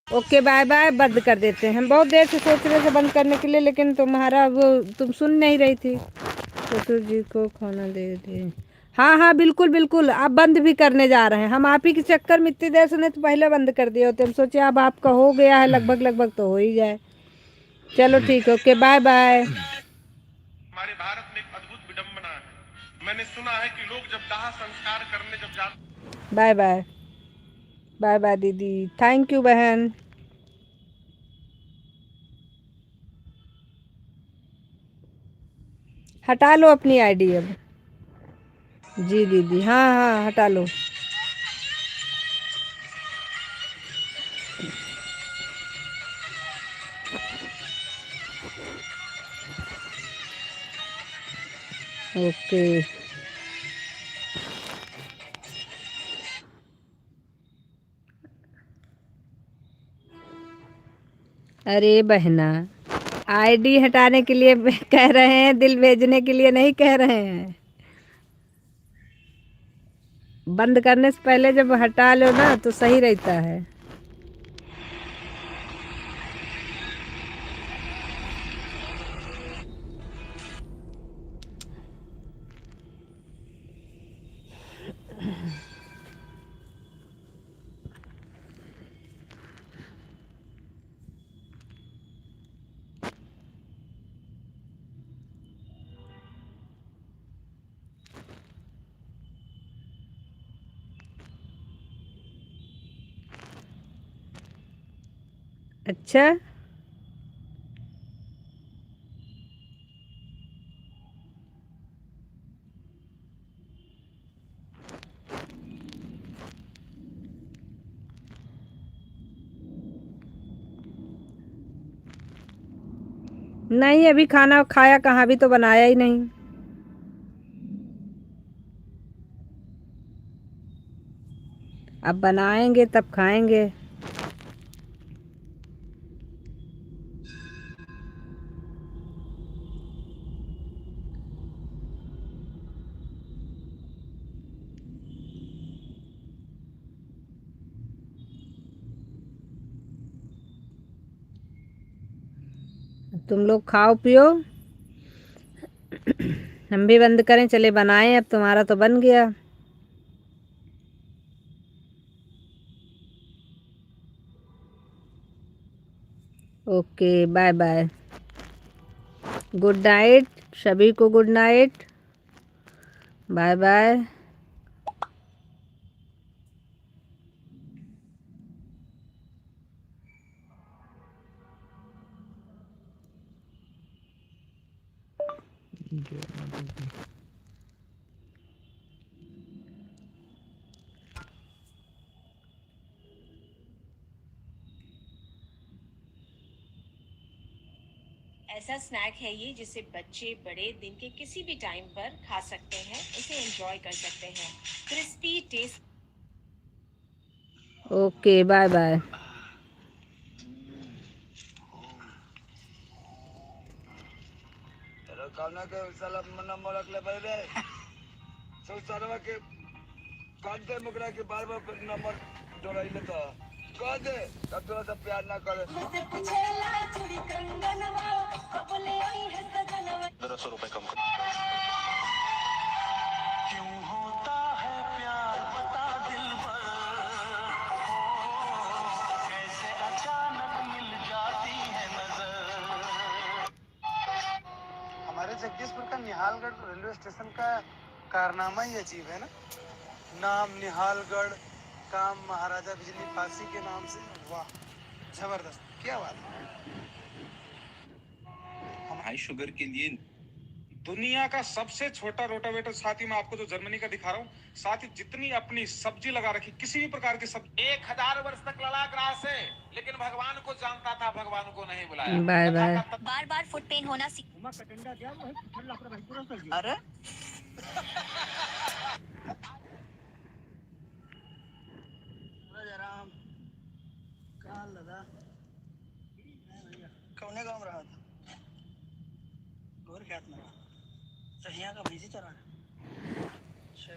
S1: ओके बाय बाय, बंद कर देते हैं। हम बहुत देर से सोच रहे थे बंद करने के लिए, लेकिन तुम्हारा वो तुम सुन नहीं रही थी। ससुर जी को खाना दे दे। हाँ हाँ बिल्कुल बिल्कुल, आप बंद भी करने जा रहे हैं। हम आप ही के चक्कर में इतनी देर सुने तो पहले बंद कर दिए होते। हम सोचे अब आपका हो गया है लगभग लगभग तो हो ही जाए। चलो ठीक है, ओके बाय बाय।
S6: हमारे भारत में एक अद्भुत विडंबना है। मैंने सुना है कि लोग जब दाह संस्कार करने जब जाते
S1: बाय बाय। बाय बाय दीदी, थैंक यू बहन। हटा लो अपनी आईडी अब। जी दीदी, हाँ हाँ हटा लो। ओके। अरे बहना, आईडी हटाने के लिए कह रहे हैं, दिल भेजने के लिए नहीं कह रहे हैं। बंद करने से पहले जब हटा लो ना तो सही रहता है। अच्छा, नहीं, अभी खाना खाया कहाँ, अभी तो बनाया ही नहीं। अब बनाएंगे तब खाएंगे। तुम लोग खाओ पियो, हम भी बंद करें, चले बनाएं। अब तुम्हारा तो बन गया। Okay, bye bye, good night सभी को, गुड नाइट, बाय बाय।
S7: ऐसा स्नैक है ये जिसे बच्चे बड़े दिन के किसी भी टाइम पर खा सकते हैं, इसे एंजॉय कर सकते हैं। Crispy taste.
S1: Okay, bye bye.
S8: कामना के साला मना मोरक ले बे सो सरवा के काट दे मुकरा के बार बार नंबर डराई लेता कह दे तब थोड़ा सा प्यार ना करे।
S6: 1200 रुपए कम कर।
S4: क्यों होता है प्यार बता दिल कैसे अचानक मिल जाती है नजर।
S8: हमारे जगदीशपुर का निहालगढ़ रेलवे स्टेशन का कारनामा ही अजीब है ना। नाम निहालगढ़, काम महाराजा बिजली फांसी के नाम से। वाह जबरदस्त, क्या बात है।
S6: हाई शुगर के लिए दुनिया का सबसे छोटा रोटावेटर साथी मैं आपको जो जर्मनी का दिखा रहा हूँ, साथ ही जितनी अपनी सब्जी लगा रखी किसी भी प्रकार की सब्जी। 1000 वर्ष तक लड़ा ग्रास से, लेकिन भगवान को जानता था, भगवान को नहीं बुलाया।
S1: Bye bye.
S7: बार बार फुट पेन होना
S8: अरे राम कहाँ लगा कौने गाँव रहा था गोर ख्यात में रहा सहिया का भैंसी चराना। अच्छा